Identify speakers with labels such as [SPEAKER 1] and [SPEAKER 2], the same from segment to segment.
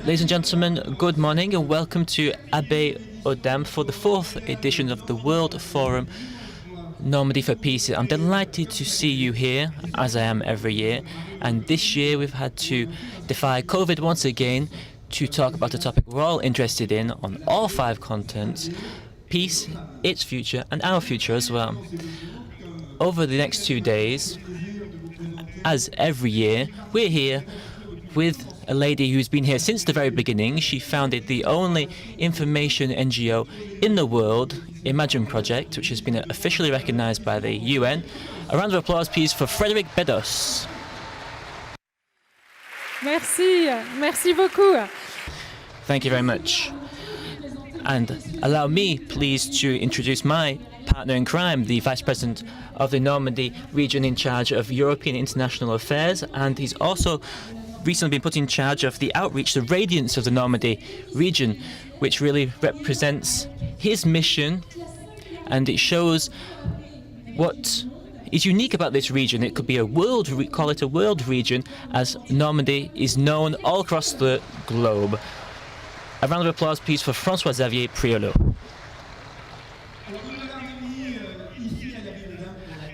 [SPEAKER 1] Ladies and gentlemen, good morning and welcome to Abbaye aux Dames for the 4th edition of the World Forum Normandy for Peace. I'm delighted to see you here, as I am every year, and this year we've had to defy COVID once again to talk about a topic we're all interested in on all 5 continents: peace, its future, and our future as well. Over the next 2 days, as every year, we're here with a lady who's been here since the very beginning. She founded the only information NGO in the world, Imagine Project, which has been officially recognized by the UN. A round of applause, please, for Frédéric Bedos.
[SPEAKER 2] Merci beaucoup.
[SPEAKER 1] Thank you very much. And allow me, please, to introduce my partner in crime, the Vice President of the Normandy region in charge of European international affairs, and he's also recently been put in charge of the outreach, the radiance of the Normandy region, which really represents his mission, and it shows what is unique about this region. It could be a world, we call it a world region, as Normandy is known all across the globe. A round of applause, please, for François-Xavier Priolo.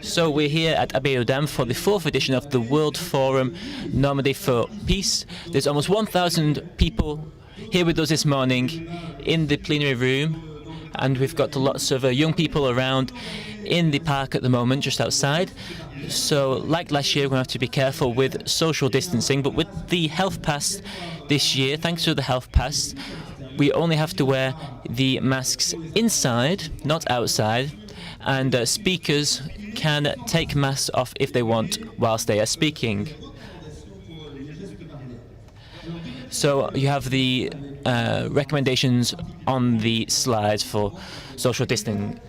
[SPEAKER 1] So we're here at Abbaye aux Dames for the 4th edition of the World Forum Normandy for Peace. There's almost 1,000 people here with us this morning in the plenary room, and we've got lots of young people around in the park at the moment, just outside. So like last year, we're going to have to be careful with social distancing, but with the health pass this year, thanks to the health pass, we only have to wear the masks inside, not outside, and speakers can take masks off if they want whilst they are speaking. So you have the recommendations on the slides for social distancing.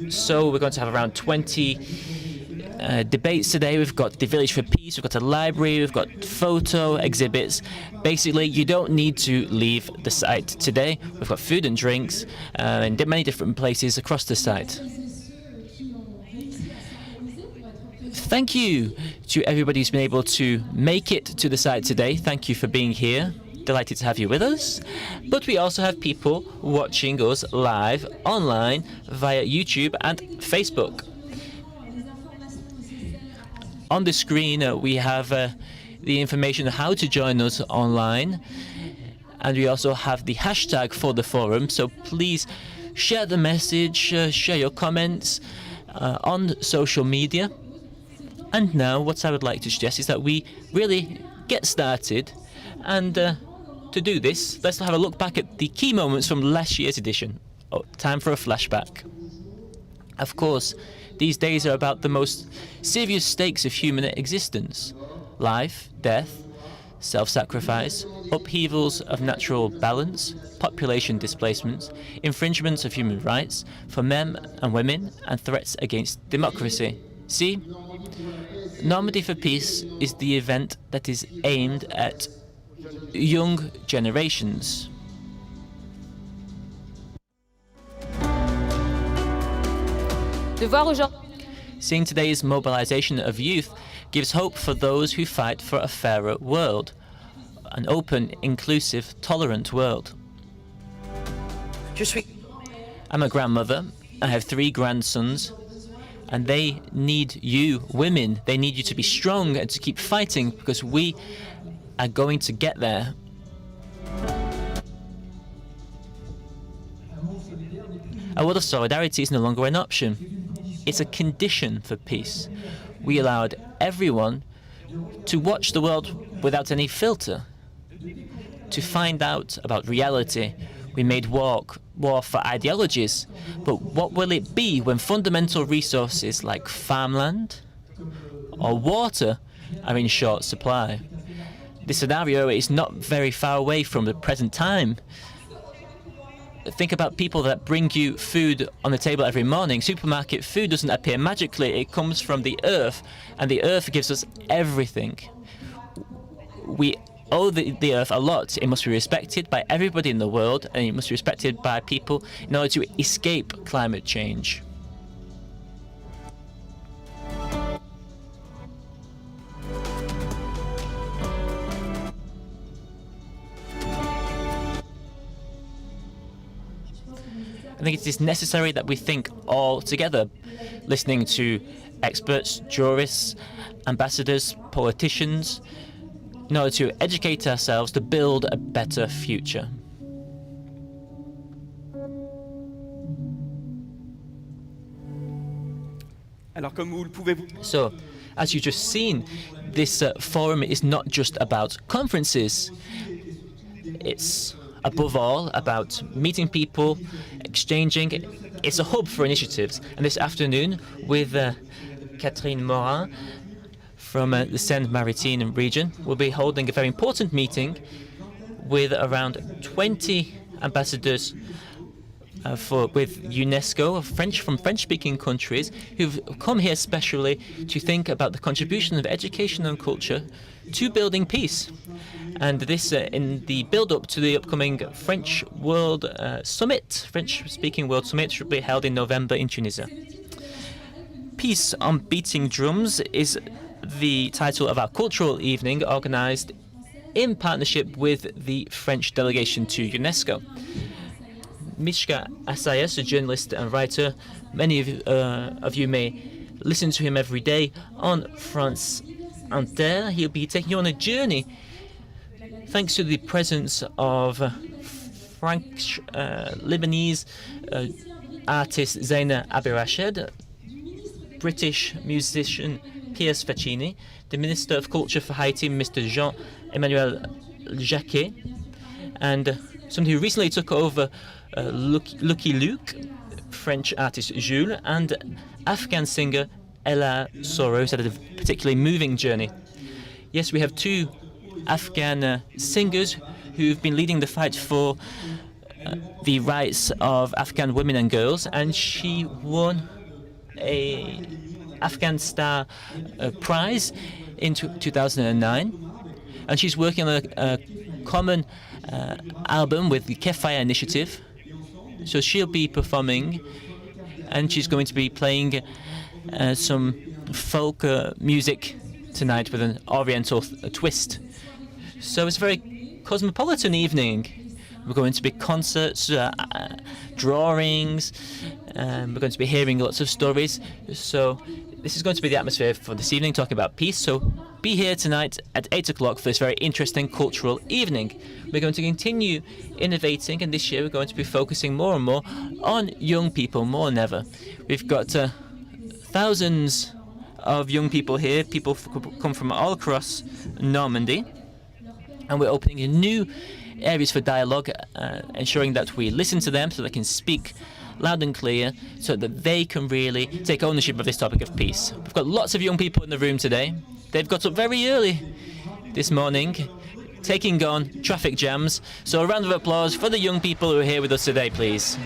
[SPEAKER 1] So we're going to have around 20 debates today. We've got the Village for Peace, we've got a library, we've got photo exhibits. Basically, you don't need to leave the site today. We've got food and drinks in many different places across the site. Thank you to everybody who's been able to make it to the site today. Thank you for being here. Delighted to have you with us. But we also have people watching us live online via YouTube and Facebook. On the screen, we have the information on how to join us online, and we also have the hashtag for the forum. So please share the message, share your comments on social media. And now what I would like to suggest is that we really get started, and to do this, let's have a look back at the key moments from last year's edition. Oh, time for a flashback. Of course, these days are about the most serious stakes of human existence: life, death, self-sacrifice, upheavals of natural balance, population displacements, infringements of human rights for men and women, and threats against democracy. See? Normandy for Peace is the event that is aimed at young generations. Seeing today's mobilization of youth gives hope for those who fight for a fairer world, an open, inclusive, tolerant world. I'm a grandmother. I have 3 grandsons, and they need you, women. They need you to be strong and to keep fighting, because we are going to get there. A world of solidarity is no longer an option. It's a condition for peace. We allowed everyone to watch the world without any filter, to find out about reality. We made war for ideologies, but what will it be when fundamental resources like farmland or water are in short supply? This scenario is not very far away from the present time. Think about people that bring you food on the table every morning. Supermarket food doesn't appear magically. It comes from the earth, and the earth gives us everything. We owe the earth a lot. It must be respected by everybody in the world, and it must be respected by people in order to escape climate change. I think it is necessary that we think all together, listening to experts, jurists, ambassadors, politicians, in order to educate ourselves to build a better future. So, as you've just seen, this forum is not just about conferences. It's above all about meeting people, exchanging. It's a hub for initiatives. And this afternoon, with Catherine Morin from the Seine-Maritime region, we'll be holding a very important meeting with around 20 ambassadors with UNESCO, from French-speaking countries, who've come here specially to think about the contribution of education and culture to building peace. And this in the build-up to the upcoming French World Summit, French-speaking World Summit, should be held in November in Tunisia. Peace on Beating Drums is the title of our cultural evening, organized in partnership with the French delegation to UNESCO. Mishka Assayas, a journalist and writer, many of you may listen to him every day on France Inter. He'll be taking you on a journey thanks to the presence of French Lebanese artist Zaina Abirached, British musician Piers Faccini, the Minister of Culture for Haiti, Mr. Jean-Emmanuel Jacquet, and somebody who recently took over Lucky Luke, French artist Jules, and Afghan singer Ella Soro, who's had a particularly moving journey. Yes, we have two Afghan singers who've been leading the fight for the rights of Afghan women and girls, and she won a Afghan Star Prize in 2009, and she's working on a common album with the Kefaya Initiative. So she'll be performing, and she's going to be playing some folk music tonight with an oriental twist. So it's a very cosmopolitan evening. We're going to be concerts, drawings, we're going to be hearing lots of stories. So this is going to be the atmosphere for this evening, talking about peace. So be here tonight at 8 o'clock for this very interesting cultural evening. We're going to continue innovating, and this year we're going to be focusing more and more on young people, more than ever. We've got thousands of young people here. People come from all across Normandy, and we're opening new areas for dialogue, ensuring that we listen to them so they can speak loud and clear, so that they can really take ownership of this topic of peace. We've got lots of young people in the room today. They've got up very early this morning, taking on traffic jams. So a round of applause for the young people who are here with us today, please.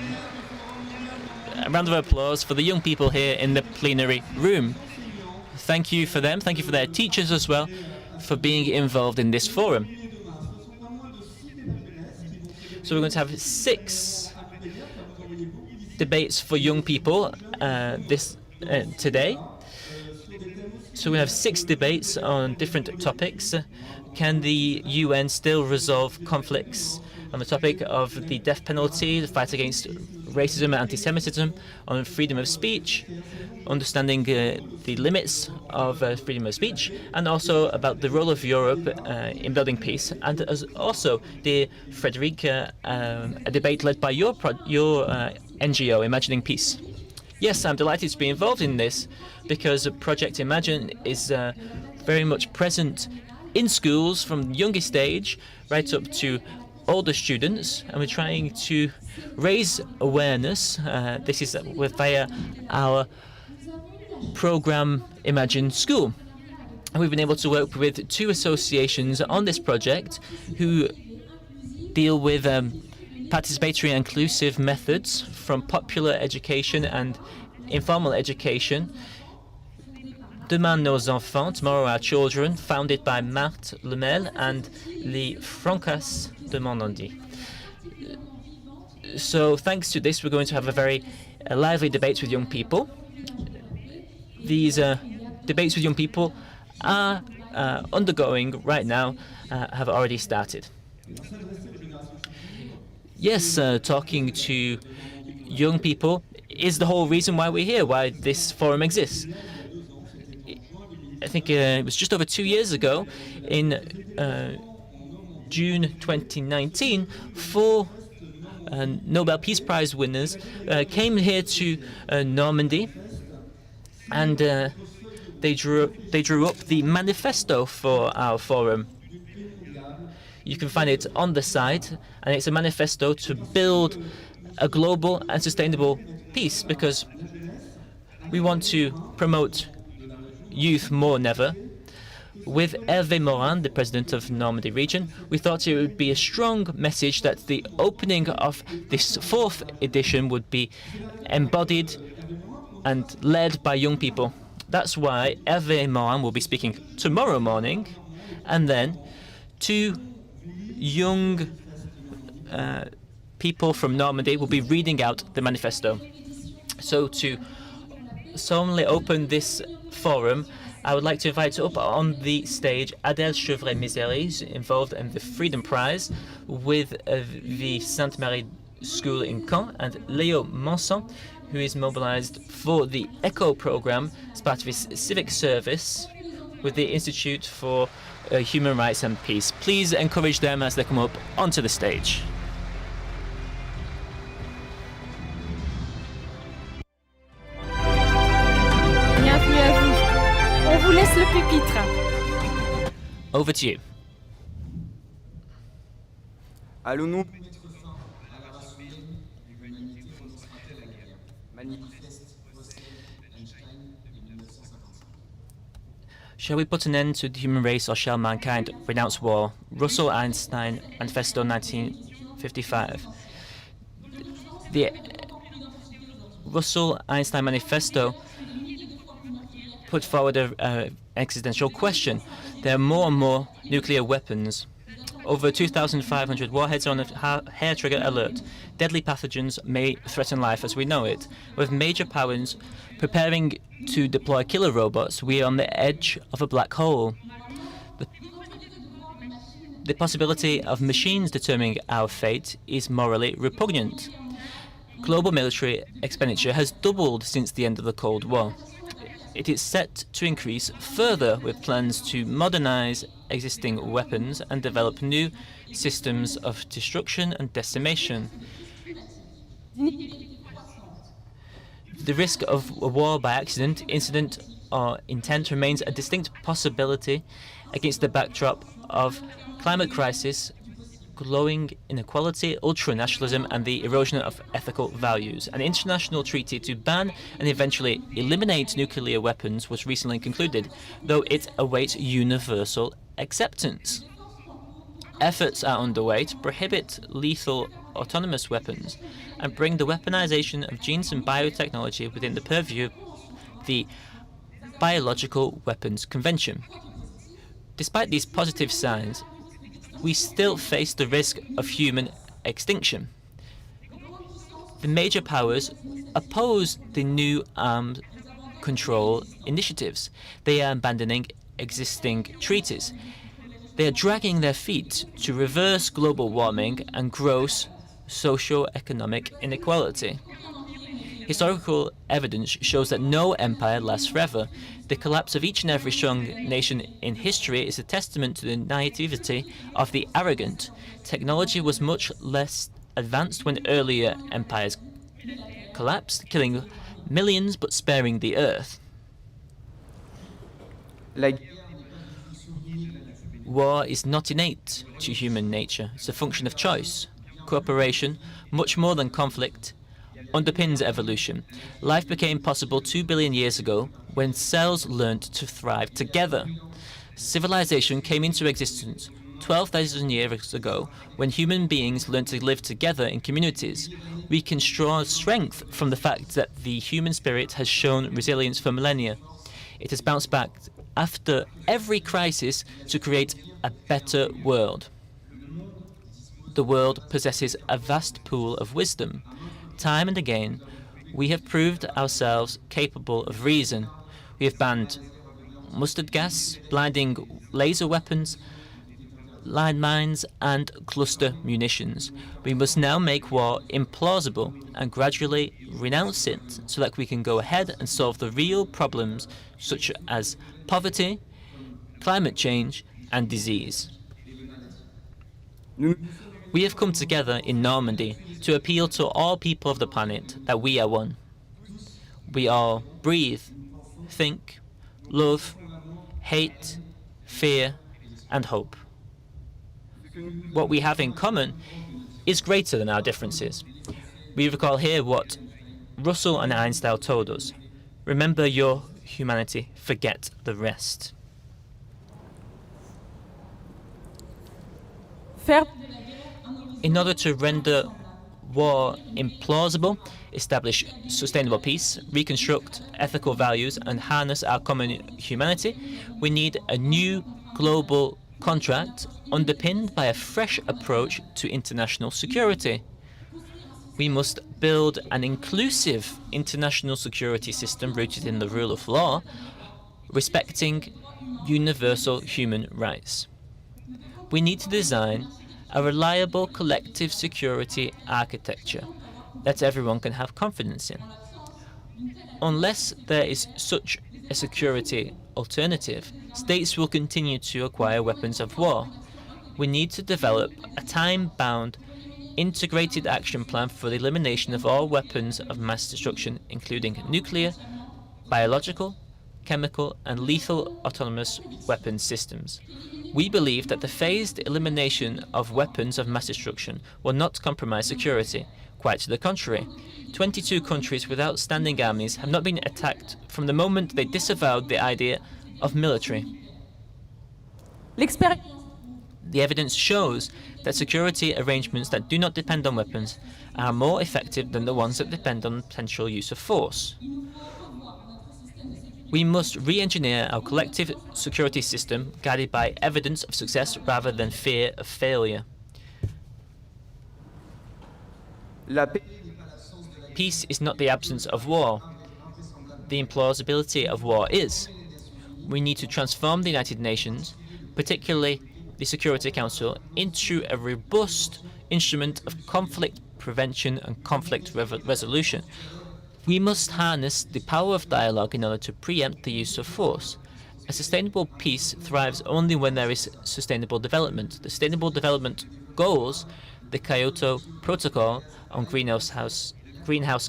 [SPEAKER 1] A round of applause for the young people here in the plenary room. Thank you for them. Thank you for their teachers as well for being involved in this forum. So we're going to have 6 debates for young people today. So we have 6 debates on different topics. Can the UN still resolve conflicts? On the topic of the death penalty, the fight against racism and anti-Semitism, on freedom of speech, understanding the limits of freedom of speech, and also about the role of Europe in building peace, and as also, dear Frederic, a debate led by your NGO, Imagining Peace. Yes, I'm delighted to be involved in this because Project Imagine is very much present in schools from the youngest age right up to older students, and we're trying to raise awareness. This is via our program Imagine School. And we've been able to work with 2 associations on this project who deal with participatory and inclusive methods from popular education and informal education. Demain nos enfants, Tomorrow Our Children, founded by Marthe Lemel and Les Francas de Normandy. So thanks to this, we're going to have a very lively debate with young people. These debates with young people are undergoing right now, have already started. Yes, talking to young people is the whole reason why we're here, why this forum exists. I think it was just over 2 years ago, in June 2019, four Nobel Peace Prize winners came here to Normandy, and they drew up the manifesto for our forum. You can find it on the site, and it's a manifesto to build a global and sustainable peace, because we want to promote youth more than ever. With Hervé Morin, the president of Normandy region, we thought it would be a strong message that the opening of this fourth edition would be embodied and led by young people. That's why Hervé Morin will be speaking tomorrow morning, and then two young people from Normandy will be reading out the manifesto. So to solemnly open this forum, I would like to invite up on the stage Adèle Chevret-Misery, who's involved in the Freedom Prize with the Sainte-Marie School in Caen, and Léo Manson, who is mobilized for the ECHO program as part of his civic service with the Institute for Human Rights and Peace. Please encourage them as they come up onto the stage.
[SPEAKER 2] Bienvenue à vous. On vous laisse le pupitre.
[SPEAKER 1] Over to you.
[SPEAKER 3] Allons-nous
[SPEAKER 1] Shall we put an end to the human race, or shall mankind renounce war? Russell Einstein Manifesto 1955. The Russell Einstein Manifesto put forward an existential question. There are more and more nuclear weapons. Over 2,500 warheads are on a hair-trigger alert. Deadly pathogens may threaten life as we know it. With major powers preparing to deploy killer robots, we are on the edge of a black hole. The possibility of machines determining our fate is morally repugnant. Global military expenditure has doubled since the end of the Cold War. It is set to increase further, with plans to modernize existing weapons and develop new systems of destruction and decimation. The risk of a war by accident, incident, or intent remains a distinct possibility against the backdrop of climate crisis, growing inequality, ultranationalism, and the erosion of ethical values. An international treaty to ban and eventually eliminate nuclear weapons was recently concluded, though it awaits universal acceptance. Efforts are underway to prohibit lethal autonomous weapons and bring the weaponization of genes and biotechnology within the purview of the Biological Weapons Convention. Despite these positive signs, we still face the risk of human extinction. The major powers oppose the new arms control initiatives. They are abandoning existing treaties. They are dragging their feet to reverse global warming and gross socio-economic inequality. Historical evidence shows that no empire lasts forever. The collapse of each and every strong nation in history is a testament to the naivety of the arrogant. Technology was much less advanced when earlier empires collapsed, killing millions but sparing the earth. War is not innate to human nature. It's a function of choice. Cooperation, much more than conflict, underpins evolution. Life became possible 2 billion years ago when cells learned to thrive together. Civilization came into existence 12,000 years ago when human beings learned to live together in communities. We can draw strength from the fact that the human spirit has shown resilience for millennia. It has bounced back after every crisis to create a better world. The world possesses a vast pool of wisdom. Time and again, we have proved ourselves capable of reason. We have banned mustard gas, blinding laser weapons, landmines, and cluster munitions. We must now make war implausible and gradually renounce it so that we can go ahead and solve the real problems such as poverty, climate change, and disease. We have come together in Normandy to appeal to all people of the planet that we are one. We all breathe, think, love, hate, fear, and hope. What we have in common is greater than our differences. We recall here what Russell and Einstein told us. Remember your humanity, forget the rest. In order to render war implausible, establish sustainable peace, reconstruct ethical values, and harness our common humanity, we need a new global contract underpinned by a fresh approach to international security. We must build an inclusive international security system rooted in the rule of law, respecting universal human rights. We need to design a reliable collective security architecture that everyone can have confidence in. Unless there is such a security alternative, states will continue to acquire weapons of war. We need to develop a time-bound, integrated action plan for the elimination of all weapons of mass destruction, including nuclear, biological, chemical, and lethal autonomous weapons systems. We believe that the phased elimination of weapons of mass destruction will not compromise security. Quite to the contrary. 22 countries without standing armies have not been attacked from the moment they disavowed the idea of military. The evidence shows that security arrangements that do not depend on weapons are more effective than the ones that depend on potential use of force. We must re-engineer our collective security system guided by evidence of success rather than fear of failure. Peace is not the absence of war. The implausibility of war is. We need to transform the United Nations, particularly the Security Council, into a robust instrument of conflict prevention and conflict resolution. We must harness the power of dialogue in order to preempt the use of force. A sustainable peace thrives only when there is sustainable development. The Sustainable Development Goals, the Kyoto Protocol on greenhouse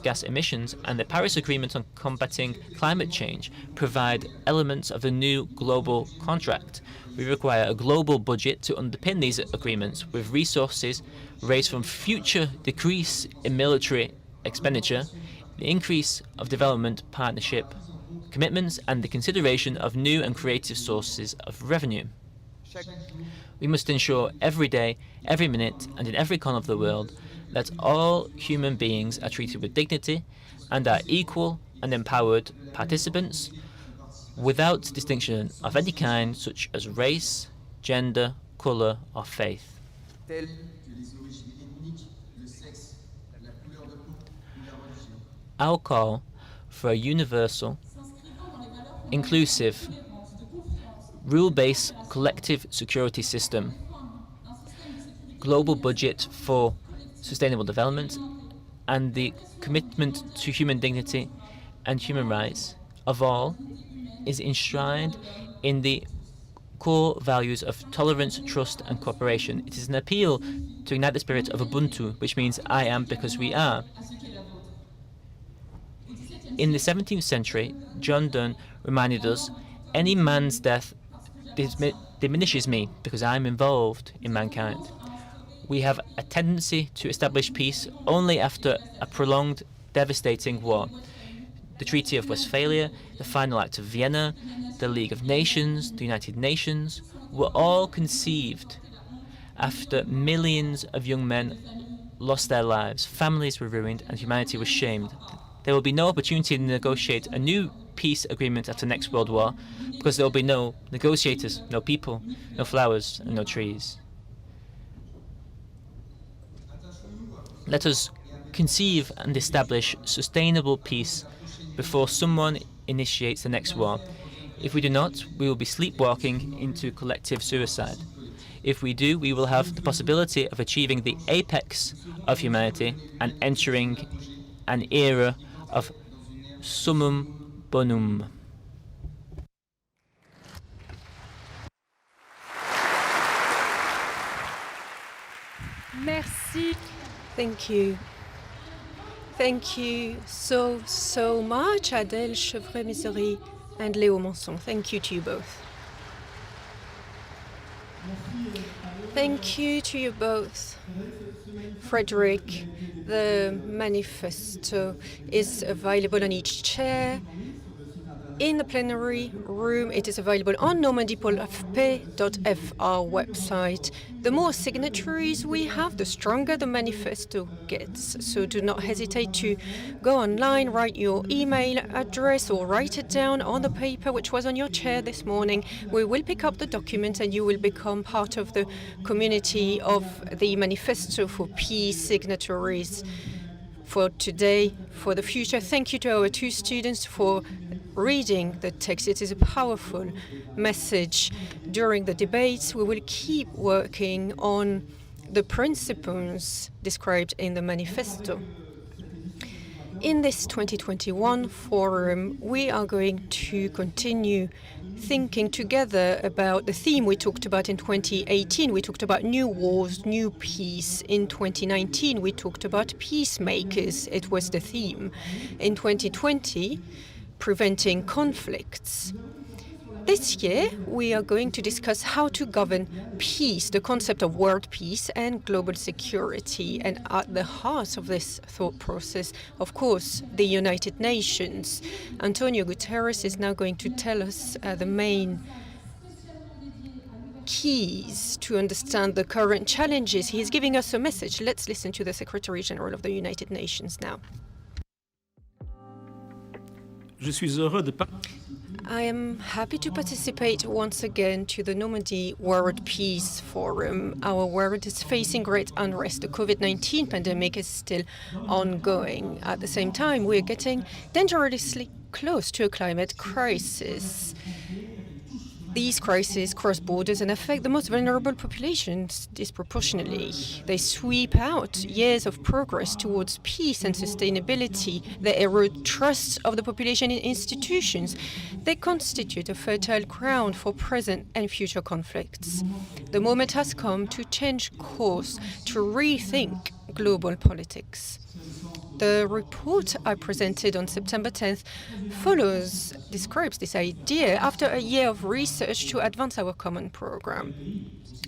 [SPEAKER 1] gas emissions, and the Paris Agreement on combating climate change provide elements of the new global contract. We require a global budget to underpin these agreements, with resources raised from future decrease in military expenditure, the increase of development partnership commitments, and the consideration of new and creative sources of revenue. We must ensure every day, every minute, and in every corner of the world that all human beings are treated with dignity and are equal and empowered participants without distinction of any kind, such as race, gender, color, or faith. Our call for a universal, inclusive, rule-based collective security system, global budget for sustainable development, and the commitment to human dignity and human rights of all is enshrined in the core values of tolerance, trust, and cooperation. It is an appeal to ignite the spirit of Ubuntu, which means I am because we are. In the 17th century, John Donne reminded us, any man's death diminishes me because I am involved in mankind. We have a tendency to establish peace only after a prolonged, devastating war. The Treaty of Westphalia, the Final Act of Vienna, the League of Nations, the United Nations were all conceived after millions of young men lost their lives, families were ruined, and humanity was shamed. There will be no opportunity to negotiate a new peace agreement after next World War because there will be no negotiators, no people, no flowers, and no trees. Let us conceive and establish sustainable peace before someone initiates the next war. If we do not, we will be sleepwalking into collective suicide. If we do, we will have the possibility of achieving the apex of humanity and entering an era of summum bonum.
[SPEAKER 2] Merci.
[SPEAKER 3] Thank you. Thank you so much, Adèle Chevret-Misery and Léo Monson. Thank you to you both. Thank you to you both. Frederick, the manifesto is available on each chair. In the plenary room, it is available on normandypolfp.fr website. The more signatories we have, the stronger the manifesto gets. So do not hesitate to go online, write your email address or write it down on the paper which was on your chair this morning. We will pick up the document and you will become part of the community of the Manifesto for Peace signatories for today, for the future. Thank you to our two students for reading the text. It is a powerful message. During the debates, we will keep working on the principles described in the manifesto. In this 2021 forum, we are going to continue thinking together about the theme we talked about in 2018. We talked about new wars, new peace. In 2019, we talked about peacemakers. It was the theme. In 2020, preventing conflicts. This year, we are going to discuss how to govern peace, the concept of world peace and global security. And at the heart of this thought process, of course, the United Nations. Antonio Guterres is now going to tell us the main keys to understand the current challenges. He is giving us a message. Let's listen to the Secretary General of the United Nations now. I am happy to participate once again to the Normandy World Peace Forum. Our world is facing great unrest. The COVID-19 pandemic is still ongoing. At the same time, we are getting dangerously close to a climate crisis. These crises cross borders and affect the most vulnerable populations disproportionately. They sweep out years of progress towards peace and sustainability. They erode trust of the population in institutions. They constitute a fertile ground for present and future conflicts. The moment has come to change course, to rethink global politics. The report I presented on September 10th describes this idea after a year of research to advance our common program.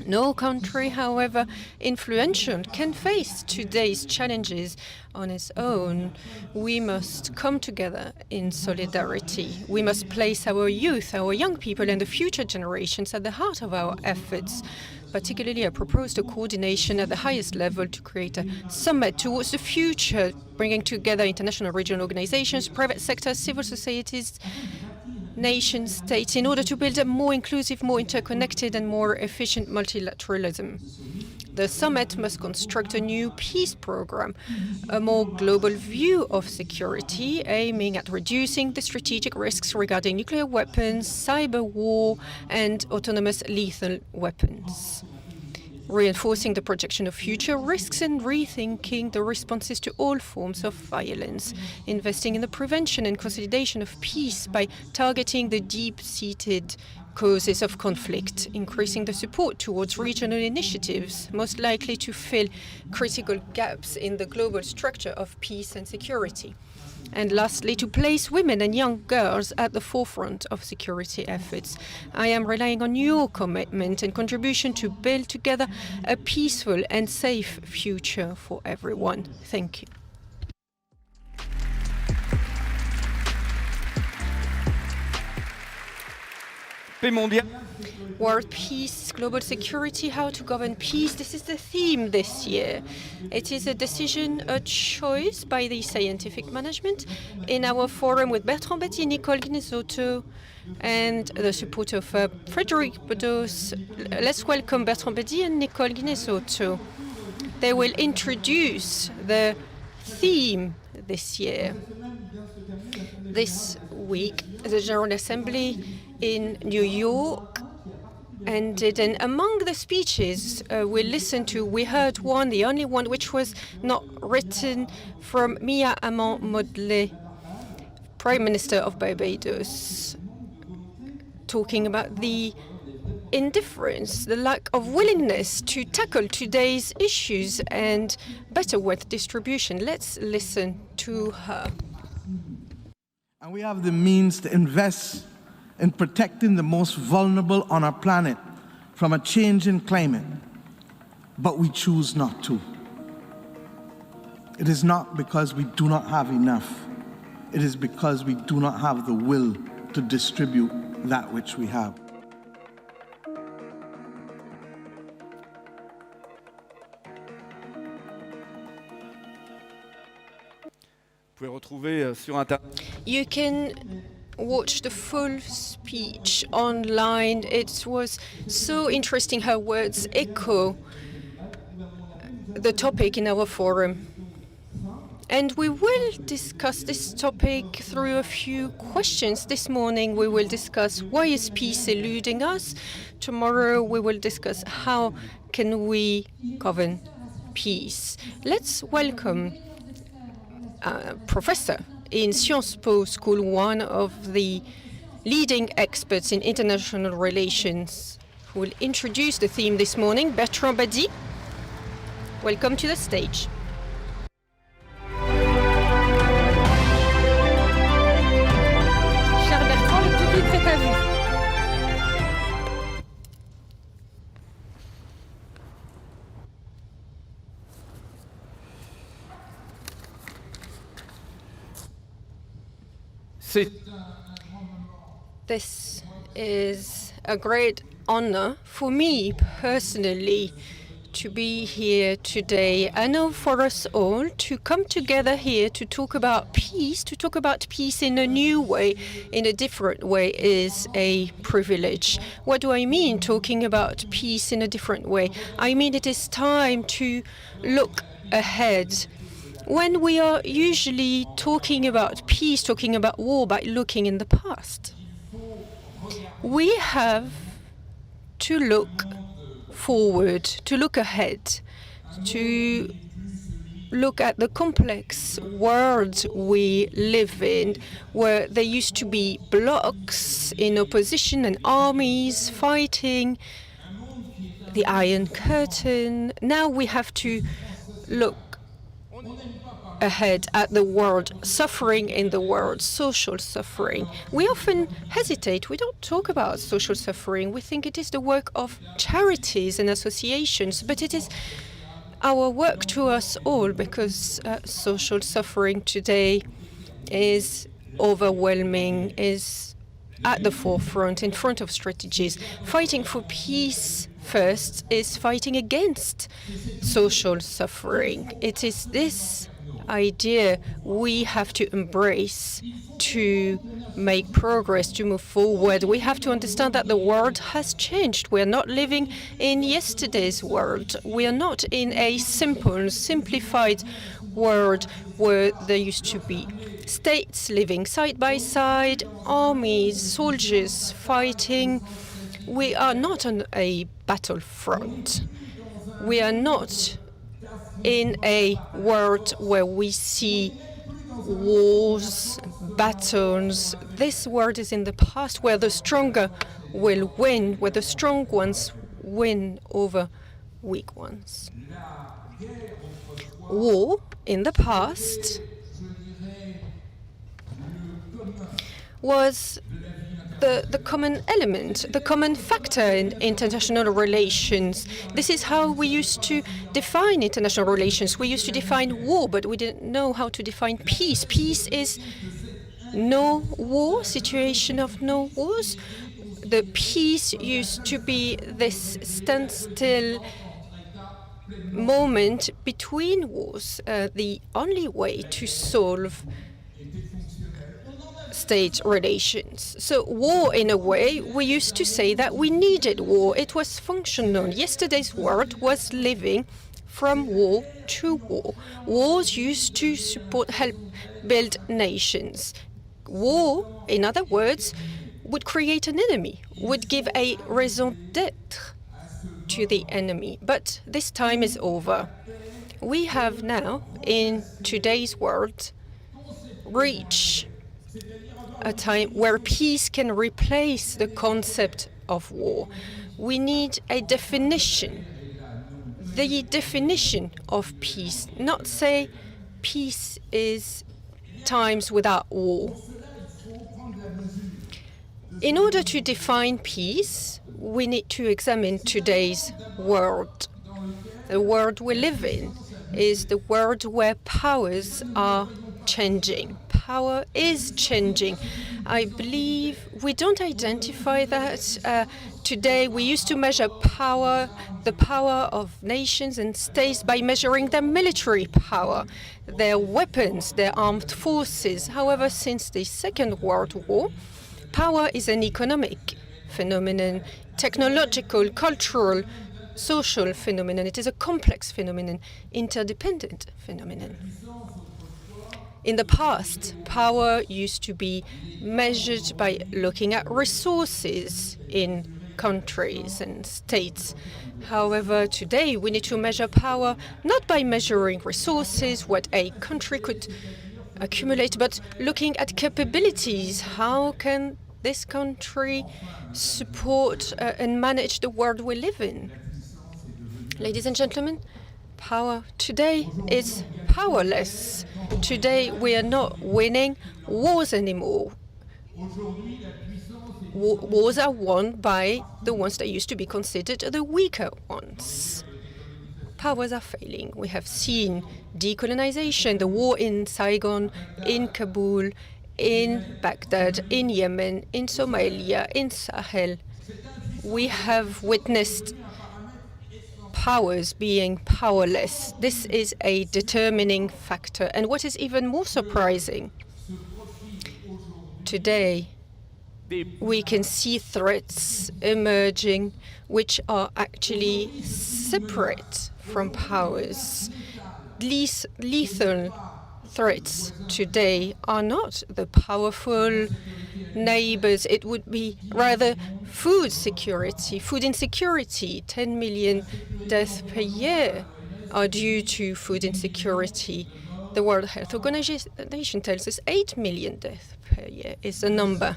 [SPEAKER 3] No country, however influential, can face today's challenges on its own. We must come together in solidarity. We must place our youth, our young people, and the future generations at the heart of our efforts. Particularly, I proposed a coordination at the highest level to create a summit towards the future, bringing together international regional organizations, private sector, civil societies, nation states, in order to build a more inclusive, more interconnected, and more efficient multilateralism. The summit must construct a new peace program, a more global view of security, aiming at reducing the strategic risks regarding nuclear weapons, cyber war, and autonomous lethal weapons, reinforcing the projection of future risks and rethinking the responses to all forms of violence, investing in the prevention and consolidation of peace by targeting the deep-seated causes of conflict, increasing the support towards regional initiatives most likely to fill critical gaps in the global structure of peace and security. And lastly, to place women and young girls at the forefront of security efforts. I am relying on your commitment and contribution to build together a peaceful and safe future for everyone. Thank you. World peace, global security, how to govern peace. This is the theme this year. It is a decision, a choice by the scientific management in our forum with Bertrand Betty, Nicole Guinness-Auto, and the support of Frédéric Bedos. Let's welcome Bertrand Betty and Nicole Guinness-Auto. They will introduce the theme this year. This week, the General Assembly in New York ended. And among the speeches we listened to, we heard one, the only one, which was not written, from Mia Amand-Modley, Prime Minister of Barbados, talking about the indifference, the lack of willingness to tackle today's issues and better wealth distribution. Let's listen to her.
[SPEAKER 4] And we have the means to invest in protecting the most vulnerable on our planet from a change in climate, but we choose not to. It is not because we do not have enough. It is because we do not have the will to distribute that which we have.
[SPEAKER 3] You can watch the full speech online. It was so interesting. Her words echo the topic in our forum. And we will discuss this topic through a few questions. This morning we will discuss why is peace eluding us. Tomorrow we will discuss how can we govern peace. Let's welcome a professor in Sciences Po School, one of the leading experts in international relations, who will introduce the theme this morning, Bertrand Badi. Welcome to the stage.
[SPEAKER 2] Cher Bertrand, le pupitre est à vous.
[SPEAKER 3] This is a great honor for me personally to be here today. I know for us all to come together here to talk about peace in a new way, in a different way, is a privilege. What do I mean talking about peace in a different way? I mean it is time to look ahead. When we are usually talking about peace, talking about war, by looking in the past, we have to look forward, to look ahead, to look at the complex world we live in, where there used to be blocs in opposition and armies fighting, the Iron Curtain. Now we have to look ahead at the world, suffering in the world, social suffering. We often hesitate. We don't talk about social suffering. We think it is the work of charities and associations, but it is our work to us all, because social suffering today is overwhelming, is at the forefront, in front of strategies. Fighting for peace first is fighting against social suffering. It is this idea we have to embrace to make progress, to move forward. We have to understand that the world has changed. We are not living in yesterday's world. We are not in a simple, simplified world where there used to be states living side by side, armies, soldiers fighting. We are not on a battlefront. We are not in a world where we see wars, battles. This world is in the past, where the stronger will win, where the strong ones win over weak ones. War in the past was the common element, the common factor in international relations. This is how we used to define international relations. We used to define war, but we didn't know how to define peace. Peace is no war, situation of no wars. The peace used to be this standstill moment between wars, the only way to solve state relations. So war, in a way, we used to say that we needed war. It was functional. Yesterday's world was living from war to war. Wars used to help build nations. War, in other words, would create an enemy, would give a raison d'être to the enemy. But this time is over. We have now, in today's world, reached a time where peace can replace the concept of war. We need a definition, the definition of peace, not say peace is times without war. In order to define peace, we need to examine today's world. The world we live in is the world where powers are changing. Power is changing. I believe we don't identify that. Today, we used to measure power, the power of nations and states by measuring their military power, their weapons, their armed forces. However, since the Second World War, power is an economic phenomenon, technological, cultural, social phenomenon. It is a complex phenomenon, interdependent phenomenon. In the past, power used to be measured by looking at resources in countries and states. However, today we need to measure power not by measuring resources, what a country could accumulate, but looking at capabilities. How can this country support and manage the world we live in? Ladies and gentlemen, power today is powerless. Today we are not winning wars anymore. Wars are won by the ones that used to be considered the weaker ones. Powers are failing. We have seen decolonization, the war in Saigon, in Kabul, in Baghdad, in Yemen, in Somalia, in Sahel. We have witnessed powers being powerless. This is a determining factor. And what is even more surprising, today we can see threats emerging which are actually separate from powers. Lethal threats today are not the powerful neighbors. It would be rather food security, food insecurity. 10 million deaths per year are due to food insecurity. The World Health Organization tells us 8 million deaths per year is the number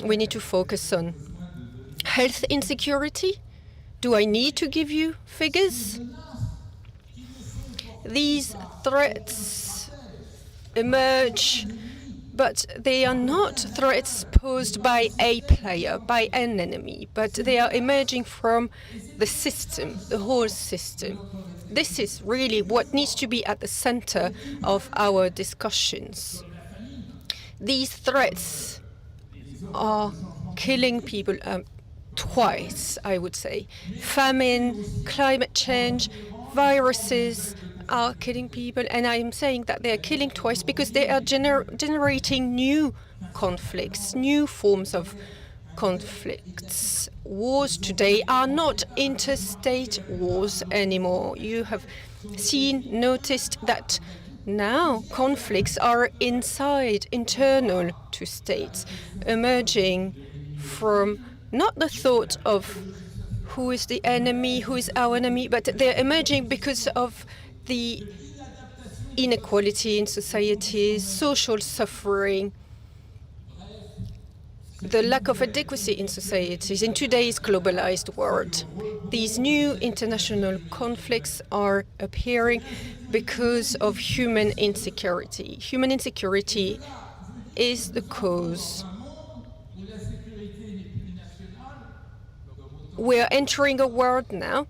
[SPEAKER 3] we need to focus on. Health insecurity? Do I need to give you figures? These threats emerge, but they are not threats posed by a player, by an enemy, but they are emerging from the system, the whole system. This is really what needs to be at the center of our discussions. These threats are killing people twice, I would say. Famine, climate change, viruses are killing people, and I am saying that they are killing twice because they are generating new conflicts, new forms of conflicts. Wars today are not interstate wars anymore. You have noticed that now conflicts are internal to states, emerging from not the thought of who is the enemy, who is our enemy, but they're emerging because of the inequality in societies, social suffering, the lack of adequacy in societies in today's globalized world. These new international conflicts are appearing because of human insecurity. Human insecurity is the cause. We are entering a world now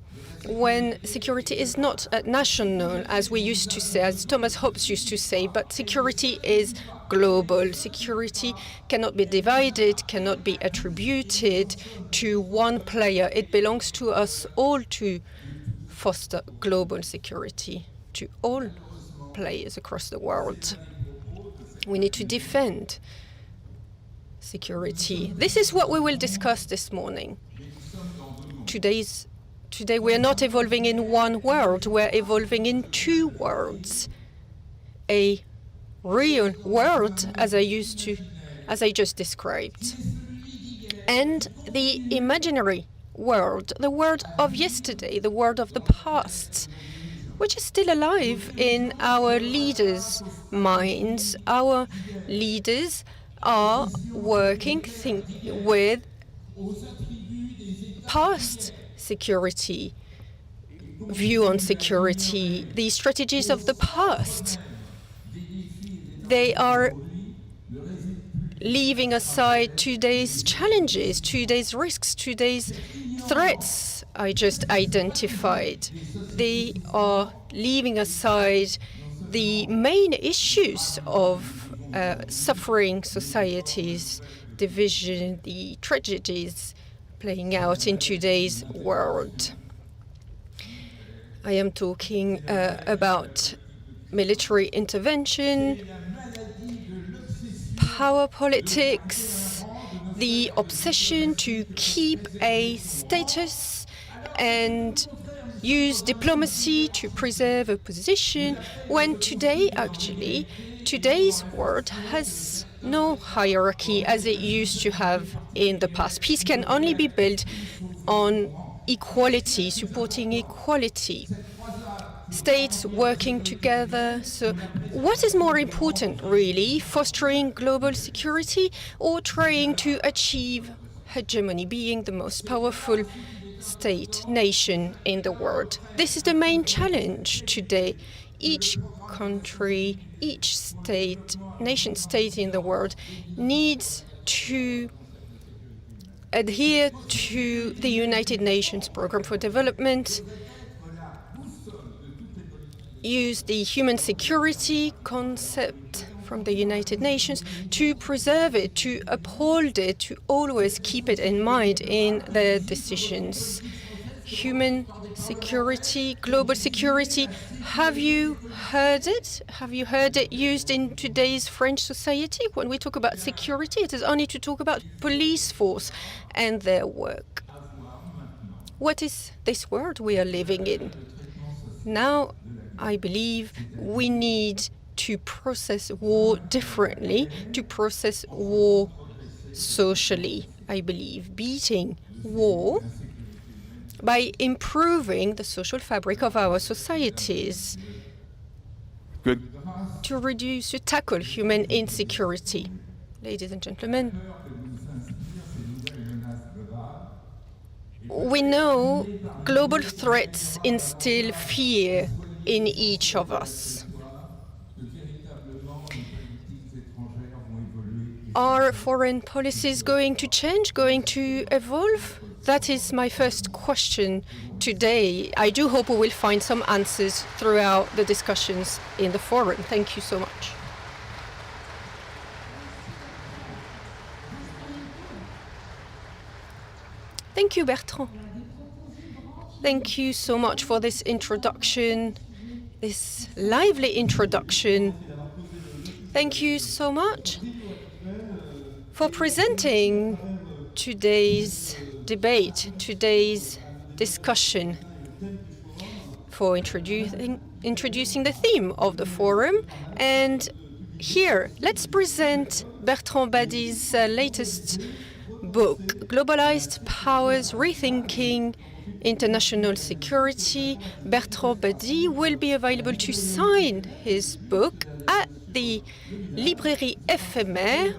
[SPEAKER 3] when security is not national, as we used to say, as Thomas Hobbes used to say, but security is global. Security cannot be divided, cannot be attributed to one player. It belongs to us all to foster global security, to all players across the world. We need to defend security. This is what we will discuss this morning. Today we are not evolving in one world, we're evolving in two worlds. A real world, as I just described, and the imaginary world, the world of yesterday, the world of the past, which is still alive in our leaders' minds. Our leaders are working with past security, view on security, the strategies of the past. They are leaving aside today's challenges, today's risks, today's threats I just identified. They are leaving aside the main issues of suffering societies, division, the tragedies playing out in today's world. I am talking about military intervention, power politics, the obsession to keep a status and use diplomacy to preserve a position, when today, actually, today's world has no hierarchy as it used to have in the past. Peace can only be built on equality, supporting equality, states working together. So what is more important, really, fostering global security or trying to achieve hegemony, being the most powerful state, nation in the world? This is the main challenge today. Each country, each state, nation state in the world needs to adhere to the United Nations Programme for Development, use the human security concept from the United Nations to preserve it, to uphold it, to always keep it in mind in their decisions. Human security, global security, have you heard it? Have you heard it used in today's French society? When we talk about security, it is only to talk about police force and their work. What is this world we are living in? Now, I believe we need to process war differently, to process war socially. I believe beating war by improving the social fabric of our societies, to reduce, to tackle human insecurity. Ladies and gentlemen, we know global threats instill fear in each of us. Are foreign policies going to change, going to evolve? That is my first question today. I do hope we will find some answers throughout the discussions in the forum. Thank you so much. Thank you, Bertrand. Thank you so much for this introduction, this lively introduction. Thank you so much for presenting today's debate, today's discussion, for introducing the theme of the forum. And here, let's present Bertrand Bady's latest book, Globalized Powers Rethinking International Security. Bertrand Bady will be available to sign his book at the Librairie Éphémère,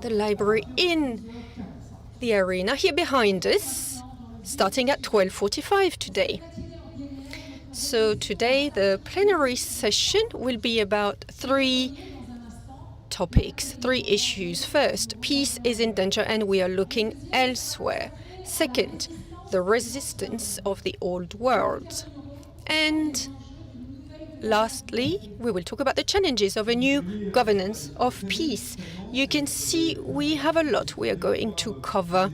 [SPEAKER 3] the library in the arena here behind us, starting at 12:45 today. So today the plenary session will be about three topics, three issues. First, peace is in danger and we are looking elsewhere. Second, the resistance of the old world. And lastly, we will talk about the challenges of a new governance of peace. You can see we have a lot we are going to cover.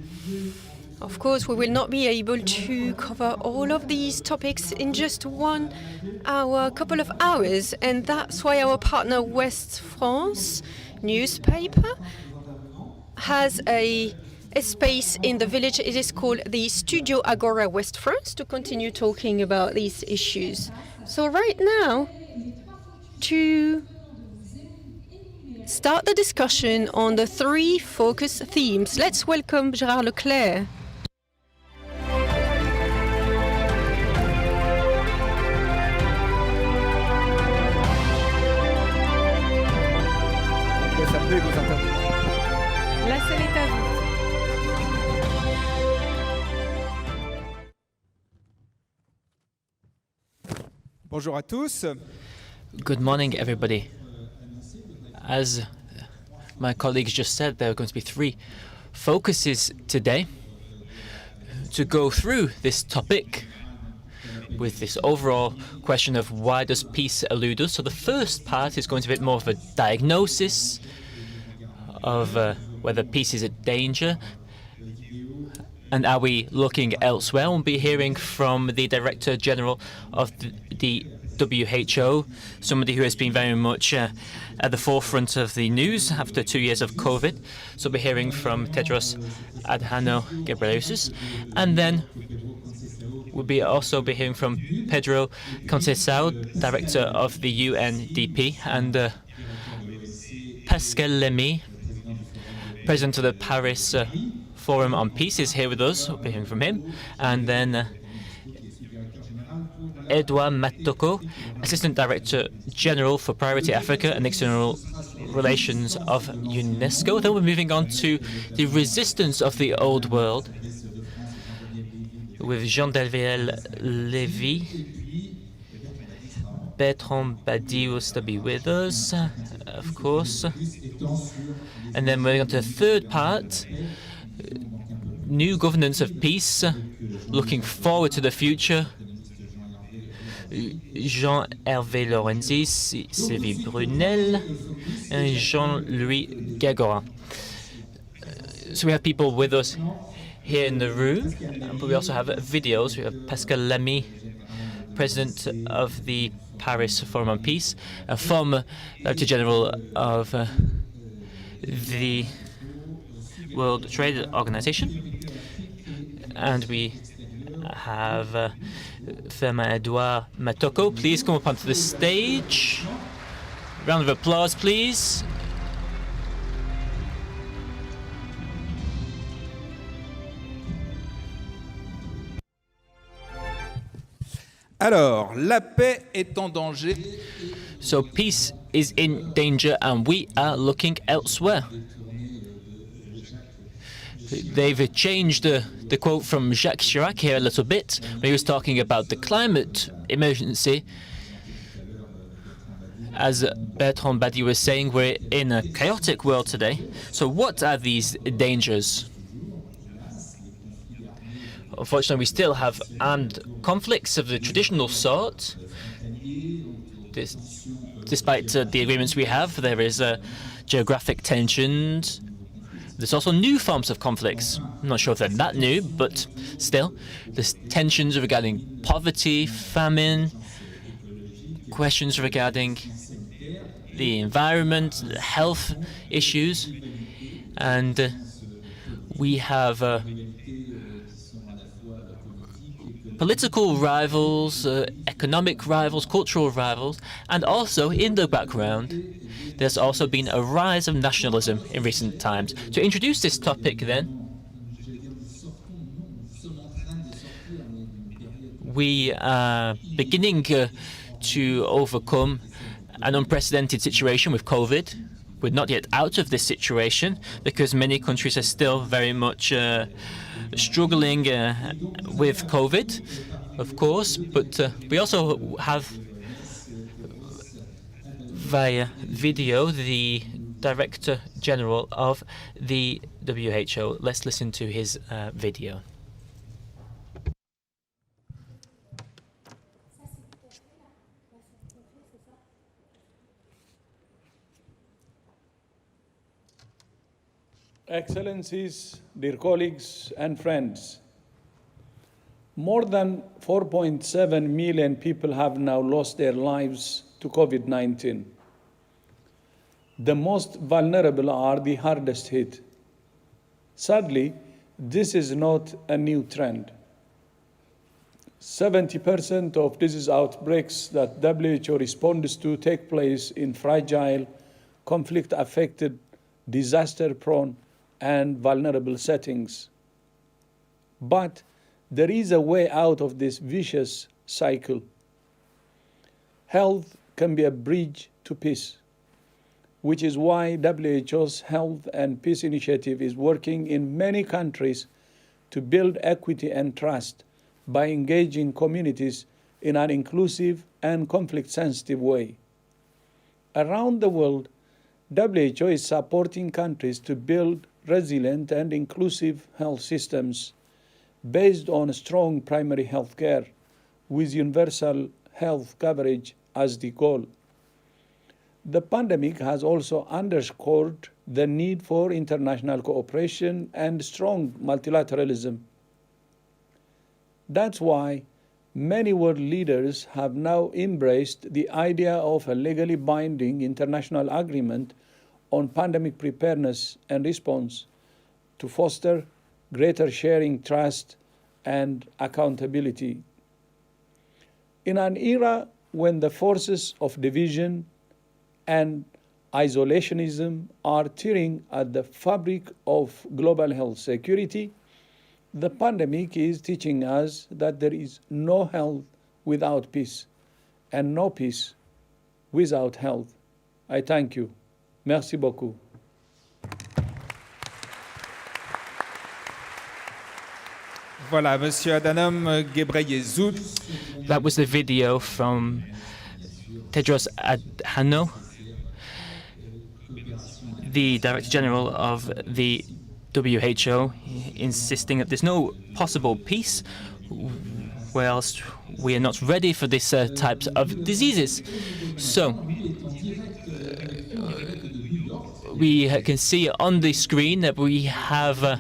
[SPEAKER 3] Of course, we will not be able to cover all of these topics in just 1 hour, couple of hours, and that's why our partner West France newspaper has a space in the village. It is called the Studio Agora West France to continue talking about these issues. So right now, to start the discussion on the 3 focus themes. Let's welcome Gérard Leclerc.
[SPEAKER 2] La salle est à vous.
[SPEAKER 5] Bonjour à tous.
[SPEAKER 1] Good morning, everybody. As my colleagues just said, there are going to be 3 focuses today to go through this topic with this overall question of why does peace elude us. So the first part is going to be a bit more of a diagnosis of whether peace is a danger and are we looking elsewhere. We'll be hearing from the Director General of the WHO, somebody who has been very much at the forefront of the news after 2 years of COVID. So we'll be hearing from Tedros Adhanom Ghebreyesus, and then we'll also be hearing from Pedro Conceição, Director of the UNDP, and Pascal Lamy, President of the Paris Forum on Peace, is here with us. We'll be hearing from him. And then Edouard Matoko, Assistant Director General for Priority Africa and External Relations of UNESCO. Then we're moving on to the resistance of the old world with Jean-Delviel Lévy. Bertrand Badi will still be with us, of course. And then we're on to the third part, new governance of peace, looking forward to the future. Jean-Hervé Lorenzi, Sylvie Brunel, and Jean-Louis Gagorin. So we have people with us here in the room, but we also have videos. We have Pascal Lamy, President of the Paris Forum on Peace, a former Director General of the World Trade Organization, and we have Firmin Edouard Matoko. Please come up onto the stage. Round of applause, please.
[SPEAKER 5] Alors, la paix est en danger.
[SPEAKER 1] So peace is in danger and we are looking elsewhere. They've changed the quote from Jacques Chirac here a little bit when he was talking about the climate emergency. As Bertrand Badi was saying, we're in a chaotic world today. So what are these dangers? Unfortunately, we still have armed conflicts of the traditional sort. Despite the agreements we have, there is geographic tensions. There's also new forms of conflicts. I'm not sure if they're that new, but still. There's tensions regarding poverty, famine, questions regarding the environment, the health issues, and we have political rivals, economic rivals, cultural rivals, and also in the background there's also been a rise of nationalism in recent times. To introduce this topic then, we are beginning to overcome an unprecedented situation with COVID. We're not yet out of this situation because many countries are still very much struggling with COVID, of course, but we also have via video the Director General of the WHO. Let's listen to his video.
[SPEAKER 6] Excellencies, dear colleagues and friends, more than 4.7 million people have now lost their lives to COVID-19. The most vulnerable are the hardest hit. Sadly, this is not a new trend. 70% of disease outbreaks that WHO responds to take place in fragile, conflict-affected, disaster-prone, and vulnerable settings. But there is a way out of this vicious cycle. Health can be a bridge to peace, which is why WHO's Health and Peace Initiative is working in many countries to build equity and trust by engaging communities in an inclusive and conflict-sensitive way. Around the world, WHO is supporting countries to build resilient and inclusive health systems based on strong primary health care with universal health coverage as the goal. The pandemic has also underscored the need for international cooperation and strong multilateralism. That's why many world leaders have now embraced the idea of a legally binding international agreement on pandemic preparedness and response to foster greater sharing, trust, and accountability. In an era when the forces of division and isolationism are tearing at the fabric of global health security, the pandemic is teaching us that there is no health without peace and no peace without health. I thank you. Merci beaucoup.
[SPEAKER 5] Voilà, Monsieur Adhanom Ghebreyesus.
[SPEAKER 1] That was the video from Tedros Adhanom, the Director General of the WHO, insisting that there's no possible peace whilst we are not ready for this types of diseases. So we can see on the screen that we have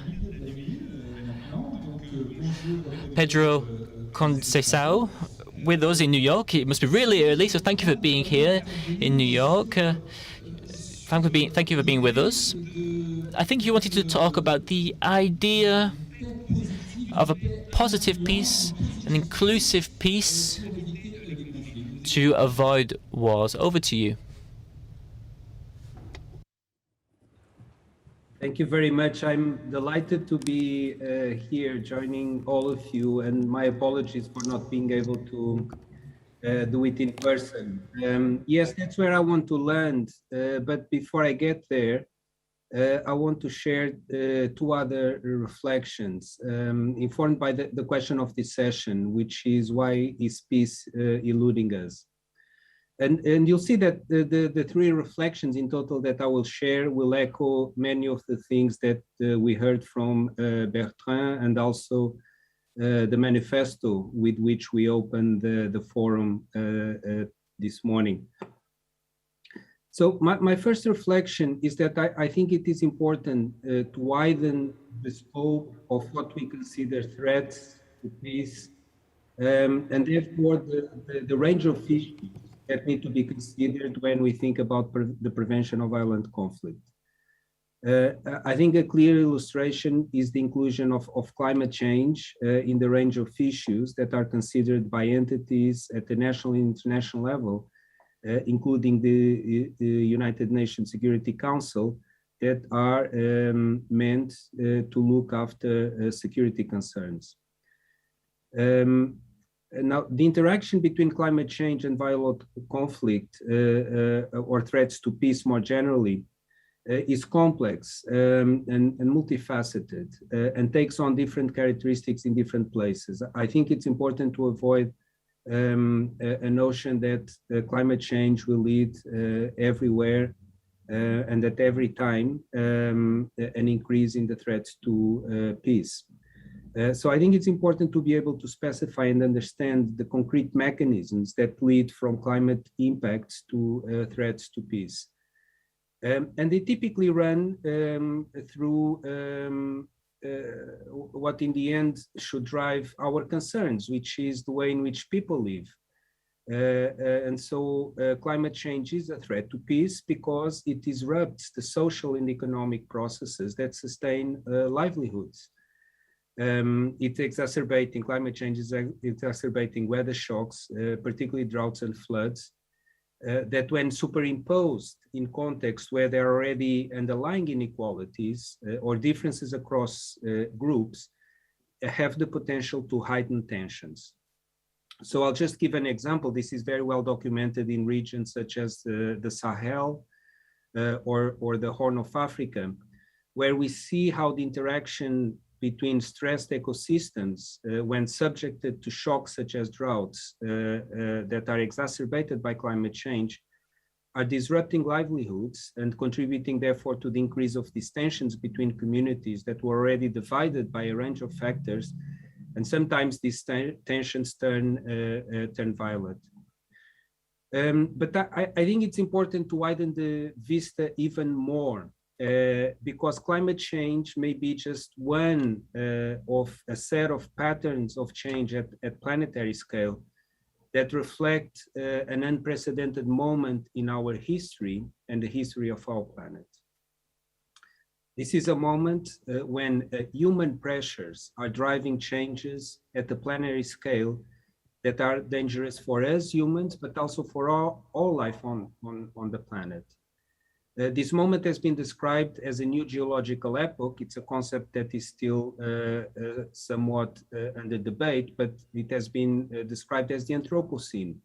[SPEAKER 1] Pedro Conceição with us in New York. It must be really early, so thank you for being here in New York. Thank you for being with us. I think you wanted to talk about the idea of a positive peace, an inclusive peace to avoid wars. Over to you.
[SPEAKER 7] Thank you very much. I'm delighted to be here joining all of you, and my apologies for not being able to do it in person. Yes, that's where I want to land, but before I get there, I want to share two other reflections informed by the question of this session, which is why is peace eluding us? And you'll see that the three reflections in total that I will share will echo many of the things that we heard from Bertrand and also the manifesto with which we opened the forum this morning. So my first reflection is that I think it is important to widen the scope of what we consider threats to peace, and therefore the range of issues that need to be considered when we think about the prevention of violent conflict. I think a clear illustration is the inclusion of climate change in the range of issues that are considered by entities at the national and international level, including the United Nations Security Council, that are meant to look after security concerns. Now, the interaction between climate change and violent conflict or threats to peace more generally is complex and multifaceted and takes on different characteristics in different places. I think it's important to avoid a notion that climate change will lead everywhere and at every time an increase in the threats to peace. So I think it's important to be able to specify and understand the concrete mechanisms that lead from climate impacts to threats to peace. And they typically run through what in the end should drive our concerns, which is the way in which people live. And so climate change is a threat to peace because it disrupts the social and economic processes that sustain livelihoods. Climate change is exacerbating weather shocks, particularly droughts and floods. that when superimposed in context where there are already underlying inequalities or differences across groups, have the potential to heighten tensions. So I'll just give an example. This is very well documented in regions such as the Sahel or the Horn of Africa, where we see how the interaction between stressed ecosystems when subjected to shocks such as droughts that are exacerbated by climate change are disrupting livelihoods and contributing therefore to the increase of these tensions between communities that were already divided by a range of factors, and sometimes these tensions turn violent. But I think it's important to widen the vista even more, because climate change may be just one of a set of patterns of change at planetary scale that reflect an unprecedented moment in our history and the history of our planet. This is a moment when human pressures are driving changes at the planetary scale that are dangerous for us humans, but also for all life on the planet. This moment has been described as a new geological epoch. It's a concept that is still somewhat under debate, but it has been described as the Anthropocene.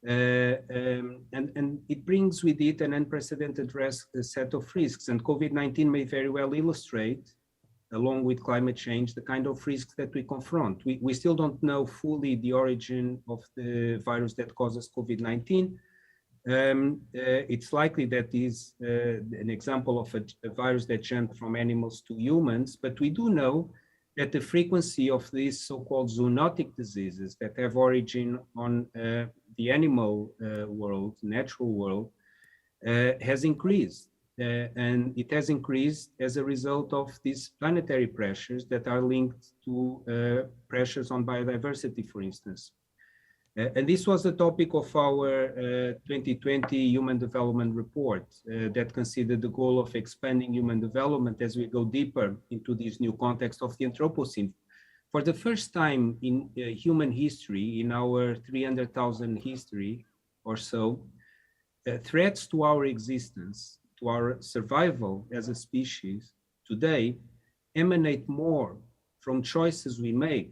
[SPEAKER 7] And it brings with it an unprecedented set of risks, and COVID-19 may very well illustrate, along with climate change, the kind of risks that we confront. We still don't know fully the origin of the virus that causes COVID-19. It's likely that is an example of a virus that jumped from animals to humans, but we do know that the frequency of these so-called zoonotic diseases that have origin on the animal world, natural world, has increased. And it has increased as a result of these planetary pressures that are linked to pressures on biodiversity, for instance. And this was the topic of our 2020 Human Development Report that considered the goal of expanding human development as we go deeper into this new context of the Anthropocene. For the first time in human history, in our 300,000 history or so, threats to our existence, to our survival as a species today emanate more from choices we make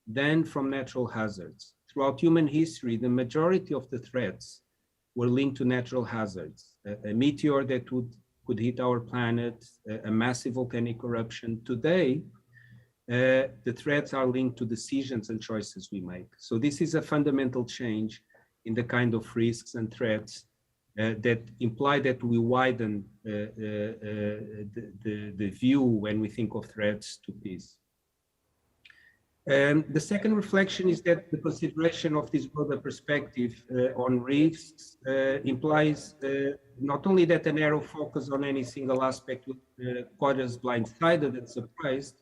[SPEAKER 7] than from natural hazards. Throughout human history, the majority of the threats were linked to natural hazards. A meteor that could hit our planet, a massive volcanic eruption. Today, the threats are linked to decisions and choices we make. So this is a fundamental change in the kind of risks and threats that imply that we widen the view when we think of threats to peace. The second reflection is that the consideration of this broader perspective on risks implies not only that a narrow focus on any single aspect would caught us blindsided and surprised,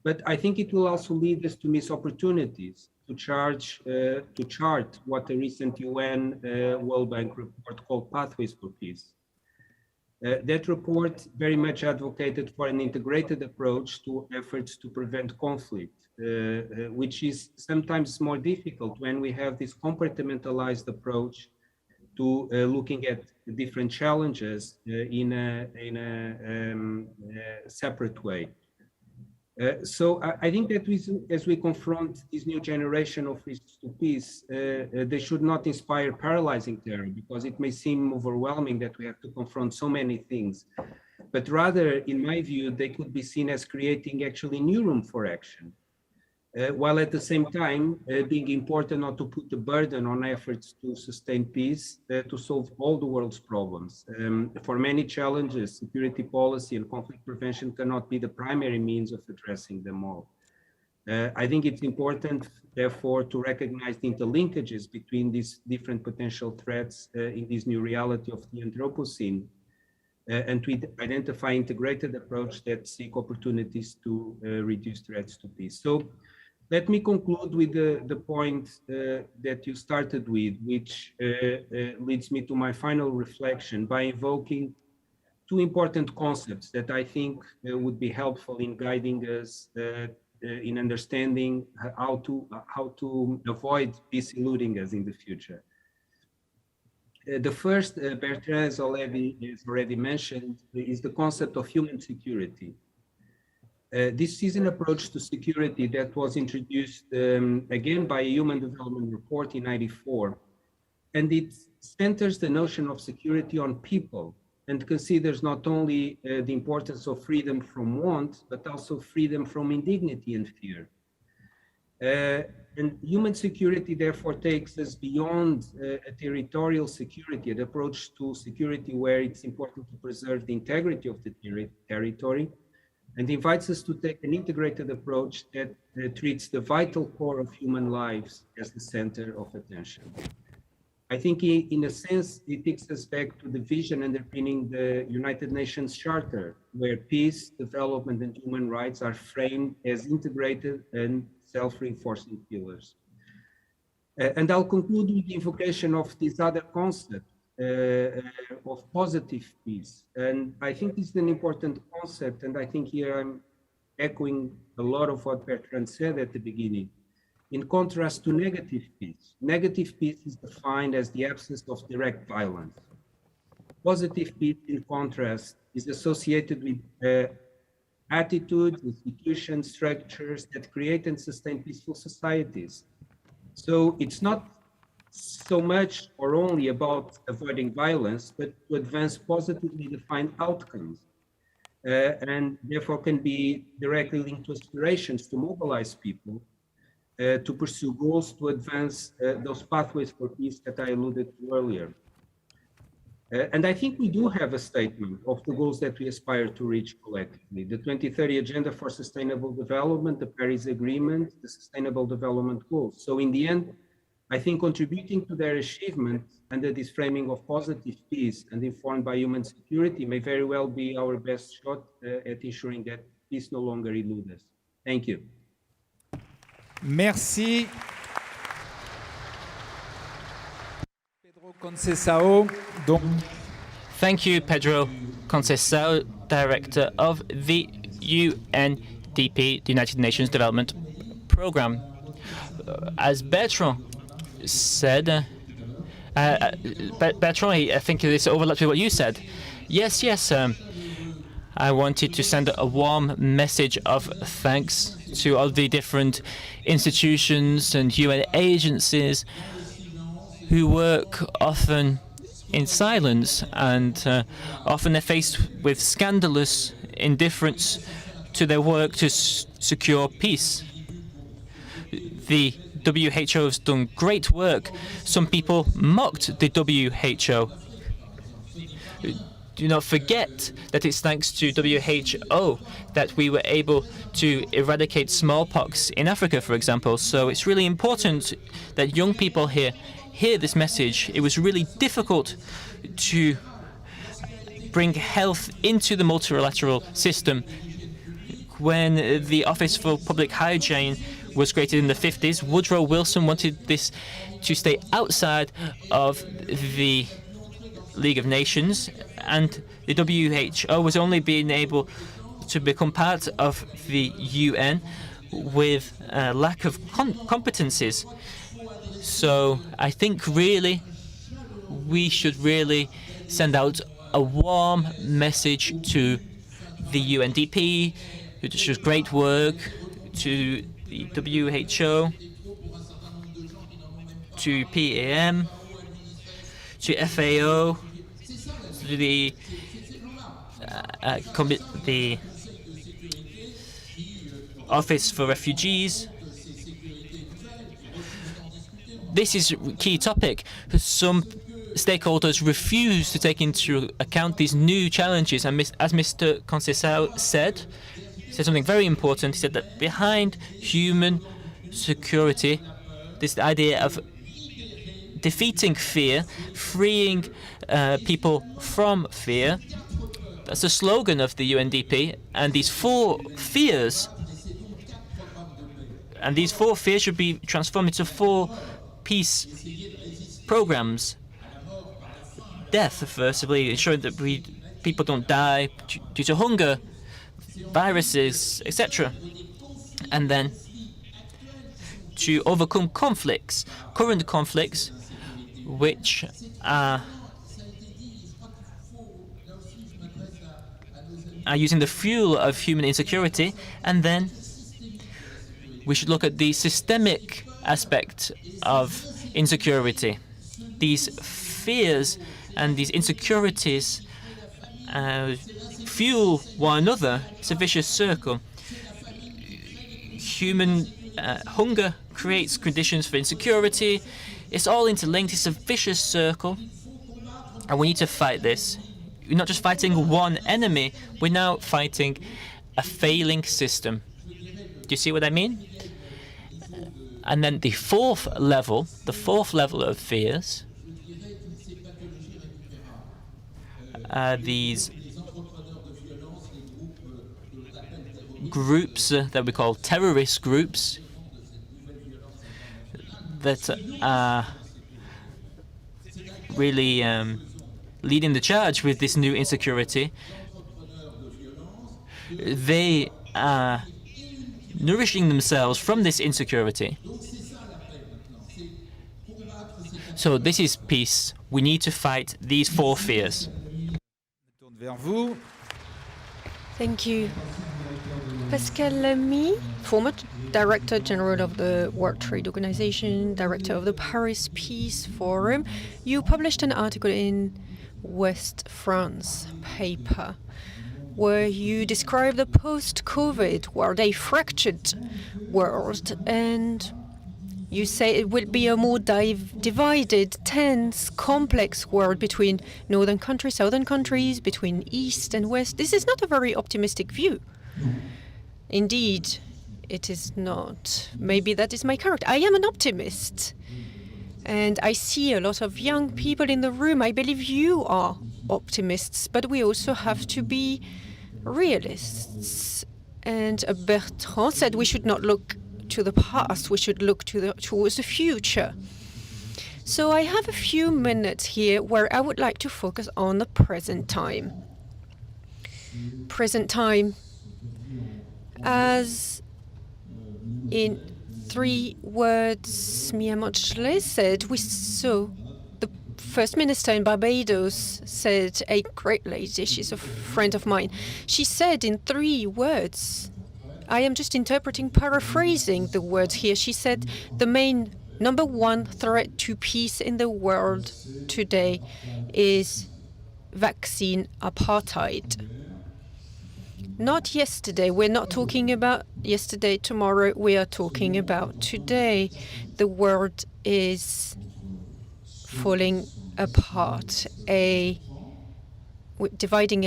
[SPEAKER 7] but I think it will also lead us to miss opportunities to chart what a recent UN World Bank report called Pathways for Peace. That report very much advocated for an integrated approach to efforts to prevent conflict, which is sometimes more difficult when we have this compartmentalized approach to looking at different challenges in a separate way. So I think that as we confront this new generation of risks to peace, they should not inspire paralyzing terror, because it may seem overwhelming that we have to confront so many things. But rather, in my view, they could be seen as creating actually new room for action, while at the same time being important not to put the burden on efforts to sustain peace, to solve all the world's problems. For many challenges, security policy and conflict prevention cannot be the primary means of addressing them all. I think it's important, therefore, to recognize the interlinkages between these different potential threats in this new reality of the Anthropocene, and to identify integrated approach that seek opportunities to reduce threats to peace. So let me conclude with the point that you started with, which leads me to my final reflection by invoking two important concepts that I think would be helpful in guiding us in understanding how to avoid peace eluding us in the future. The first, Bertrand has already mentioned, is the concept of human security. This is an approach to security that was introduced again by a Human Development Report in '94, and it centers the notion of security on people and considers not only the importance of freedom from want, but also freedom from indignity and fear. And human security therefore takes us beyond a territorial security, an approach to security where it's important to preserve the integrity of the territory, and invites us to take an integrated approach that treats the vital core of human lives as the center of attention. I think in a sense, it takes us back to the vision underpinning the United Nations Charter, where peace, development, and human rights are framed as integrated and self-reinforcing pillars. And I'll conclude with the invocation of this other concept of positive peace. And I think this is an important concept, and I think here I'm echoing a lot of what Bertrand said at the beginning. In contrast to negative peace is defined as the absence of direct violence. Positive peace, in contrast, is associated with attitudes, institutions, structures that create and sustain peaceful societies. So it's not so much or only about avoiding violence, but to advance positively defined outcomes, and therefore can be directly linked to aspirations to mobilize people to pursue goals to advance those pathways for peace that I alluded to earlier. And I think we do have a statement of the goals that we aspire to reach collectively: the 2030 Agenda for Sustainable Development, the Paris Agreement, the Sustainable Development Goals. So in the end, I think contributing to their achievement under this framing of positive peace and informed by human security may very well be our best shot at ensuring that peace no longer eludes us. Thank you.
[SPEAKER 5] Merci. Pedro Conceição.
[SPEAKER 1] Thank you, Pedro Conceição, Director of the UNDP, the United Nations Development Programme. As Bertrand said, Bertrand, I think this overlaps with what you said. Yes, I wanted to send a warm message of thanks to all the different institutions and UN agencies who work often in silence, and often they're faced with scandalous indifference to their work to secure peace. The WHO has done great work. Some people mocked the WHO. Do not forget that it's thanks to WHO that we were able to eradicate smallpox in Africa, for example. So it's really important that young people here hear this message. It was really difficult to bring health into the multilateral system. When the Office for Public Hygiene was created in the 50s, Woodrow Wilson wanted this to stay outside of the League of Nations, and the WHO was only being able to become part of the UN with a lack of competencies. So I think really we should really send out a warm message to the UNDP, who does great work, to the WHO, to PAM, to FAO, to the Office for Refugees. This is a key topic. Some stakeholders refuse to take into account these new challenges, and as Mr. Conceição said something very important. He said that behind human security, this idea of defeating fear, freeing people from fear, that's the slogan of the UNDP. And these four fears should be transformed into 4 peace programs. Death, firstly, ensuring that people don't die due to hunger, viruses, etc. And then to overcome conflicts, current conflicts, which are are using the fuel of human insecurity, and then we should look at the systemic aspect of insecurity. These fears and these insecurities fuel one another. It's a vicious circle. Human hunger creates conditions for insecurity. It's all interlinked. It's a vicious circle. And we need to fight this. We're not just fighting one enemy, we're now fighting a failing system. Do you see what I mean? And then the fourth level of fears, these groups that we call terrorist groups that are really leading the charge with this new insecurity. They are nourishing themselves from this insecurity. So this is peace. We need to fight these four fears.
[SPEAKER 3] Thank you. Pascal Lamy, former Director General of the World Trade Organization, Director of the Paris Peace Forum. You published an article in West France paper where you describe the post-COVID world, a fractured world, and you say it will be a more divided, tense, complex world between northern countries, southern countries, between east and west. This is not a very optimistic view. Indeed, it is not. Maybe that is my character. I am an optimist. And I see a lot of young people in the room. I believe you are optimists, but we also have to be realists. And Bertrand said we should not look to the past, we should look towards the future. So I have a few minutes here where I would like to focus on the present time. Present time, as in 3 words Mia Motley said, we saw the First Minister in Barbados said, a great lady, she's a friend of mine, she said in 3 words, I am just interpreting, paraphrasing the words here, she said the main number 1 threat to peace in the world today is vaccine apartheid. Not yesterday. We're not talking about yesterday, tomorrow. We are talking about today. The world is falling apart. Dividing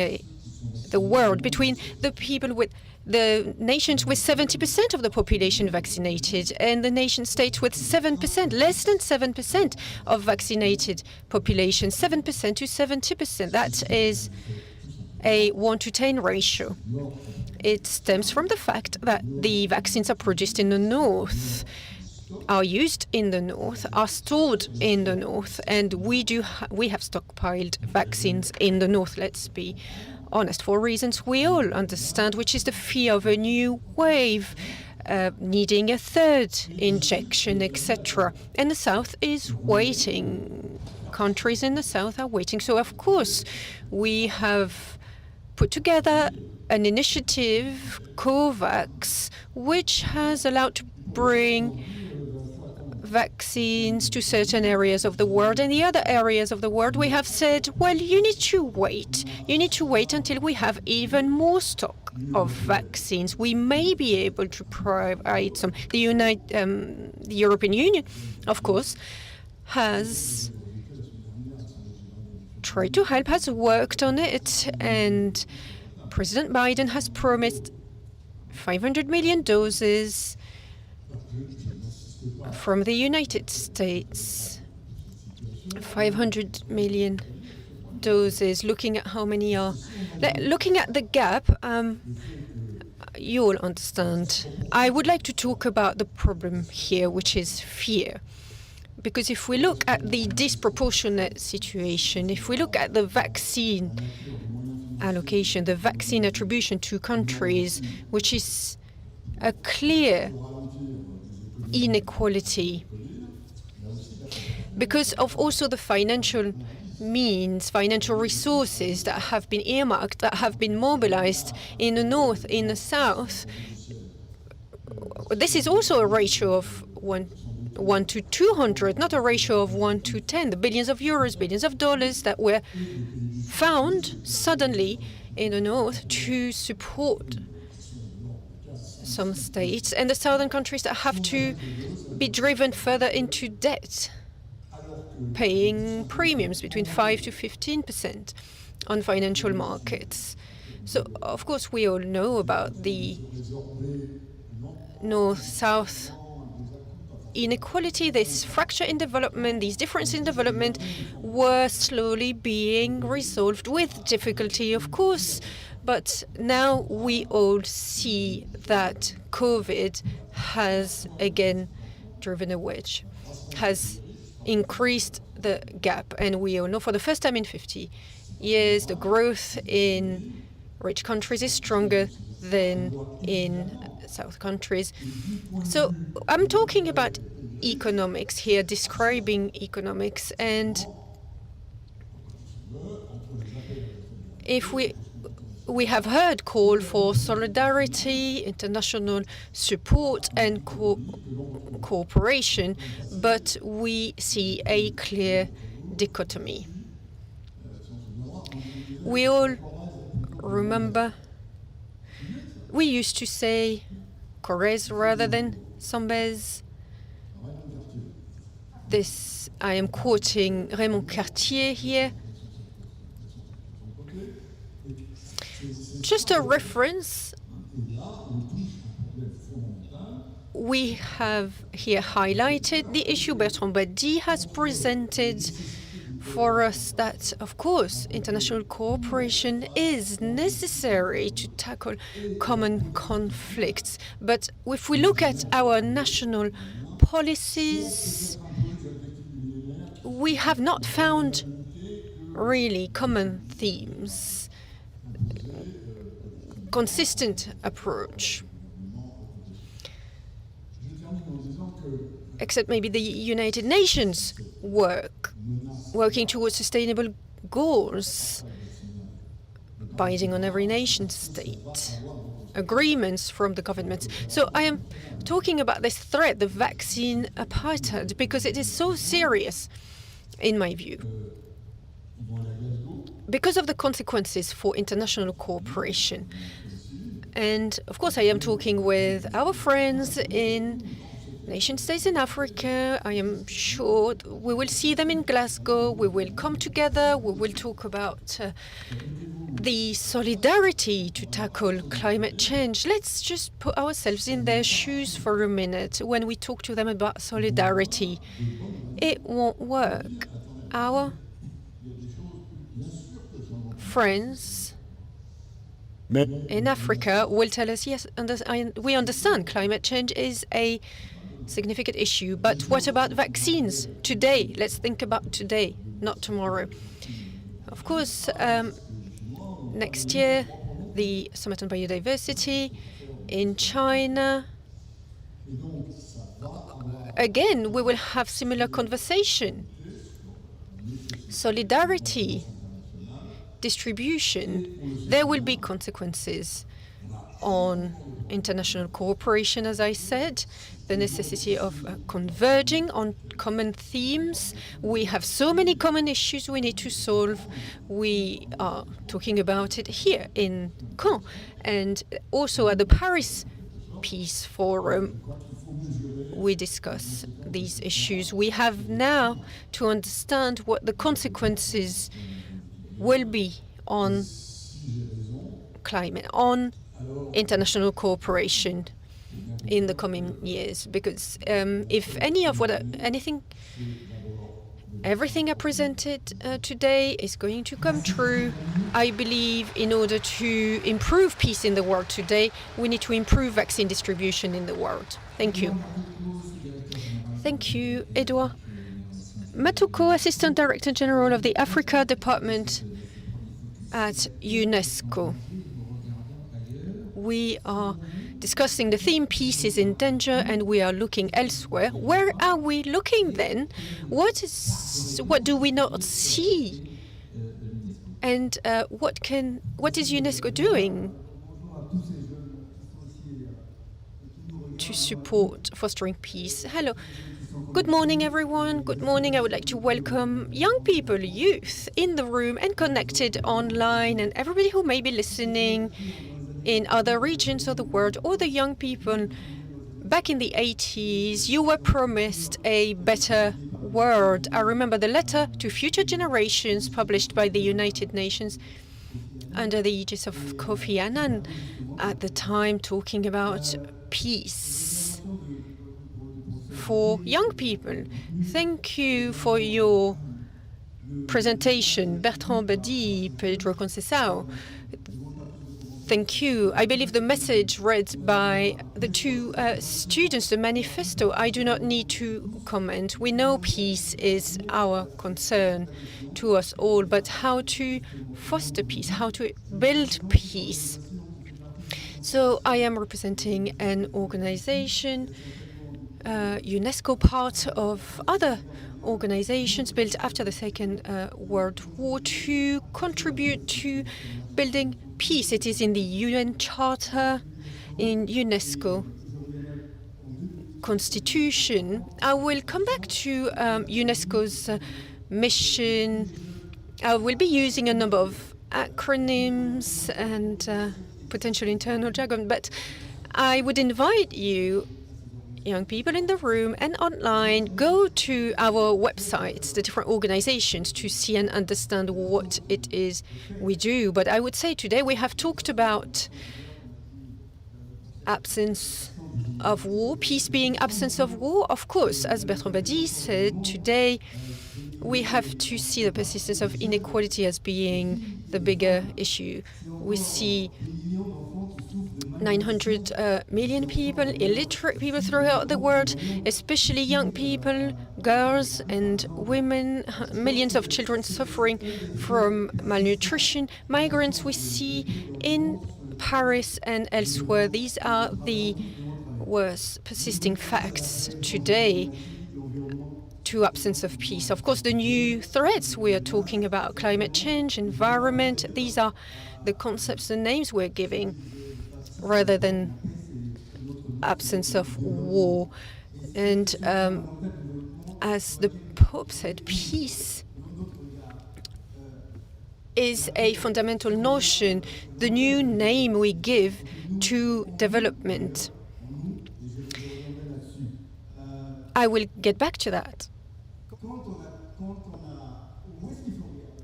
[SPEAKER 3] the world between the people with the nations with 70% of the population vaccinated and the nation states with 7%, less than 7% of vaccinated population, 7% to 70%. That is a 1-to-10 ratio. It stems from the fact that the vaccines are produced in the north, are used in the north, are stored in the north, and we have stockpiled vaccines in the north. Let's be honest, for reasons we all understand, which is the fear of a new wave, needing a 3rd injection, etc. And the south is waiting. Countries in the south are waiting. So, of course, we have put together an initiative, COVAX, which has allowed to bring vaccines to certain areas of the world. And the other areas of the world, we have said, well, you need to wait. You need to wait until we have even more stock of vaccines. We may be able to provide some. The European Union, of course, has tried to help, has worked on it, and President Biden has promised 500 million doses from the United States. 500 million doses, looking at how many are... Looking at the gap, you all understand. I would like to talk about the problem here, which is fear. Because if we look at the disproportionate situation, if we look at the vaccine allocation, the vaccine attribution to countries, which is a clear inequality, because of also the financial means, financial resources that have been earmarked, that have been mobilized in the north, in the south. This is also a ratio of 1 to 200, not a ratio of 1 to 10. The billions of euros, billions of dollars that were found suddenly in the north to support some states, and the southern countries that have to be driven further into debt, paying premiums between 5 to 15% on financial markets. So, of course, we all know about the north-south inequality, this fracture in development, these differences in development were slowly being resolved with difficulty, of course. But now we all see that COVID has again driven a wedge, has increased the gap. And we all know for the first time in 50 years, the growth in rich countries is stronger than in South countries. So I'm talking about economics here, describing economics, and if we have heard call for solidarity, international support, and cooperation, but we see a clear dichotomy. We all remember we used to say Corrèze rather than Sambèze. This, I am quoting Raymond Cartier here. Just a reference, we have here highlighted the issue. Bertrand Badi has presented for us that, of course, international cooperation is necessary to tackle common conflicts. But if we look at our national policies, we have not found really common themes, consistent approach, except maybe the United Nations working towards sustainable goals, binding on every nation state, agreements from the governments. So I am talking about this threat, the vaccine apartheid, because it is so serious, in my view, because of the consequences for international cooperation. And of course, I am talking with our friends in nation states in Africa. I am sure we will see them in Glasgow. We will come together. We will talk about the solidarity to tackle climate change. Let's just put ourselves in their shoes for a minute. When we talk to them about solidarity, it won't work. Our friends in Africa will tell us, yes, we understand climate change is a significant issue, but what about vaccines? Today, let's think about today, not tomorrow. Of course, next year, the Summit on Biodiversity in China. Again, we will have similar conversation. Solidarity, distribution, there will be consequences on international cooperation, as I said, the necessity of converging on common themes. We have so many common issues we need to solve. We are talking about it here in Caen and also at the Paris Peace Forum. We discuss these issues. We have now to understand what the consequences will be on climate, on international cooperation in the coming years. Because if everything I presented today is going to come true, I believe in order to improve peace in the world today, we need to improve vaccine distribution in the world. Thank you. Thank you, Edouard. Matuko, Assistant Director General of the Africa Department at UNESCO. We are discussing the theme peace is in danger, and we are looking elsewhere. Where are we looking then? What do we not see And what is UNESCO doing to support fostering peace? Hello. Good morning, everyone. Good morning. I would like to welcome young people, youth in the room and connected online, and everybody who may be listening in other regions of the world, or the young people. Back in the 80s, you were promised a better world. I remember the letter to future generations published by the United Nations under the aegis of Kofi Annan at the time, talking about peace for young people. Thank you for your presentation, Bertrand Badi, Pedro Conceição. Thank you. I believe the message read by the two students, the manifesto, I do not need to comment. We know peace is our concern to us all, but how to foster peace, how to build peace. So I am representing an organization, UNESCO, part of other organizations built after the Second World War to contribute to building peace. It is in the UN Charter, in UNESCO Constitution. I will come back to UNESCO's mission. I will be using a number of acronyms and potential internal jargon, but I would invite you, young people in the room and online, go to our websites, the different organizations, to see and understand what it is we do. But I would say today we have talked about absence of war, peace being absence of war. Of course, as Bertrand Badi said, today we have to see the persistence of inequality as being the bigger issue. We see 900 million people, illiterate people throughout the world, especially young people, girls and women, millions of children suffering from malnutrition, migrants we see in Paris and elsewhere. These are the worst persisting facts today to absence of peace. Of course, the new threats we are talking about, climate change, environment, these are the concepts and names we're giving, rather than absence of war. And as the Pope said, peace is a fundamental notion, the new name we give to development. I will get back to that.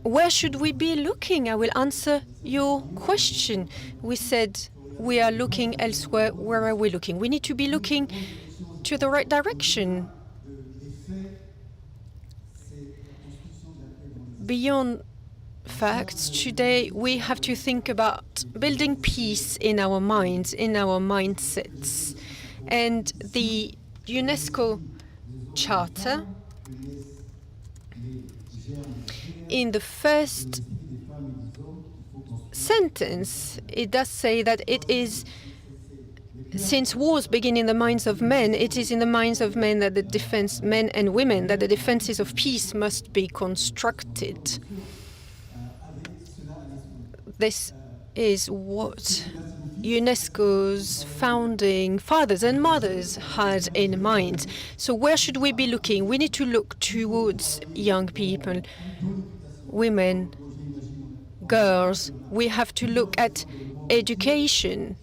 [SPEAKER 3] Where should we be looking? I will answer your question. We said we are looking elsewhere. Where are we looking? We need to be looking to the right direction. Beyond facts, today we have to think about building peace in our minds, in our mindsets. And the UNESCO Charter, in the first sentence, it does say that it is, since wars begin in the minds of men, it is in the minds of men that the defense, men and women, that the defenses of peace must be constructed. This is what UNESCO's founding fathers and mothers had in mind. So where should we be looking? We need to look towards young people, women, girls. We have to look at education.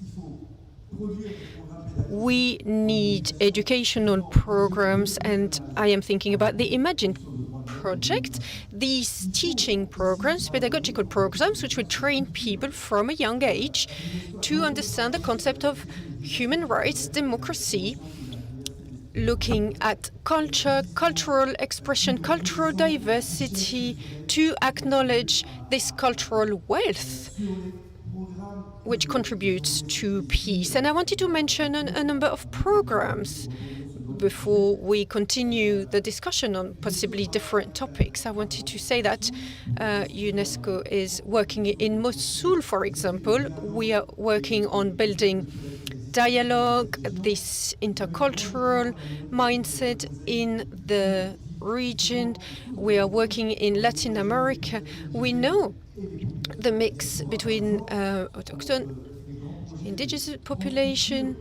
[SPEAKER 3] We need educational programs, and I am thinking about the Imagine project, these teaching programs, pedagogical programs, which would train people from a young age to understand the concept of human rights, democracy, looking at culture, cultural expression, cultural diversity, to acknowledge this cultural wealth which contributes to peace. And I wanted to mention a number of programs before we continue the discussion on possibly different topics. I wanted to say that UNESCO is working in Mosul, for example. We are working on building dialogue, this intercultural mindset in the region. We are working in Latin America. We know the mix between autochthone, indigenous population,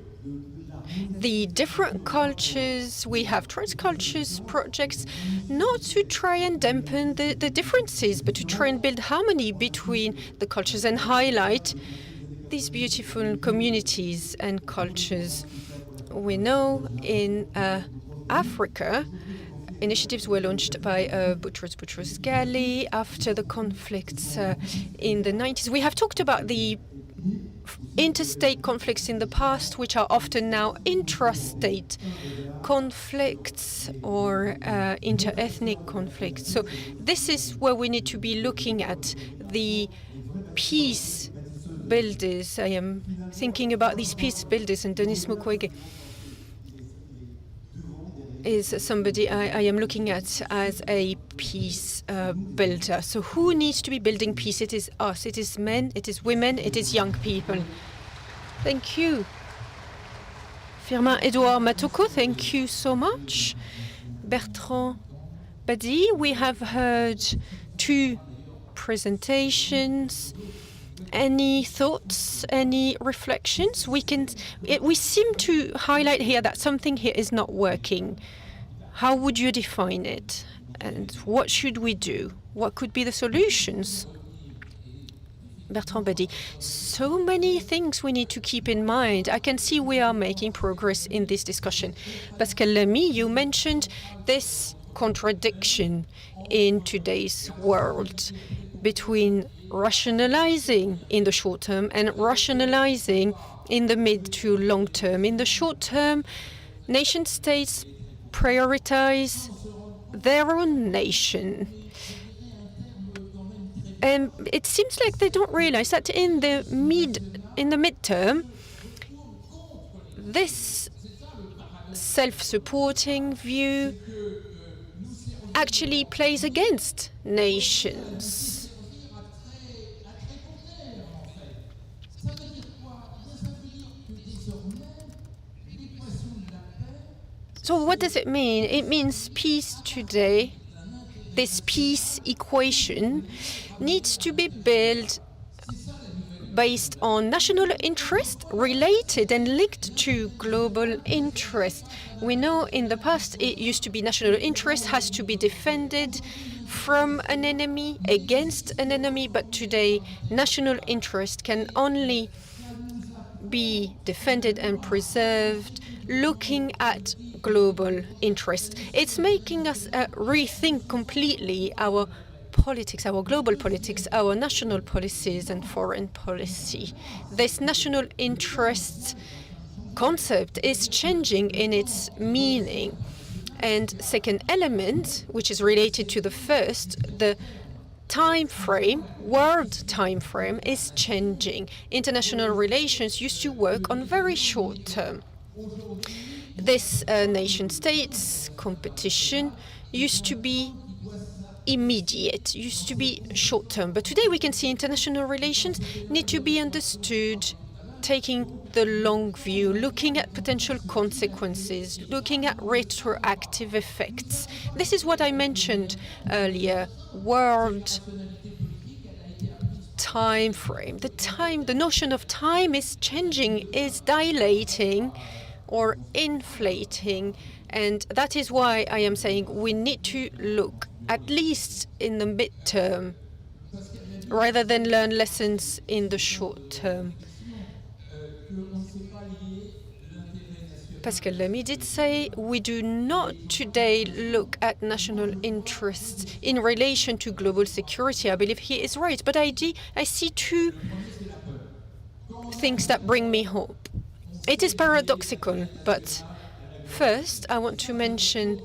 [SPEAKER 3] the different cultures. We have transcultures projects, not to try and dampen the differences, but to try and build harmony between the cultures and highlight these beautiful communities and cultures. We know in Africa, initiatives were launched by Boutros Ghali after the conflicts in the 90s. We have talked about the interstate conflicts in the past, which are often now intrastate conflicts or inter-ethnic conflicts. So this is where we need to be looking at the peace builders. I am thinking about these peace builders, and Denis Mukwege is somebody I am looking at as a peace builder. So who needs to be building peace? It is us, it is men, it is women, it is young people. Thank you. Firmin Edouard Matoko, thank you so much. Bertrand Badi, we have heard 2 presentations. Any thoughts, any reflections? We seem to highlight here that something here is not working. How would you define it? And what should we do? What could be the solutions? Bertrand Badi, so many things we need to keep in mind. I can see we are making progress in this discussion. Pascal Lamy, you mentioned this contradiction in today's world between rationalizing in the short term and rationalizing in the mid to long term. In the short term, nation states prioritize their own nation. And it seems like they don't realize that in the midterm, this self-supporting view actually plays against nations. So what does it mean? It means peace today, this peace equation, needs to be built based on national interest related and linked to global interest. We know in the past it used to be national interest has to be defended from an enemy, against an enemy, but today national interest can only be defended and preserved looking at global interest. It's making us rethink completely our politics, our global politics, our national policies and foreign policy. This national interest concept is changing in its meaning. And second element, which is related to the first, the time frame, world time frame is changing. International relations used to work on very short term. This nation states competition used to be immediate, used to be short term. But today we can see international relations need to be understood taking the long view, looking at potential consequences, looking at retroactive effects. This is what I mentioned earlier, world time frame. The notion of time is changing, is dilating or inflating. And that is why I am saying we need to look at least in the midterm rather than learn lessons in the short term. Pascal Lamy did say we do not today look at national interests in relation to global security. I believe he is right, but I see 2 things that bring me hope. It is paradoxical, but first I want to mention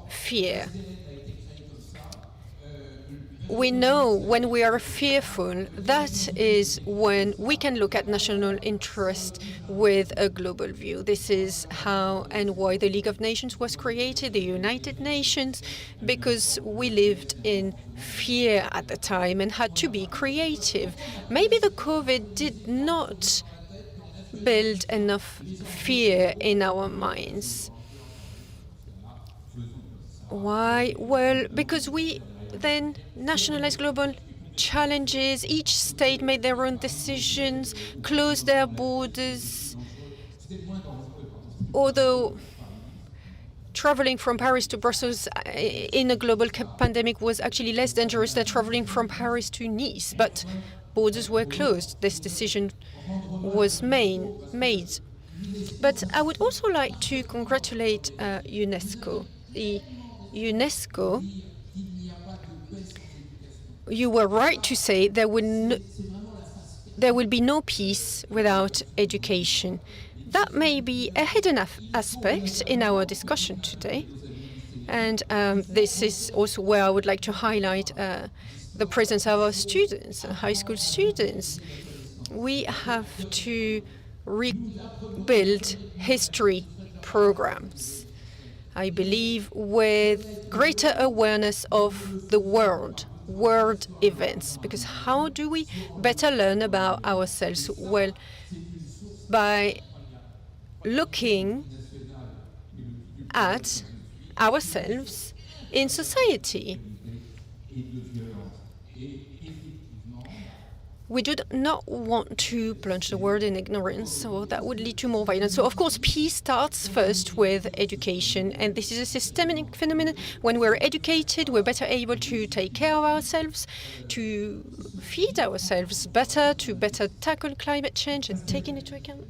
[SPEAKER 3] fear. We know when we are fearful, that is when we can look at national interest with a global view. This is how and why the League of Nations was created, the United Nations, because we lived in fear at the time and had to be creative. Maybe the COVID did not build enough fear in our minds. Why? Well, because we then nationalize global challenges. Each state made their own decisions, closed their borders. Although traveling from Paris to Brussels in a global pandemic was actually less dangerous than traveling from Paris to Nice, but borders were closed. This decision was made. But I would also like to congratulate UNESCO. The UNESCO, you were right to say there will be no peace without education. That may be a hidden aspect in our discussion today. And this is also where I would like to highlight the presence of our students, high school students. We have to rebuild history programs, I believe, with greater awareness of the world events. Because how do we better learn about ourselves? Well, by looking at ourselves in society. We do not want to plunge the world in ignorance, so that would lead to more violence. So, of course, peace starts first with education, and this is a systemic phenomenon. When we're educated, we're better able to take care of ourselves, to feed ourselves better, to better tackle climate change and take it into account.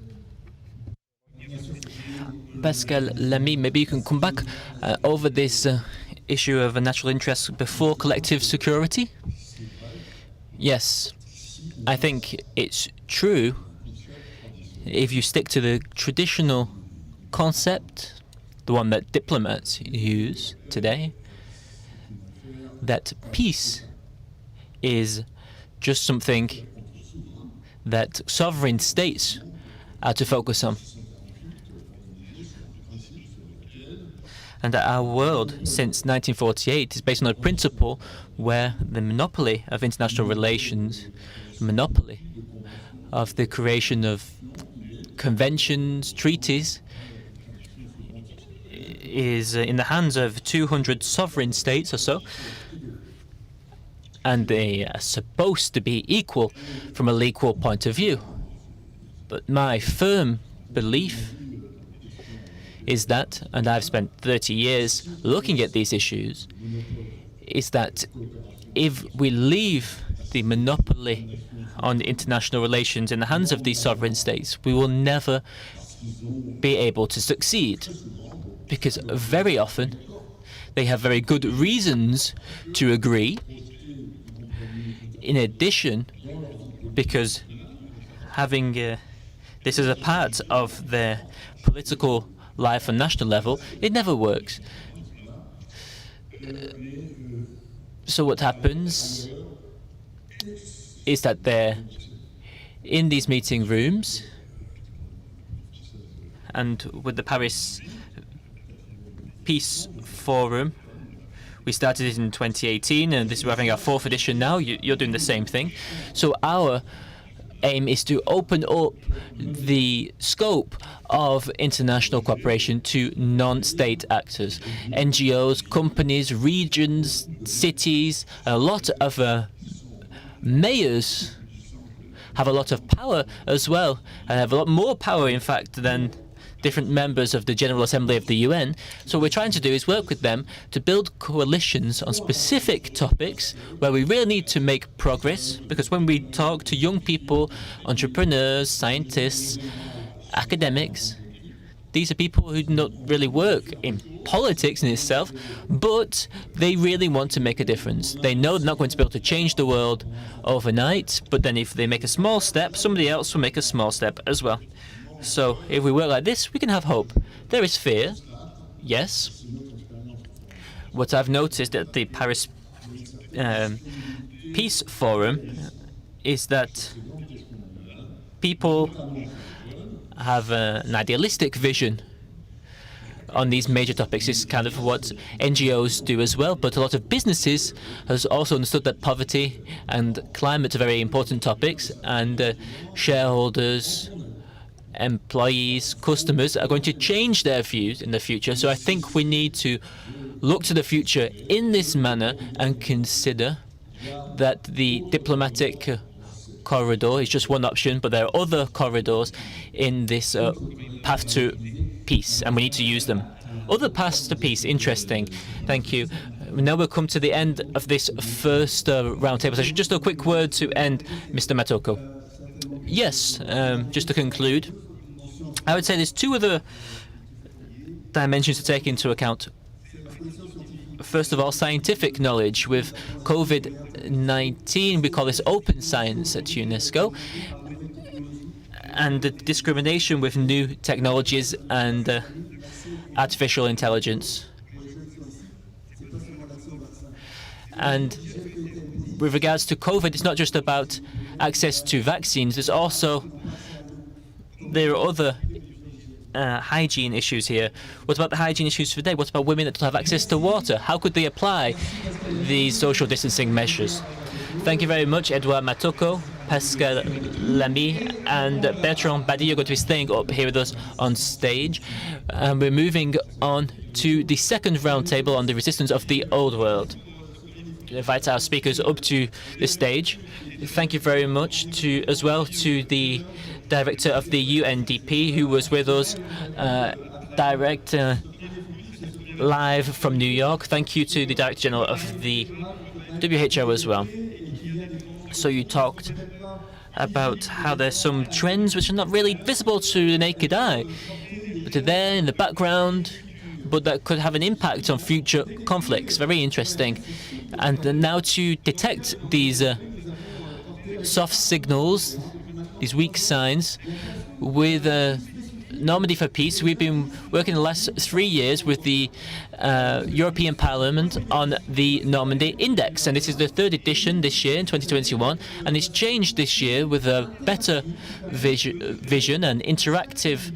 [SPEAKER 1] Pascal Lamy, maybe you can come back over this issue of a natural interest before collective security? Yes, I think it's true. If you stick to the traditional concept, the one that diplomats use today, that peace is just something that sovereign states are to focus on. And that our world since 1948 is based on a principle where the monopoly of international relations, monopoly of the creation of conventions, treaties, is in the hands of 200 sovereign states or so. And they are supposed to be equal from a equal point of view. But my firm belief is that, and I've spent 30 years looking at these issues, is that if we leave the monopoly on international relations in the hands of these sovereign states, we will never be able to succeed. Because very often they have very good reasons to agree. In addition, because having this as a part of their political life on national level, it never works. So what happens is that they're in these meeting rooms, and with the Paris Peace Forum, we started it in 2018, and this we're having our 4th edition now. You're doing the same thing. So our aim is to open up the scope of international cooperation to non-state actors, NGOs, companies, regions, cities. A lot of mayors have a lot of power as well, and have a lot more power, in fact, than different members of the General Assembly of the UN. So what we're trying to do is work with them to build coalitions on specific topics where we really need to make progress, because when we talk to young people, entrepreneurs, scientists, academics, these are people who do not really work in politics in itself, but they really want to make a difference. They know they're not going to be able to change the world overnight, but then if they make a small step, somebody else will make a small step as well. So if we work like this, we can have hope. There is fear, yes. What I've noticed at the Paris Peace Forum is that people have an idealistic vision on these major topics. It's kind of what NGOs do as well, but a lot of businesses has also understood that poverty and climate are very important topics, and shareholders, employees, customers are going to change their views in the future. So I think we need to look to the future in this manner and consider that the diplomatic corridor is just one option, but there are other corridors in this path to peace, and we need to use them. Other paths to peace, interesting. Thank you. Now we'll come to the end of this first roundtable session. Just a quick word to end, Mr. Matoko. Yes, just to conclude, I would say there's two other dimensions to take into account. First of all, scientific knowledge. With COVID-19, we call this open science at UNESCO, and the discrimination with new technologies and artificial intelligence. And with regards to COVID, it's not just about access to vaccines. There are other hygiene issues here. What about the hygiene issues today? What about women that don't have access to water? How could they apply these social distancing measures? Thank you very much, Edouard Matoko, Pascal Lamy, and Bertrand Badi. You're going to be staying up here with us on stage. And we're moving on to the second roundtable on the resistance of the old world. We invite our speakers up to the stage. Thank you very much as well to the director of the UNDP, who was with us direct live from New York. Thank you to the Director General of the WHO as well. So you talked about how there's some trends which are not really visible to the naked eye, but they're there in the background, but that could have an impact on future conflicts. Very interesting. And now to detect these soft signals, these weak signs, with Normandy for Peace, we've been working the last 3 years with the European Parliament on the Normandy Index, and this is the third edition this year in 2021, and it's changed this year with a better vision and interactive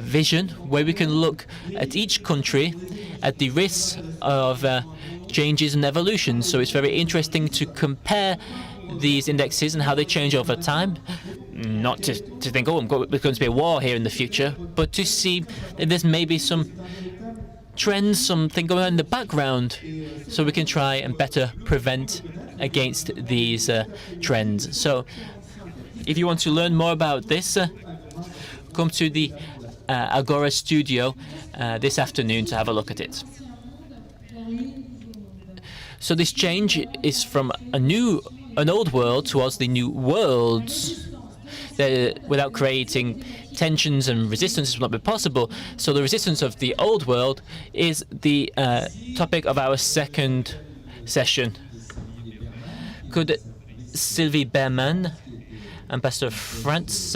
[SPEAKER 1] vision, where we can look at each country at the risks of changes and evolution. So it's very interesting to compare these indexes and how they change over time. Not to think, oh, there's going to be a war here in the future, but to see that there's maybe some trends, something going on in the background, so we can try and better prevent against these trends. So if you want to learn more about this, come to the Agora studio this afternoon to have a look at it. So this change is from an old world towards the new worlds. Without creating tensions and resistance, it will not be possible. So the resistance of the old world is the topic of our second session. Could Sylvie Berman, Ambassador of France,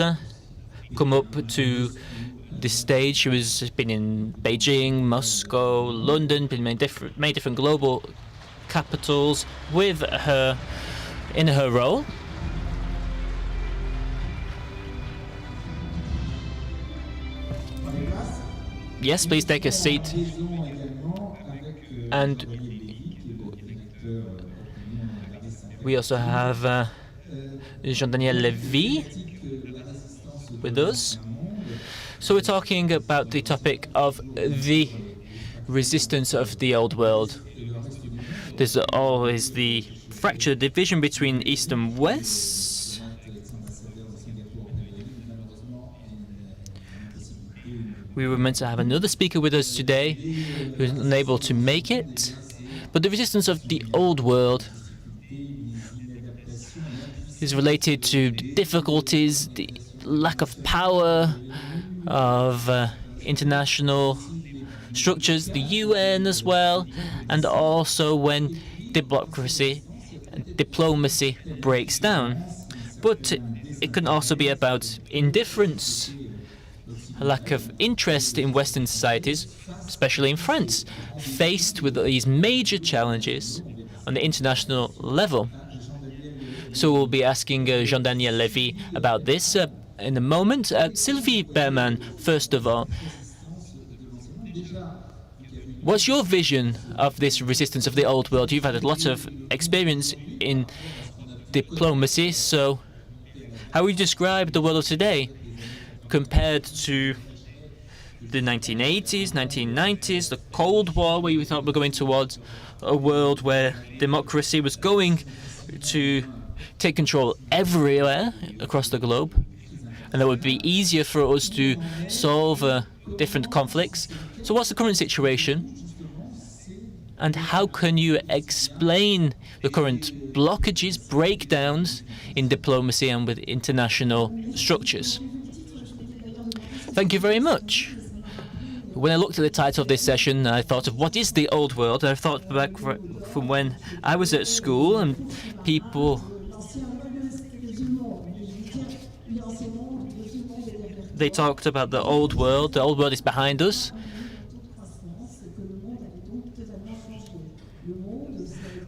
[SPEAKER 1] come up to the stage? She has been in Beijing, Moscow, London, been in many different global capitals with her in her role. Yes, please take a seat. And we also have Jean-Daniel Lévy with us. So we're talking about the topic of the resistance of the old world. There's always the fracture, the division between East and West. We were meant to have another speaker with us today who was unable to make it. But the resistance of the old world is related to the difficulties, the lack of power of international structures, the UN as well, and also when democracy and diplomacy breaks down. But it can also be about indifference, a lack of interest in Western societies, especially in France, faced with these major challenges on the international level. So we'll be asking Jean-Daniel Lévy about this in a moment. Sylvie Berman, first of all, what's your vision of this resistance of the old world? You've had a lot of experience in diplomacy, so how would you describe the world of today compared to the 1980s, 1990s, the Cold War, where we thought we're going towards a world where democracy was going to take control everywhere across the globe, and that would be easier for us to solve different conflicts. So what's the current situation? And how can you explain the current blockages, breakdowns in diplomacy and with international structures? Thank you very much. When I looked at the title of this session, I thought of what is the old world. I thought back from when I was at school and people, they talked about the old world. The old world is behind us.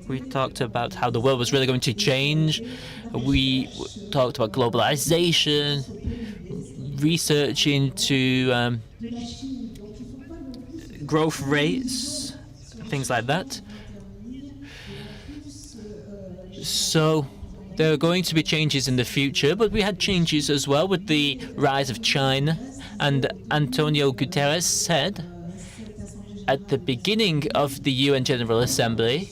[SPEAKER 1] We talked about how the world was really going to change. We talked about globalization, research into growth rates, things like that. So there are going to be changes in the future, but we had changes as well with the rise of China. And Antonio Guterres said at the beginning of the UN General Assembly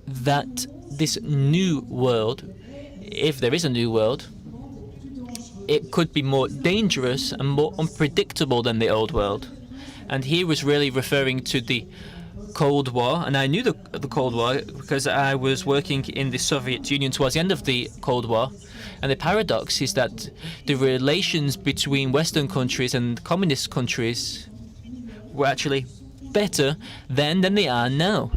[SPEAKER 1] that this new world, if there is a new world, it could be more dangerous and more unpredictable than the old world. And he was really referring to the Cold War, and I knew the Cold War because I was working in the Soviet Union towards the end of the Cold War. And the paradox is that the relations between Western countries and communist countries were actually better then than they are now.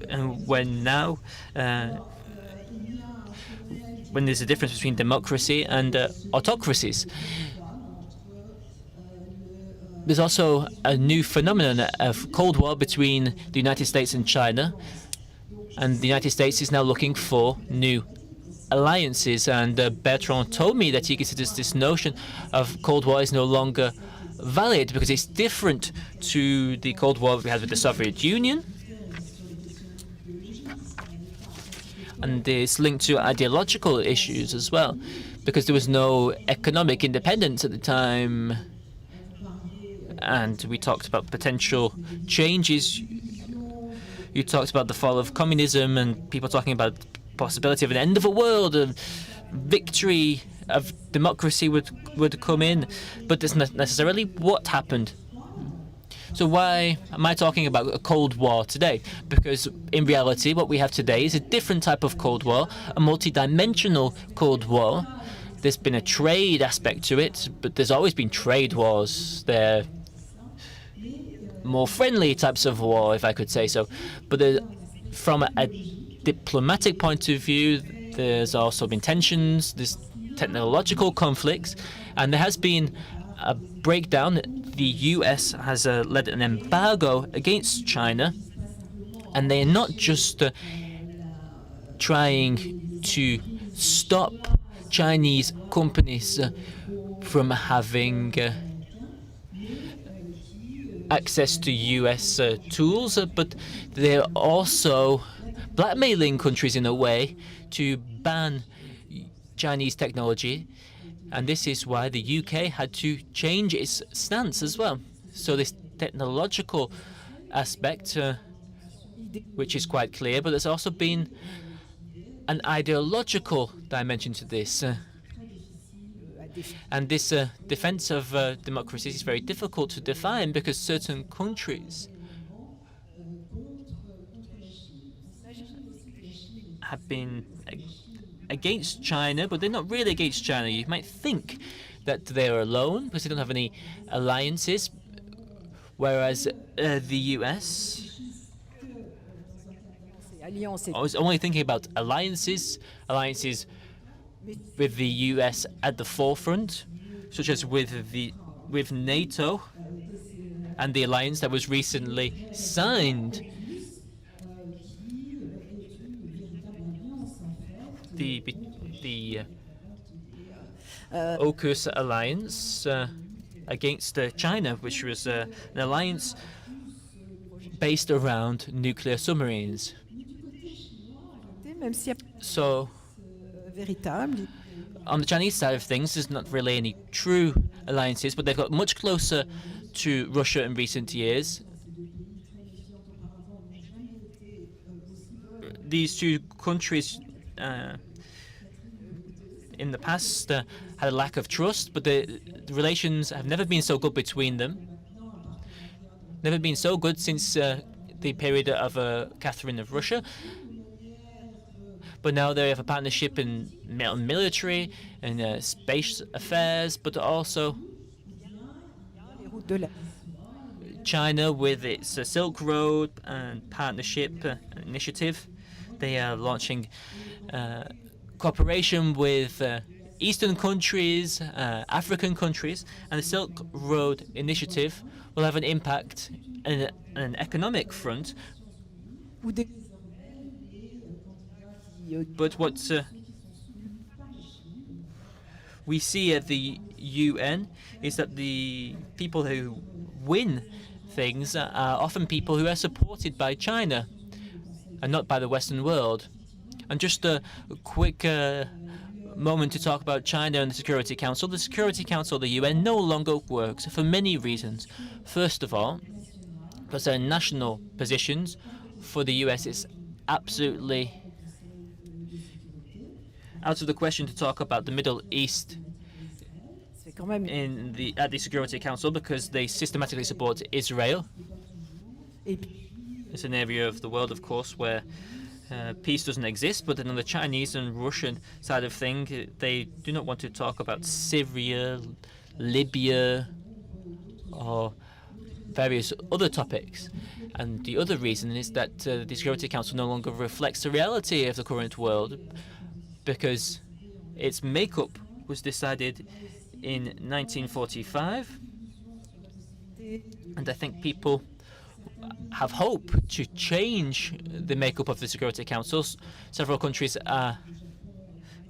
[SPEAKER 1] And when there's a difference between democracy and autocracies. There's also a new phenomenon of Cold War between the United States and China, and the United States is now looking for new alliances. And Bertrand told me that he considers this notion of Cold War is no longer valid because it's different to the Cold War we had with the Soviet Union. And it's linked to ideological issues as well, because there was no economic independence at the time. And we talked about potential changes. You talked about the fall of communism and people talking about the possibility of an end of a world, a victory of democracy would come in, but that's not necessarily what happened. So why am I talking about a Cold War today? Because in reality, what we have today is a different type of Cold War, a multi-dimensional Cold War. There's been a trade aspect to it, but there's always been trade wars. They're more friendly types of war, if I could say so. But from a diplomatic point of view, there's also been tensions, there's technological conflicts, and there has been a breakdown. The US has led an embargo against China, and they're not just trying to stop Chinese companies from having access to US tools, but they're also blackmailing countries in a way to ban Chinese technology. And this is why the UK had to change its stance as well. So this technological aspect, which is quite clear, but there's also been an ideological dimension to this. And this defense of democracy is very difficult to define because certain countries have been against China, but they're not really against China. You might think that they're alone because they don't have any alliances, whereas the US, I was only thinking about alliances with the US at the forefront, such as with NATO and the alliance that was recently signed. The AUKUS alliance against China, which was an alliance based around nuclear submarines. So, on the Chinese side of things, there's not really any true alliances, but they've got much closer to Russia in recent years. these two countries in the past had a lack of trust, but the relations have never been so good between them. Never been so good since the period of Catherine of Russia. But now they have a partnership in military and space affairs, but also China with its Silk Road and partnership initiative. They are launching cooperation with Eastern countries, African countries, and the Silk Road initiative will have an impact on an economic front. But what we see at the UN is that the people who win things are often people who are supported by China and not by the Western world. And just a quick moment to talk about China and the Security Council. The Security Council of the UN no longer works for many reasons. First of all, because their national positions for the US is absolutely out of the question to talk about the Middle East at the Security Council, because they systematically support Israel. It's an area of the world, of course, where peace doesn't exist, but then on the Chinese and Russian side of things, they do not want to talk about Syria, Libya, or various other topics. And the other reason is that the Security Council no longer reflects the reality of the current world, because its makeup was decided in 1945, and I think people have hope to change the makeup of the Security Council. Several countries are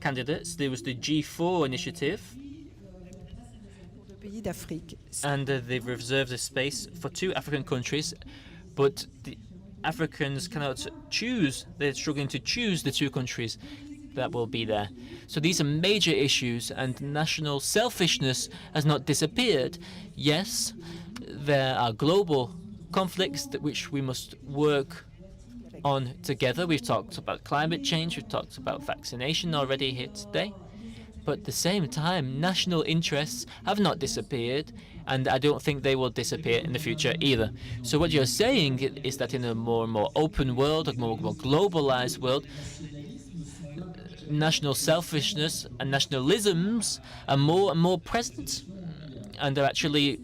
[SPEAKER 1] candidates. There was the G4 initiative, and they've reserved a space for 2 African countries, but the Africans cannot choose. They're struggling to choose the 2 countries that will be there. So these are major issues, and national selfishness has not disappeared. Yes, there are global conflicts which we must work on together. We've talked about climate change, we've talked about vaccination already here today. But at the same time, national interests have not disappeared, and I don't think they will disappear in the future either. So what you're saying is that in a more and more open world, a more globalized world, national selfishness and nationalisms are more and more present, and they're actually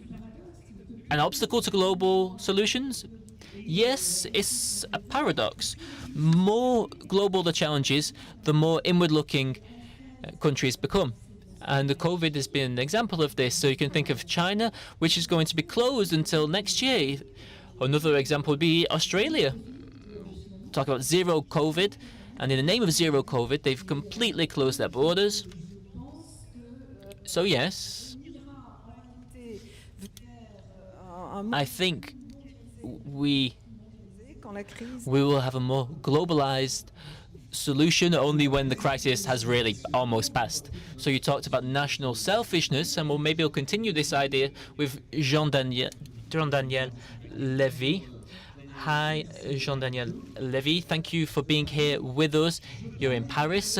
[SPEAKER 1] an obstacle to global solutions. Yes, it's a paradox. More global the challenges, the more inward-looking countries become. And the COVID has been an example of this. So you can think of China, which is going to be closed until next year. Another example would be Australia. Talk about zero COVID. And in the name of zero COVID, they've completely closed their borders. So yes, I think we will have a more globalized solution only when the crisis has really almost passed. So you talked about national selfishness, and maybe we'll continue this idea with Jean-Daniel Levy. Hi, Jean-Daniel Levy. Thank you for being here with us. You're in Paris.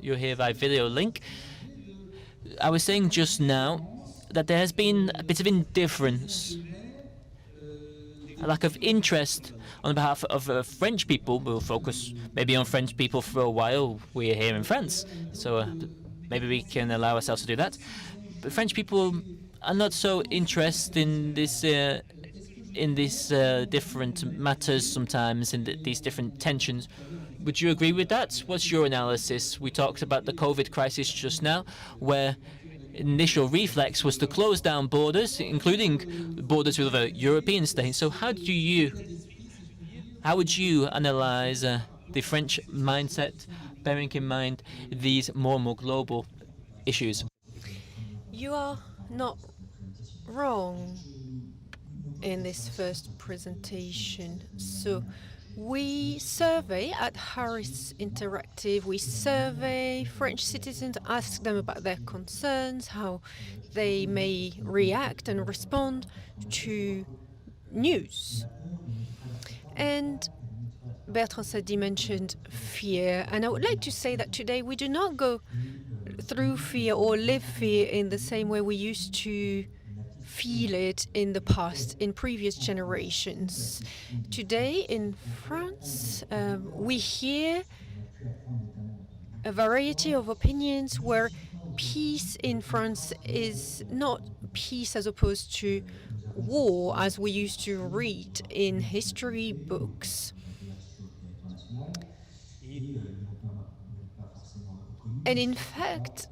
[SPEAKER 1] You're here by video link. I was saying just now that there has been a bit of indifference, a lack of interest on behalf of French people. We'll focus maybe on French people for a while. We're here in France, so maybe we can allow ourselves to do that. But French people are not so interested in this different matters sometimes, in these different tensions. Would you agree with that? What's your analysis? We talked about the COVID crisis just now, where initial reflex was to close down borders, including borders with other European states. So how would you analyze the French mindset, bearing in mind these more and more global issues?
[SPEAKER 3] You are not wrong in this first presentation. So we survey at Harris Interactive, we survey French citizens, ask them about their concerns, how they may react and respond to news. And Bertrand said he mentioned fear, and I would like to say that today we do not go through fear or live fear in the same way we used to feel it in the past, in previous generations. Today in France, we hear a variety of opinions where peace in France is not peace as opposed to war as we used to read in history books. And in fact,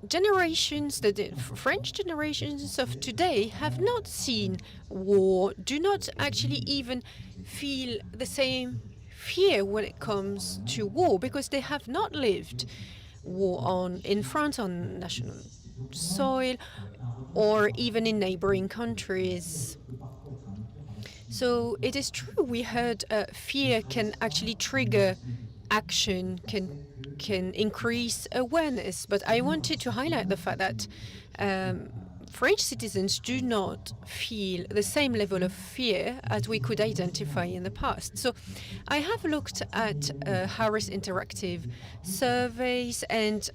[SPEAKER 3] the French generations of today have not seen war, do not actually even feel the same fear when it comes to war, because they have not lived war in France on national soil or even in neighboring countries. So it is true, we heard fear can actually trigger action, can increase awareness, but I wanted to highlight the fact that French citizens do not feel the same level of fear as we could identify in the past. So I have looked at Harris Interactive surveys and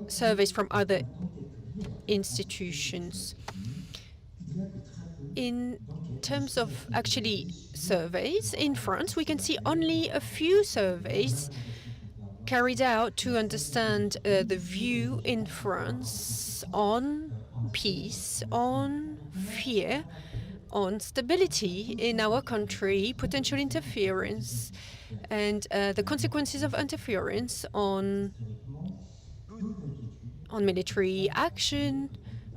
[SPEAKER 3] surveys from other institutions. In terms of actually surveys in France, we can see only a few surveys carried out to understand the view in France on peace, on fear, on stability in our country, potential interference, and the consequences of interference on military action,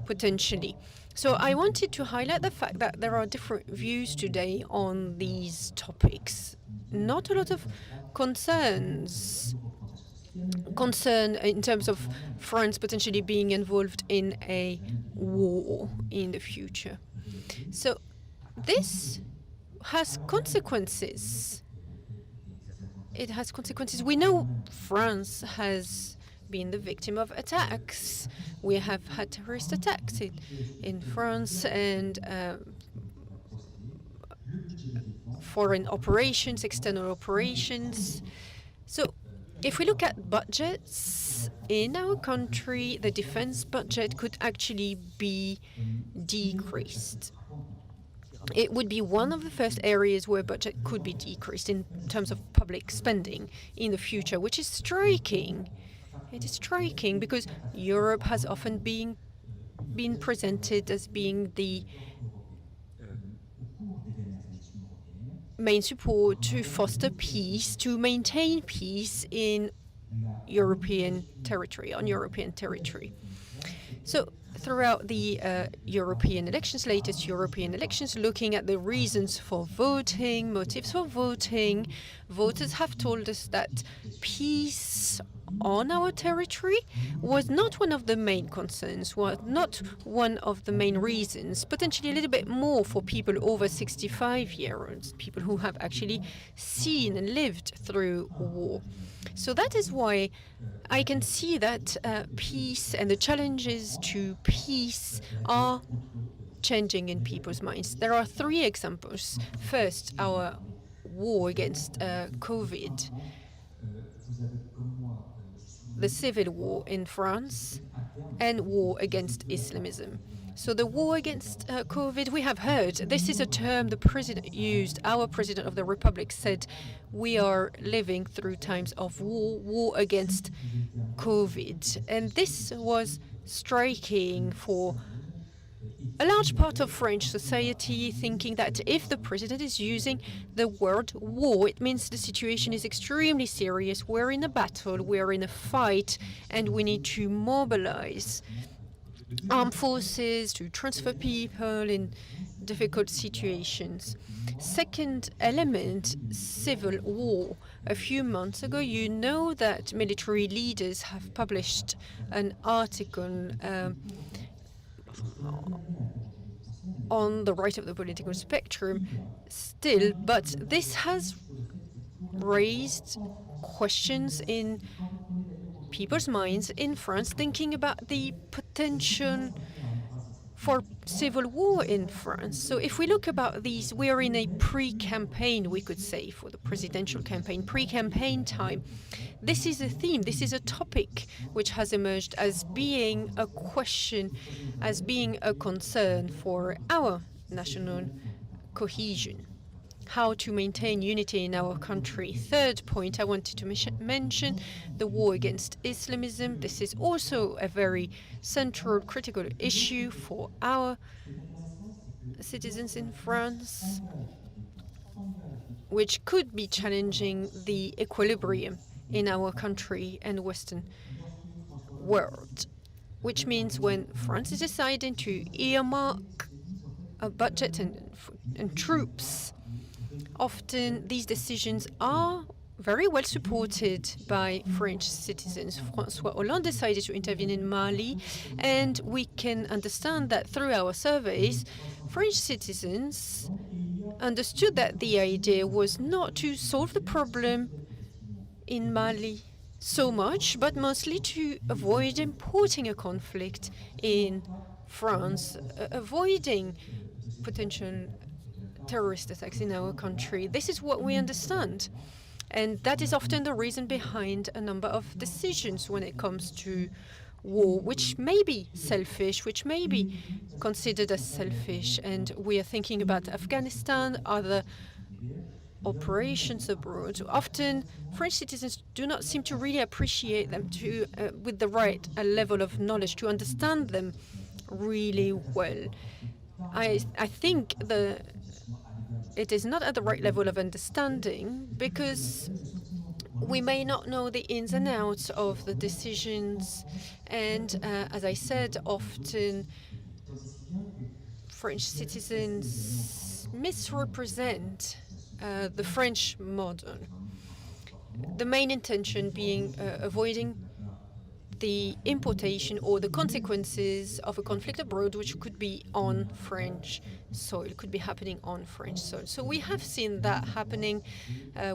[SPEAKER 3] potentially. So I wanted to highlight the fact that there are different views today on these topics. Not a lot of concern in terms of France potentially being involved in a war in the future. So this has consequences. It has consequences. We know France has been the victim of attacks. We have had terrorist attacks in France, and foreign operations, external operations. So if we look at budgets in our country, the defense budget could actually be decreased. It would be one of the first areas where budget could be decreased in terms of public spending in the future, which is striking. It is striking because Europe has often been presented as being the main support to foster peace, to maintain peace in European territory, on European territory. So throughout the European elections, latest European elections, looking at the reasons for voting, motives for voting, voters have told us that peace on our territory was not one of the main concerns, was not one of the main reasons, potentially a little bit more for people over 65 years olds, people who have actually seen and lived through war. So that is why I can see that peace and the challenges to peace are changing in people's minds. There are three examples. First, our war against COVID, the civil war in France, and war against Islamism. So the war against COVID, we have heard, this is a term the president used. Our president of the Republic said, we are living through times of war against COVID. And this was striking for a large part of French society, thinking that if the president is using the word war, it means the situation is extremely serious. We're in a battle, we're in a fight, and we need to mobilize armed forces to transfer people in difficult situations. Second element, civil war. A few months ago, you know that military leaders have published an article on the right of the political spectrum still, but this has raised questions in people's minds in France, thinking about the potential for civil war in France. So if we look about these, we are in a pre-campaign, we could say, for the presidential campaign, pre-campaign time. This is a theme, this is a topic which has emerged as being a question, as being a concern for our national cohesion, how to maintain unity in our country. Third point I wanted to mention, the war against Islamism. This is also a very central, critical issue for our citizens in France, which could be challenging the equilibrium in our country and Western world. Which means when France is deciding to earmark a budget and troops, often these decisions are very well supported by French citizens. François Hollande decided to intervene in Mali, and we can understand that through our surveys, French citizens understood that the idea was not to solve the problem in Mali so much, but mostly to avoid importing a conflict in France, avoiding potential terrorist attacks in our country. This is what we understand. And that is often the reason behind a number of decisions when it comes to war, which may be selfish, which may be considered as selfish. And we are thinking about Afghanistan, other operations abroad. Often, French citizens do not seem to really appreciate them with the right level of knowledge, to understand them really well. I think it is not at the right level of understanding, because we may not know the ins and outs of the decisions, and as I said, often French citizens misrepresent the French model. The main intention being avoiding the importation or the consequences of a conflict abroad, which could be on French soil, could be happening on French soil. So we have seen that happening.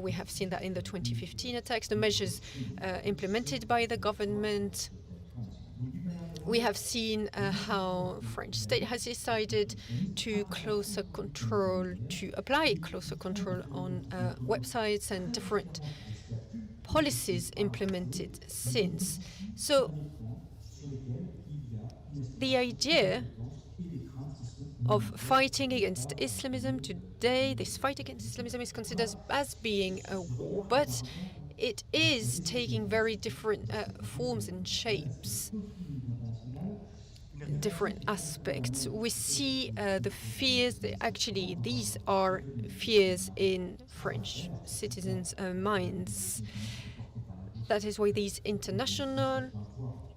[SPEAKER 3] We have seen that in the 2015 attacks, the measures implemented by the government. We have seen how French state has decided to apply closer control on websites and different policies implemented since. So the idea of fighting against Islamism today, this fight against Islamism is considered as being a war, but it is taking very different forms and shapes, different aspects. We see the fears, actually these are fears in French citizens' minds. That is why these international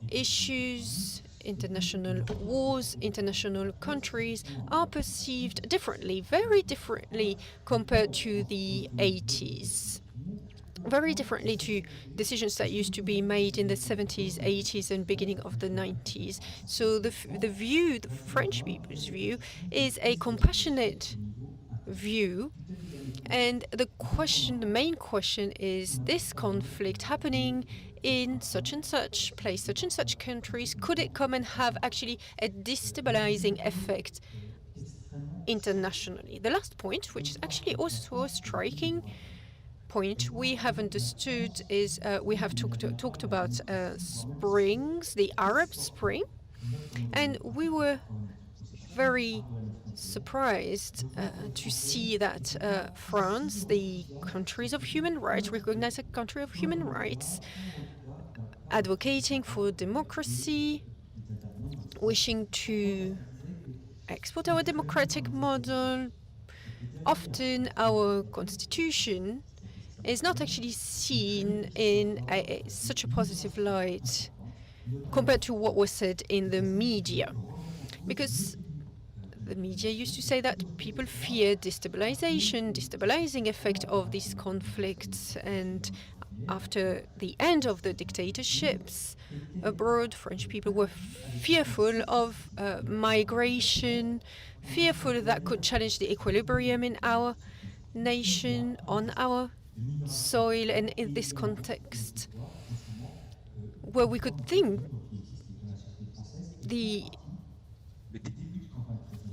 [SPEAKER 3] issues, international wars, international countries are perceived differently, very differently compared to the 80s. Very differently to decisions that used to be made in the 70s, 80s, and beginning of the 90s. So the French people's view, is a compassionate view. And the main question is, this conflict happening in such and such place, such and such countries, could it come and have actually a destabilizing effect internationally? The last point, which is actually also a striking point we have understood, is we have talked about springs, the Arab Spring, and we were very surprised to see that France, the countries of human rights, recognized a country of human rights, advocating for democracy, wishing to export our democratic model. Often our constitution is not actually seen in such a positive light compared to what was said in the media, because the media used to say that people fear destabilizing effect of these conflicts, and after the end of the dictatorships abroad, French people were fearful of migration, fearful that could challenge the equilibrium in our nation, on our soil. And in this context, where we could think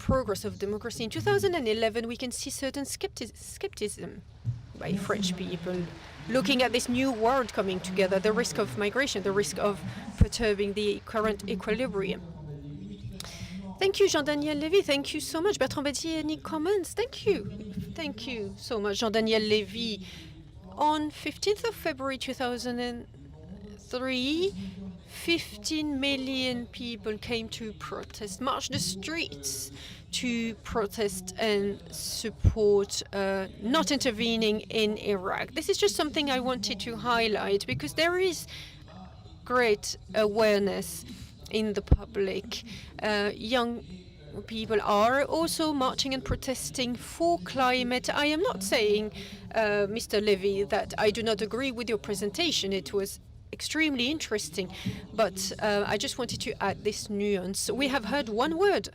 [SPEAKER 3] progress of democracy. In 2011, we can see certain skepticism by French people looking at this new world coming together, the risk of migration, the risk of perturbing the current equilibrium. Thank you, Jean-Daniel Lévy. Thank you so much. Bertrand Bettier, any comments? Thank you. Thank you so much, Jean-Daniel Lévy. On 15th of February 2003, 15 million people came to protest, march the streets to protest and support not intervening in Iraq. This is just something I wanted to highlight because there is great awareness in the public. Young people are also marching and protesting for climate. I am not saying, Mr. Lévy, that I do not agree with your presentation. It was extremely interesting, but I just wanted to add this nuance. We have heard one word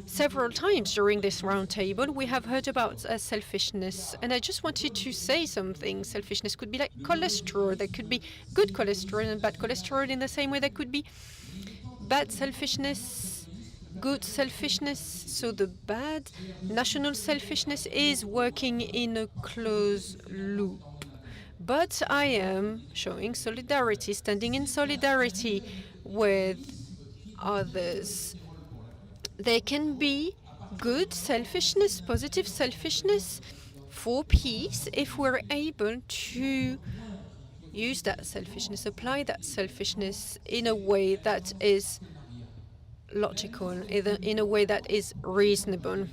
[SPEAKER 3] several times during this roundtable. We have heard about selfishness, and I just wanted to say something. Selfishness could be like cholesterol. There could be good cholesterol and bad cholesterol in the same way there could be bad selfishness, good selfishness. So the bad national selfishness is working in a closed loop. But I am showing solidarity, standing in solidarity with others. There can be good selfishness, positive selfishness for peace if we're able to use that selfishness, apply that selfishness in a way that is logical, in a way that is reasonable.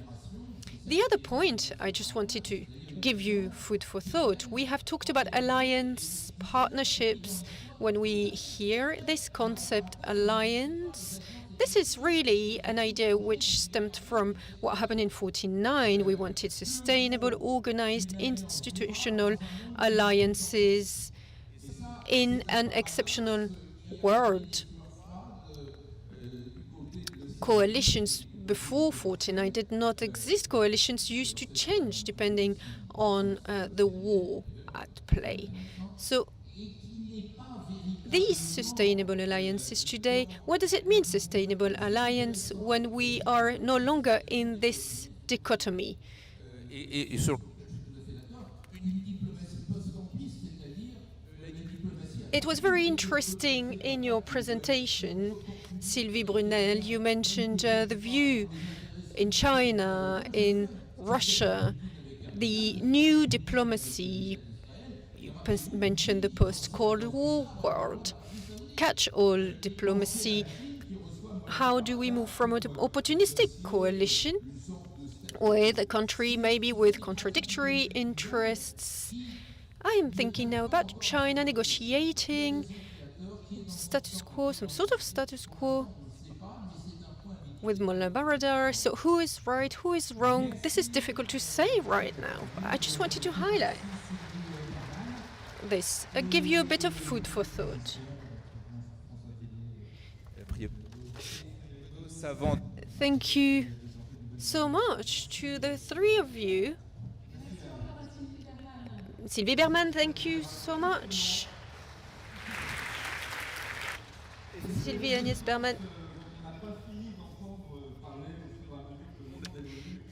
[SPEAKER 3] The other point I just wanted to give you food for thought. We have talked about alliance, partnerships. When we hear this concept, alliance, this is really an idea which stemmed from what happened in 1949. We wanted sustainable, organized, institutional alliances in an exceptional world. Coalitions before 1949 did not exist. Coalitions used to change depending on the war at play. So these sustainable alliances today, what does it mean, sustainable alliance, when we are no longer in this dichotomy? It was very interesting in your presentation, Sylvie Brunel. You mentioned the view in China, in Russia, the new diplomacy. You mentioned the post-Cold War world, catch-all diplomacy. How do we move from an opportunistic coalition with a country maybe with contradictory interests? I am thinking now about China negotiating status quo, some sort of status quo with Mullah Baradar. So who is right, who is wrong? This is difficult to say right now. I just wanted to highlight this, give you a bit of food for thought. Thank you so much to the three of you. Sylvie Berman, thank you so much. Sylvie Agnès Berman.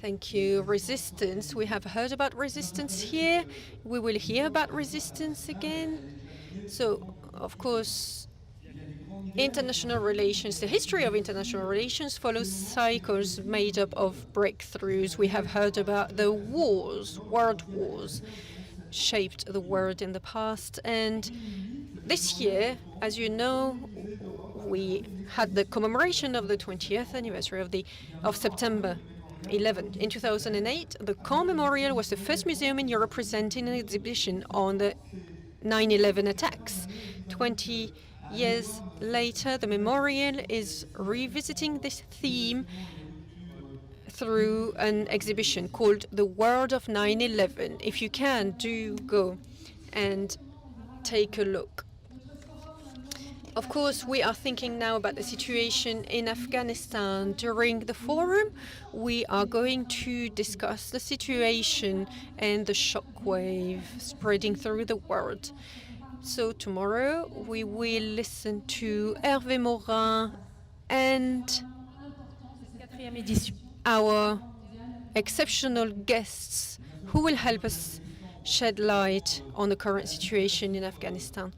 [SPEAKER 3] Thank you. Resistance. We have heard about resistance here. We will hear about resistance again. So, of course, international relations, the history of international relations follows cycles made up of breakthroughs. We have heard about the wars, world wars, shaped the world in the past. And this year, as you know, we had the commemoration of the 20th anniversary of September 11. In 2008, the Caen Memorial was the first museum in Europe presenting an exhibition on the 9/11 attacks. 20 years later, the memorial is revisiting this theme through an exhibition called The World of 9/11. If you can, do go and take a look. Of course, we are thinking now about the situation in Afghanistan. During the forum, we are going to discuss the situation and the shockwave spreading through the world. So tomorrow, we will listen to Hervé Morin and our exceptional guests who will help us shed light on the current situation in Afghanistan.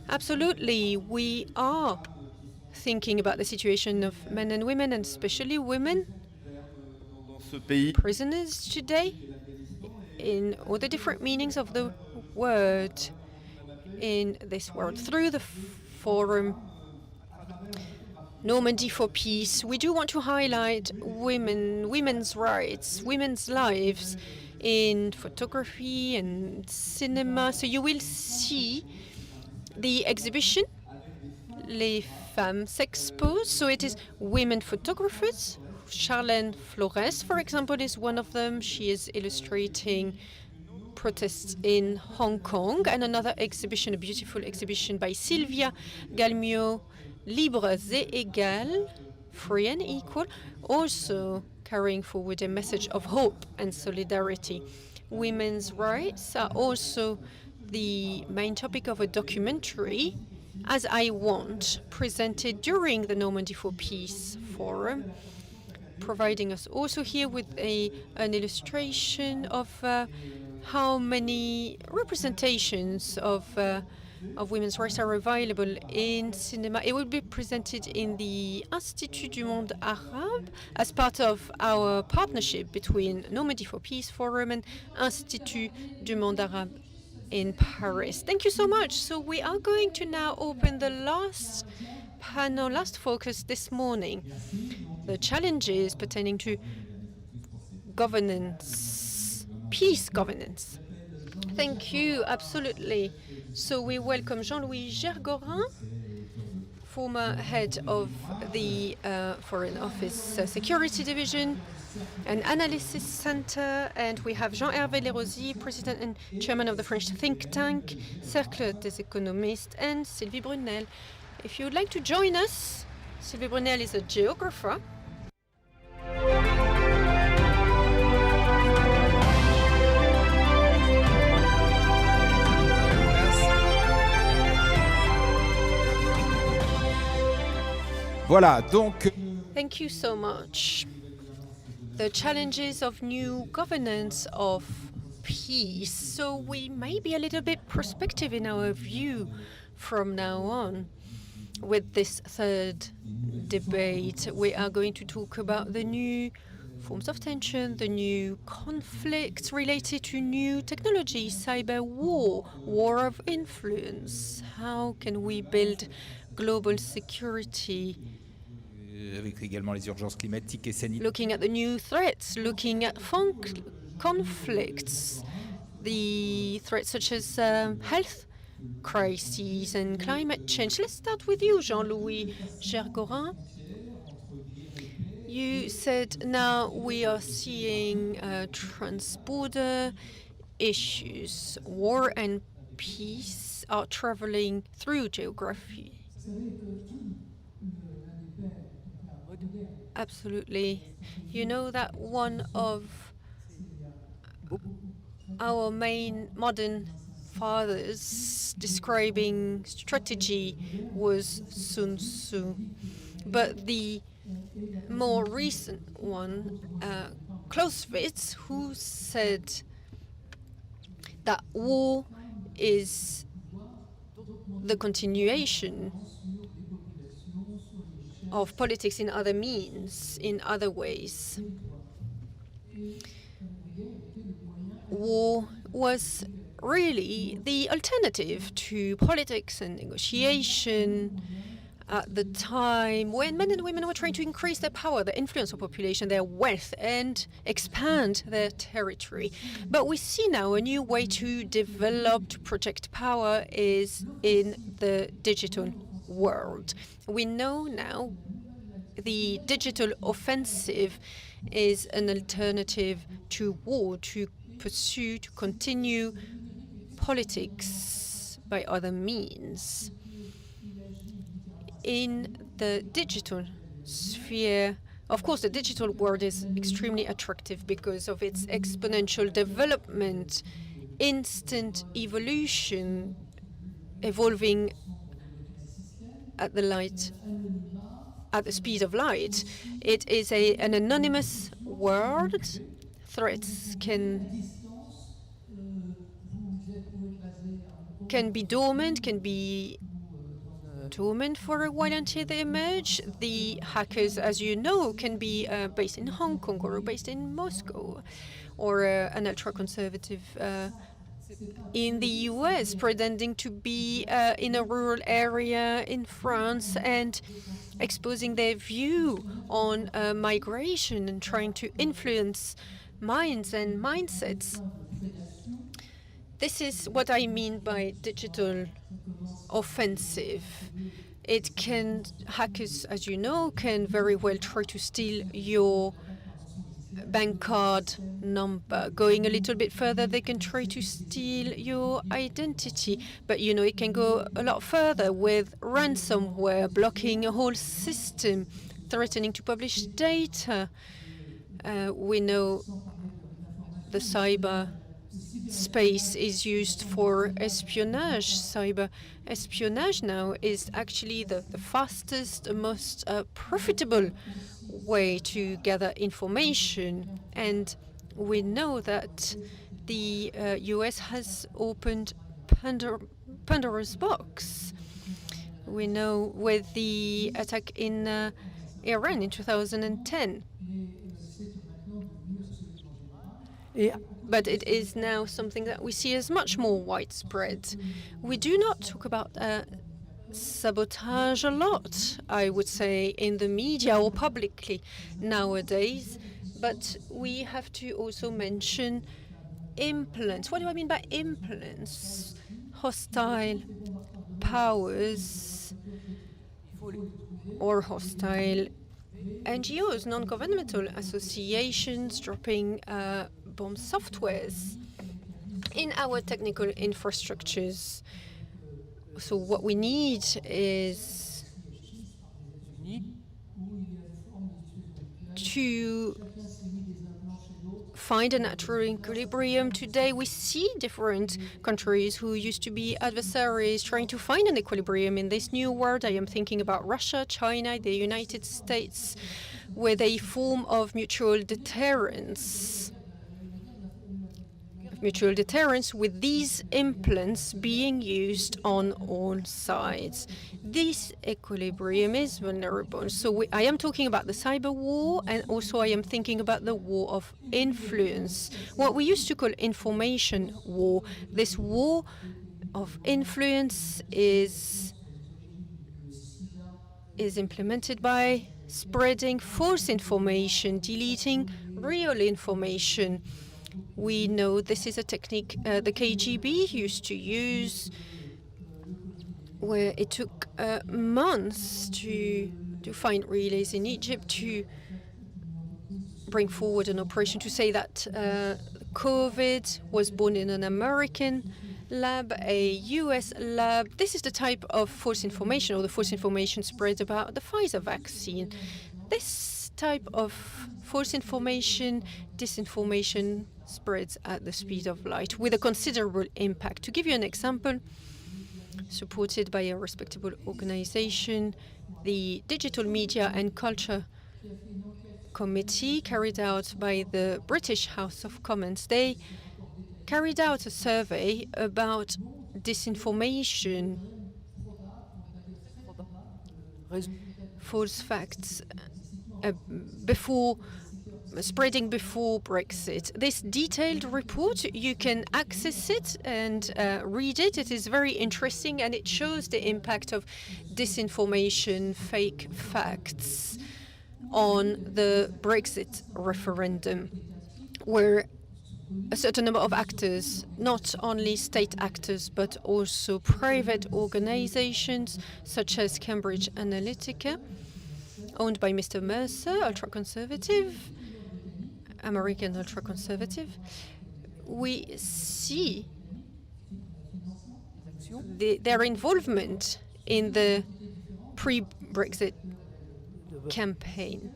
[SPEAKER 3] Absolutely, we are thinking about the situation of men and women, and especially women prisoners today, in all the different meanings of the word in this world. Through the Forum Normandy for Peace, we do want to highlight women's rights, women's lives in photography and cinema. So you will see the exhibition, Les Femmes s'exposent. So it is women photographers. Charlène Flores, for example, is one of them. She is illustrating protests in Hong Kong. And another exhibition, a beautiful exhibition by Sylvia Galmio, Libres et Égales, free and equal, also carrying forward a message of hope and solidarity. Women's rights are also the main topic of a documentary, As I Want, presented during the Normandy for Peace Forum, providing us also here with an illustration of how many representations of women's rights are available in cinema. It will be presented in the Institut du Monde Arabe as part of our partnership between Normandy for Peace Forum and Institut du Monde Arabe in Paris. Thank you so much. So we are going to now open the last panel, last focus this morning, the challenges pertaining to governance, peace governance. Thank you, absolutely. So we welcome Jean-Louis Gergorin, former head of the Foreign Office Security Division and Analysis Center, and we have Jean-Hervé Lérosy, president and chairman of the French think tank Cercle des économistes, and Sylvie Brunel. If you would like to join us, Sylvie Brunel is a geographer.
[SPEAKER 5] Voilà, donc...
[SPEAKER 3] Thank you so much. The challenges of new governance of peace. So we may be a little bit prospective in our view from now on. With this third debate, we are going to talk about the new forms of tension, the new conflicts related to new technology, cyber war, war of influence. How can we build global security?
[SPEAKER 5] Avec également les urgences climatiques et sanitaires.
[SPEAKER 3] Looking at the new threats, looking at conflicts, the threats such as health crises and climate change. Let's start with you, Jean-Louis Gergorin. You said now we are seeing trans-border issues. War and peace are traveling through geography. Absolutely. You know that one of our main modern fathers describing strategy was Sun Tzu. But the more recent one, Clausewitz, who said that war is the continuation of politics in other means, in other ways. War was really the alternative to politics and negotiation at the time when men and women were trying to increase their power, their influence on population, their wealth, and expand their territory. But we see now a new way to develop, to project power is in the digital world. We know now the digital offensive is an alternative to war, to pursue, to continue politics by other means. In the digital sphere, of course, the digital world is extremely attractive because of its exponential development, instant evolution, evolving at the light at the speed of light. It is an anonymous word. Threats can be dormant, for a while until they emerge. The hackers, as you know, can be based in Hong Kong or based in Moscow, or an ultra-conservative in the US pretending to be in a rural area in France and exposing their view on migration and trying to influence minds and mindsets. This is what I mean by digital offensive. Hackers, as you know, can very well try to steal your bank card number. Going a little bit further, they can try to steal your identity. But you know, it can go a lot further with ransomware, blocking a whole system, threatening to publish data. We know the cyber space is used for espionage. Cyber espionage now is actually the fastest, most profitable way to gather information. And we know that the US has opened Pandora's box. We know with the attack in Iran in 2010. But it is now something that we see as much more widespread. We do not talk about sabotage a lot, I would say, in the media or publicly nowadays, but we have to also mention implants. What do I mean by implants? Hostile powers or hostile NGOs, non-governmental associations, dropping bomb softwares in our technical infrastructures. So what we need is to find a natural equilibrium. Today we see different countries who used to be adversaries trying to find an equilibrium in this new world. I am thinking about Russia, China, the United States, with a form of mutual deterrence. With these implants being used on all sides. This equilibrium is vulnerable. So I am talking about the cyber war, and also I am thinking about the war of influence, what we used to call information war. This war of influence is implemented by spreading false information, deleting real information. We know this is a technique the KGB used to use, where it took months to find relays in Egypt to bring forward an operation to say that COVID was born in an American lab, a US lab. This is the type of false information, or the false information spread about the Pfizer vaccine. This type of false information, disinformation, spreads at the speed of light with a considerable impact. To give you an example, supported by a respectable organization, the Digital Media and Culture Committee, carried out by the British House of Commons, they carried out a survey about disinformation, false facts, spreading before Brexit. This detailed report, you can access it and read it. It is very interesting, and it shows the impact of disinformation, fake facts on the Brexit referendum, where a certain number of actors, not only state actors, but also private organizations such as Cambridge Analytica, owned by Mr. Mercer, ultra-conservative, American ultra-conservative. We see their involvement in the pre-Brexit campaign.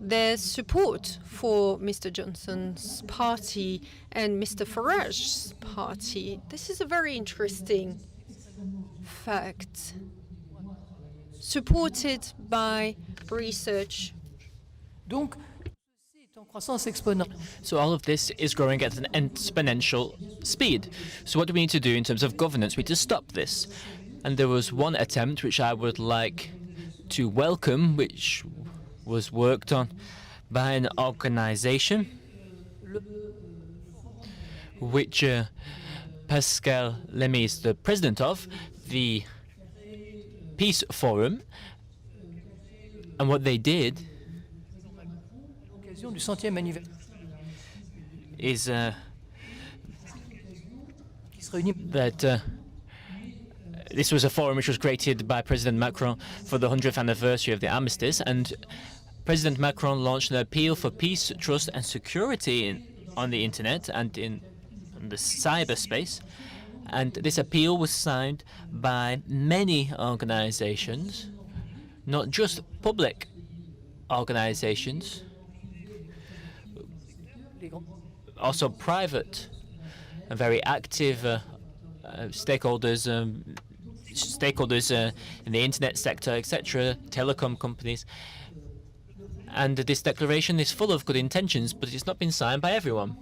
[SPEAKER 3] Their support for Mr. Johnson's party and Mr. Farage's party. This is a very interesting fact. supported by research.
[SPEAKER 8] Donc, c'est en croissance exponentielle.
[SPEAKER 1] So all of this is growing at an exponential speed. So what do we need to do in terms of governance? We need to stop this. And there was one attempt which I would like to welcome, which was worked on by an organization which Pascal Lamy is the president of, the Peace Forum. And what they did
[SPEAKER 8] L'occasion du 100e anniversaire
[SPEAKER 1] is
[SPEAKER 8] qui se réunit
[SPEAKER 1] that this was a forum which was created by President Macron for the 100th anniversary of the armistice, and President Macron launched an appeal for peace, trust and security on the internet and in the cyberspace. And this appeal was signed by many organizations, not just public organizations,
[SPEAKER 8] les grands
[SPEAKER 1] also private and very active stakeholders in the internet sector, etc., telecom companies. And this declaration is full of good intentions, but it's not been signed by everyone.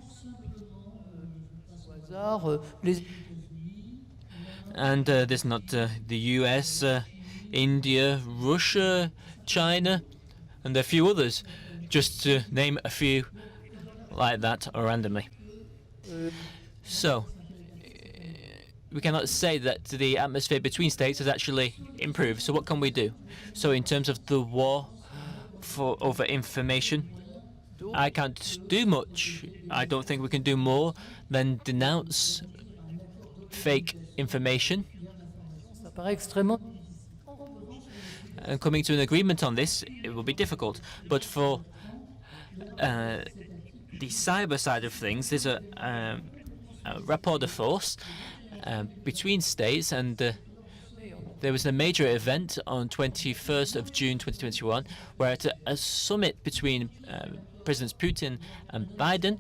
[SPEAKER 8] au hasard, les
[SPEAKER 1] And there's not the US, India, Russia, China, and a few others, just to name a few like that randomly. So, we cannot say that the atmosphere between states has actually improved. So what can we do? So in terms of the war over information, I can't do much. I don't think we can do more than denounce fake information.
[SPEAKER 8] ça paraît extrêmement
[SPEAKER 1] And coming to an agreement on this, it will be difficult. But for the cyber side of things, there's a rapport de force between states, and there was a major event on 21st of June 2021, where at a summit between Presidents Putin and Biden,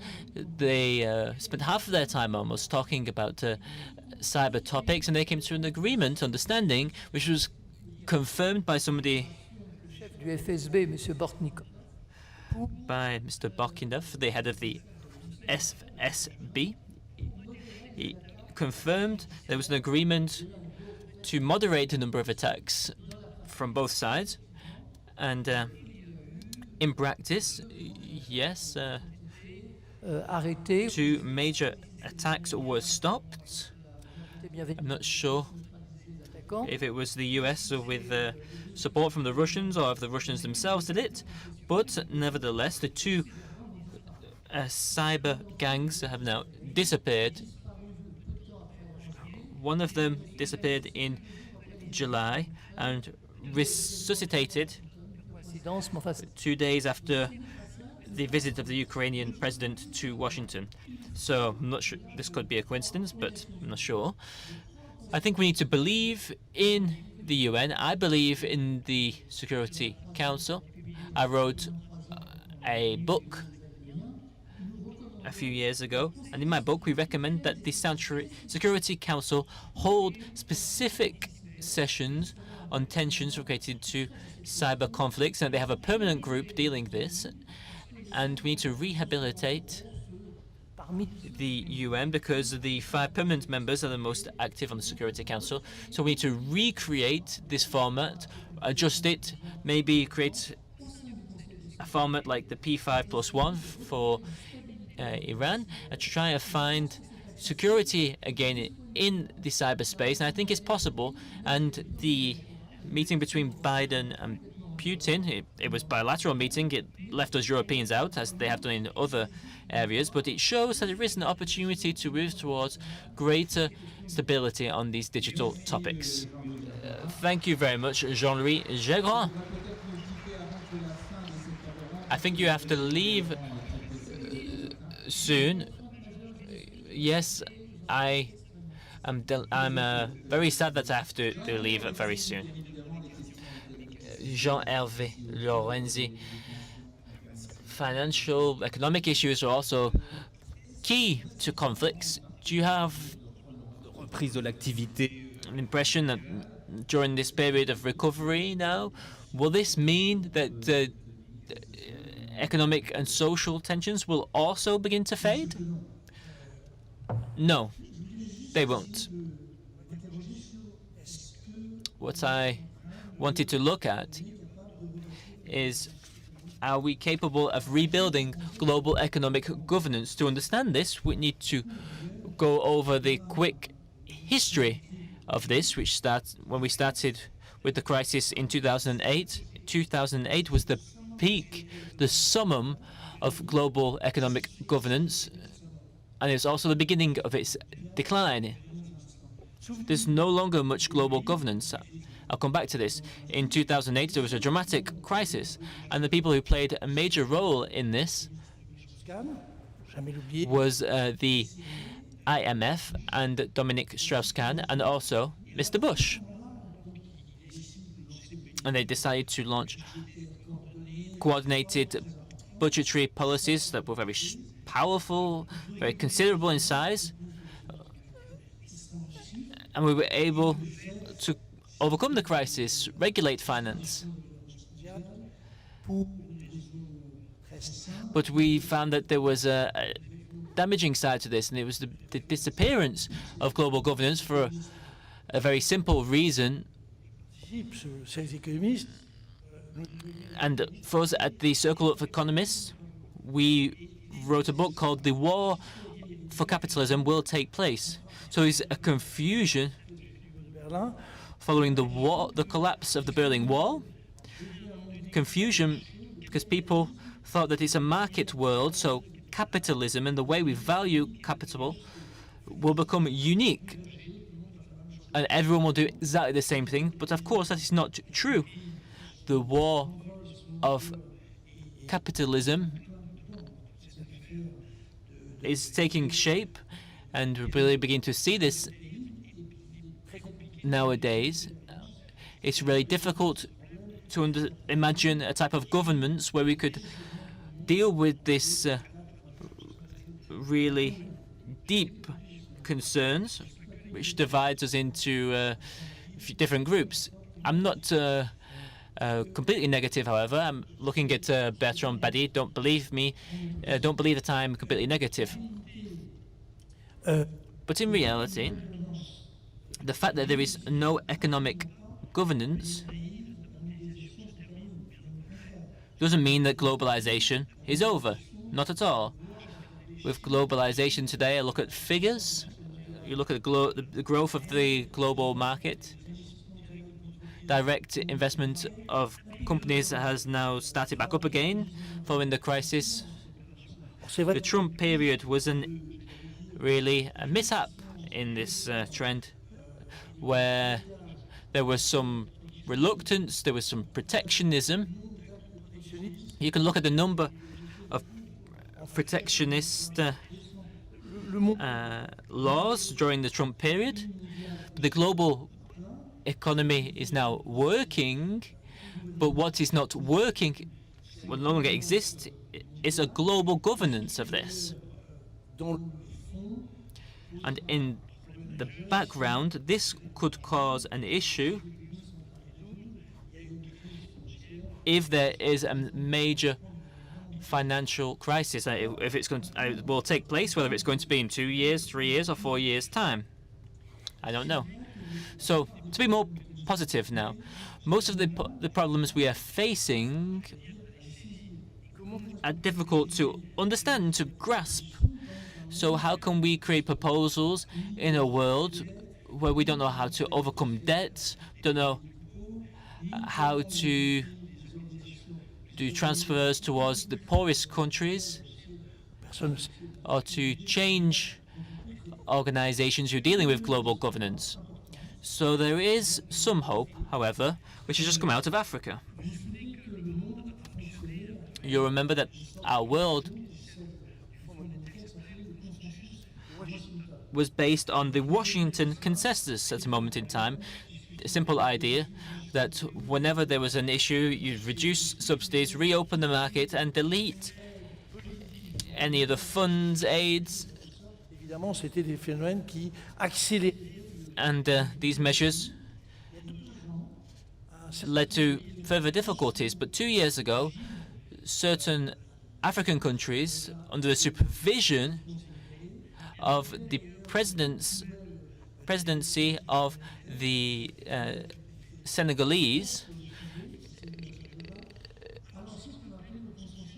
[SPEAKER 1] they spent half of their time almost talking about cyber topics, and they came to an agreement, understanding, which was confirmed by somebody,
[SPEAKER 8] chef du FSB, M. Bortnikov.
[SPEAKER 1] by Mr. Barkindov, the head of the FSB. He confirmed there was an agreement to moderate the number of attacks from both sides, and in practice, yes,
[SPEAKER 8] Arrêté.
[SPEAKER 1] 2 major attacks were stopped.
[SPEAKER 8] C'est bienvenu.
[SPEAKER 1] I'm not sure
[SPEAKER 8] D'accord.
[SPEAKER 1] if it was the US with support from the Russians or if the Russians themselves did it, but nevertheless, the 2 cyber gangs have now disappeared. One of them disappeared in July and resuscitated
[SPEAKER 8] Coïncidence, mais enfin, c'est
[SPEAKER 1] 2 days after the visit of the Ukrainian president to Washington. So I'm not sure, this could be a coincidence, but I'm not sure. I think we need to believe in the UN. I believe in the Security Council. I wrote a book a few years ago, and in my book we recommend that the Security Council hold specific sessions on tensions related to cyber conflicts, and they have a permanent group dealing this. And we need to rehabilitate
[SPEAKER 8] parmi
[SPEAKER 1] the UN because the 5 permanent members are the most active on the Security Council. So we need to recreate this format, adjust it, maybe create a format like the P5+1 for Iran, and to try and find security again in the cyberspace. And I think it's possible. And the meeting between Biden and Putin, it was bilateral meeting. It left us Europeans out, as they have done in other areas, but it shows that there is an opportunity to move towards greater stability on these digital topics. Thank you very much, Jean-Louis Gégrand. I think you have to leave soon. Yes, I'm very sad that I have to leave very soon. Jean-Hervé Lorenzi. Financial, economic issues are also key to conflicts. Do you have
[SPEAKER 5] Reprise de l'activité.
[SPEAKER 1] an impression that during this period of recovery now, will this mean that economic and social tensions will also begin to fade? No, they won't. What I wanted to look at is, are we capable of rebuilding global economic governance? To understand this, we need to go over the quick history of this, which starts when we started with the crisis in 2008. 2008 was the peak, the summum of global economic governance, and it's also the beginning of its decline. There's no longer much global governance. I'll come back to this. In 2008, there was a dramatic crisis, and the people who played a major role in this was the IMF and Dominic Strauss-Kahn, and also Mr. Bush. And they decided to launch coordinated budgetary policies that were very powerful, very considerable in size, and we were able to overcome the crisis, regulate finance. But we found that there was a damaging side to this, and it was the disappearance of global governance for a very simple reason. And for us at the Circle of Economists, we wrote a book called The War for Capitalism Will Take Place. So it's a confusion following the collapse of the Berlin Wall. Confusion because people thought that it's a market world, so capitalism and the way we value capital will become unique. And everyone will do exactly the same thing, but of course that is not true. The war of capitalism is taking shape, and we really begin to see this nowadays. It's really difficult to imagine a type of governance where we could deal with this really deep concerns, which divides us into different groups. I'm not completely negative, however. I'm looking at Bertrand Badi. Don't believe me. Don't believe that I'm completely negative. But in reality, the fact that there is no economic governance doesn't mean that globalization is over. Not at all. With globalization today, I look at figures. You look at the growth of the global market. Direct investment of companies has now started back up again following the crisis. The Trump period was really a mishap in this trend, where there was some reluctance, there was some protectionism. You can look at the number of protectionist laws during the Trump period. But the global economy is now working, but what is not working, will no longer exist, is a global governance of this. And in the background, this could cause an issue if there is a major financial crisis, if it's going to, will take place, whether it's going to be in 2 years, 3 years, or 4 years' time. I don't know. So, to be more positive now, most of the problems we are facing are difficult to understand, to grasp. So how can we create proposals in a world where we don't know how to overcome debts, don't know how to do transfers towards the poorest countries, or to change organizations who are dealing with global governance? So there is some hope, however, which has just come out of Africa. You'll remember that our world was based on the Washington Consensus at a moment in time. A simple idea that whenever there was an issue, you'd reduce subsidies, reopen the market, and delete any of the funds, aids. And these measures led to further difficulties. But 2 years ago, certain African countries, under the supervision of the presidency of the Senegalese,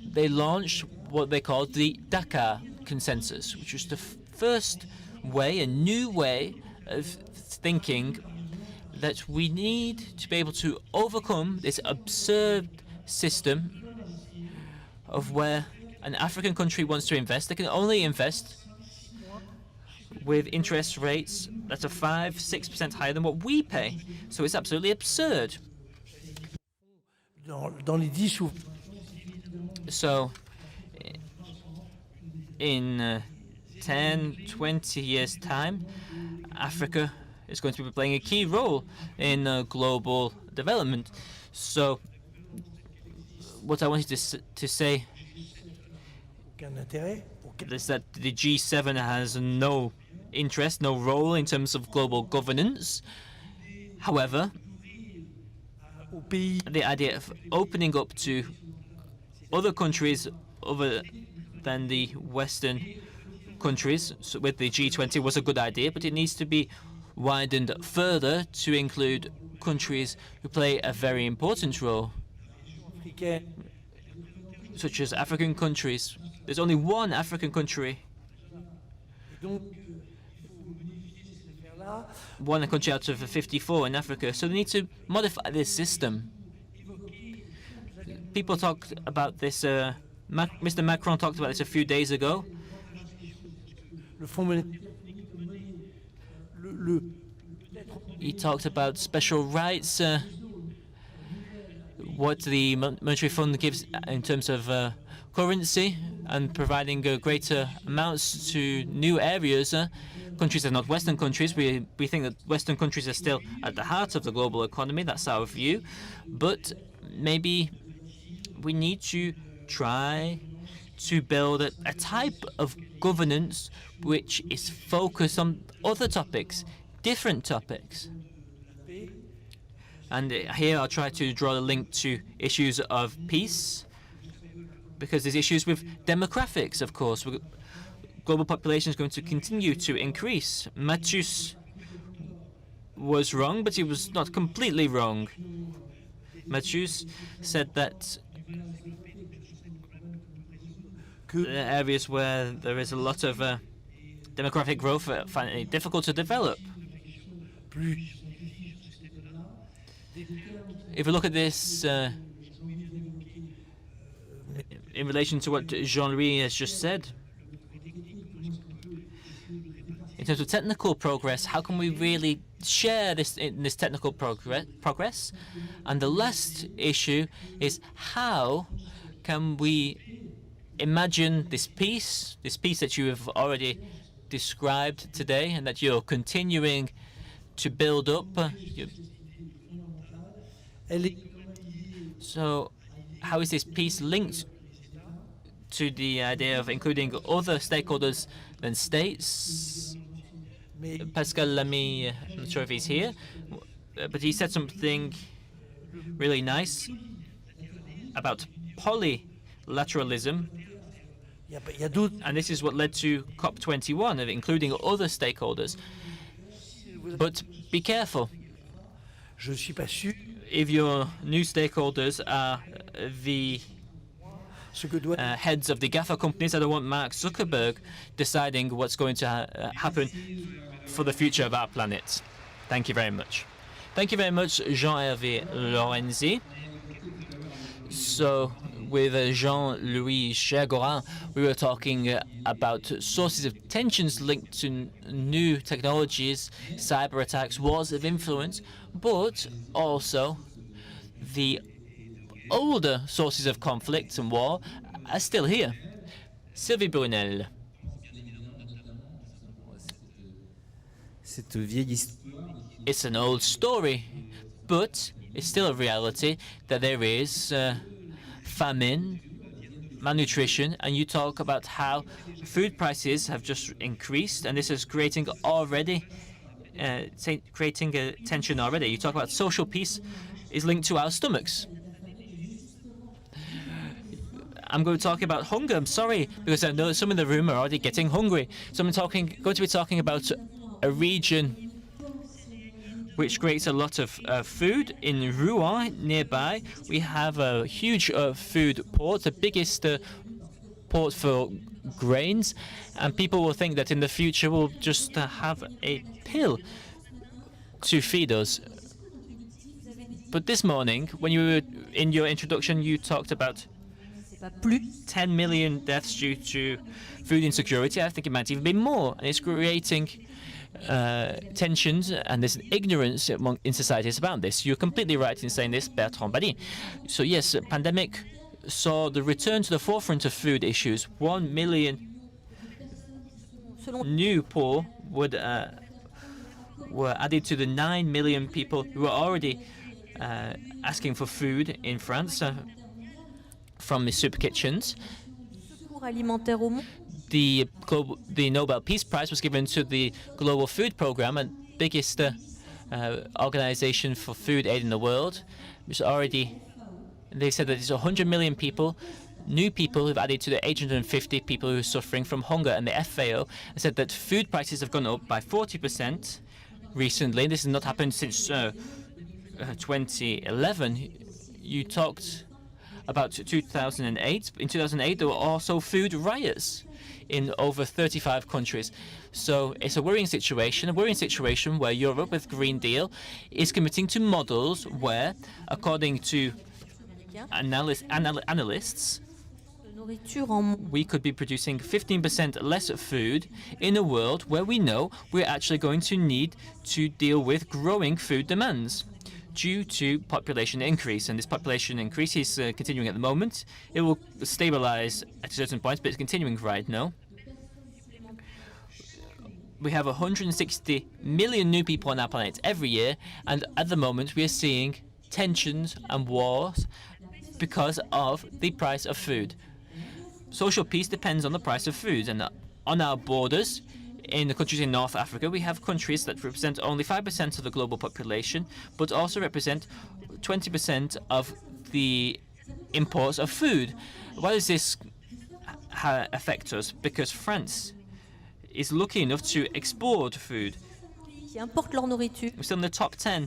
[SPEAKER 1] they launched what they called the Dakar Consensus, which was the first way, a new way of thinking that we need to be able to overcome this absurd system of where an African country wants to invest. They can only invest with interest rates that are 5–6% higher than what we pay. So it's absolutely absurd. So in 10–20 years' time, Africa is going to be playing a key role in global development. So what I wanted to say is that the G7 has no interest, no role in terms of global governance. However, the idea of opening up to other countries other than the Western countries with the G20 was a good idea, but it needs to be widened further to include countries who play a very important role, such as African countries. There's only one African country, one country out of 54 in Africa, so they need to modify this system. People talked about this, Mr. Macron talked about this a few days ago. He talked about special rights, what the monetary fund gives in terms of currency, and providing greater amounts to new areas. Countries are not Western countries. We think that Western countries are still at the heart of the global economy. That's our view. But maybe we need to try to build a type of governance which is focused on other topics, different topics. And here I'll try to draw a link to issues of peace, because there's issues with demographics, of course. Global population is going to continue to increase. Mathius was wrong, but he was not completely wrong. Mathius said that areas where there is a lot of demographic growth find it difficult to develop. If we look at this in relation to what Jean-Louis has just said, in terms of technical progress, how can we really share this in this technical progress? And the last issue is, how can we imagine this peace that you have already described today and that you're continuing to build up? So how is this peace linked to the idea of including other stakeholders than states? Pascal Lamy, I'm not sure if he's here, but he said something really nice about polylateralism, and this is what led to COP21, of including other stakeholders. But be careful. If your new stakeholders are the heads of the GAFA companies, I don't want Mark Zuckerberg deciding what's going to happen for the future of our planet. Thank you very much. Thank you very much, Jean-Hervé Lorenzi. So, with Jean-Louis Chergorin, we were talking about sources of tensions linked to new technologies, cyber attacks, wars of influence, but also the older sources of conflict and war are still here. Sylvie Brunel. It's an old story, but it's still a reality that there is famine, malnutrition, and you talk about how food prices have just increased, and this is creating a tension already. You talk about social peace is linked to our stomachs. I'm going to talk about hunger. I'm sorry, because I know some in the room are already getting hungry. So I'm going to be talking about a region which creates a lot of food. In Rouen, nearby, we have a huge food port, the biggest port for grains, and people will think that in the future we'll just have a pill to feed us. But this morning, when you were in your introduction, you talked about 10 million deaths due to food insecurity. I think it might even be more, and it's creating tensions, and there's ignorance in societies about this. You're completely right in saying this, Bertrand Badin. So yes, pandemic saw the return to the forefront of food issues. 1 million new poor were added to the 9 million people who were already asking for food in France from the soup kitchens. The Nobel Peace Prize was given to the Global Food Program, and biggest organization for food aid in the world, which already, they said that there's 100 million people, new people who've added to the 850 people who are suffering from hunger. And the FAO said that food prices have gone up by 40% recently. This has not happened since 2011. You talked about 2008. In 2008, there were also food riots in over 35 countries. So it's a worrying situation where Europe, with Green Deal, is committing to models where, according to analysts, we could be producing 15% less food in a world where we know we're actually going to need to deal with growing food demands due to population increase. And this population increase is continuing at the moment. It will stabilize at certain points, but it's continuing right now. We have 160 million new people on our planet every year, and at the moment we are seeing tensions and wars because of the price of food. Social peace depends on the price of food, and on our borders, in the countries in North Africa, we have countries that represent only 5% of the global population, but also represent 20% of the imports of food. Why does this affect us? Because France is lucky enough to export food. We're still in the top 10.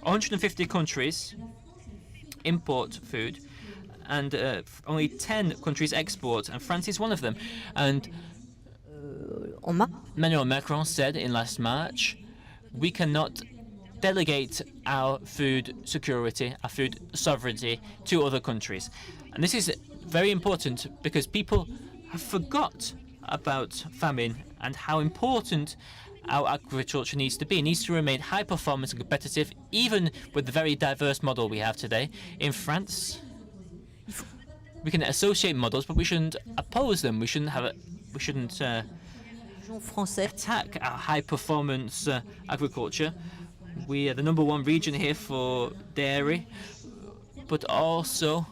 [SPEAKER 1] 150 countries import food, and only 10 countries export, and France is one of them. And Emmanuel Macron said in last March, we cannot delegate our food security, our food sovereignty to other countries. And this is very important because people have forgot about famine and how important our agriculture needs to be. It needs to remain high performance and competitive, even with the very diverse model we have today. In France, we can associate models, but we shouldn't oppose them. We shouldn't attack our high-performance agriculture. We are the #1 region here for dairy, but also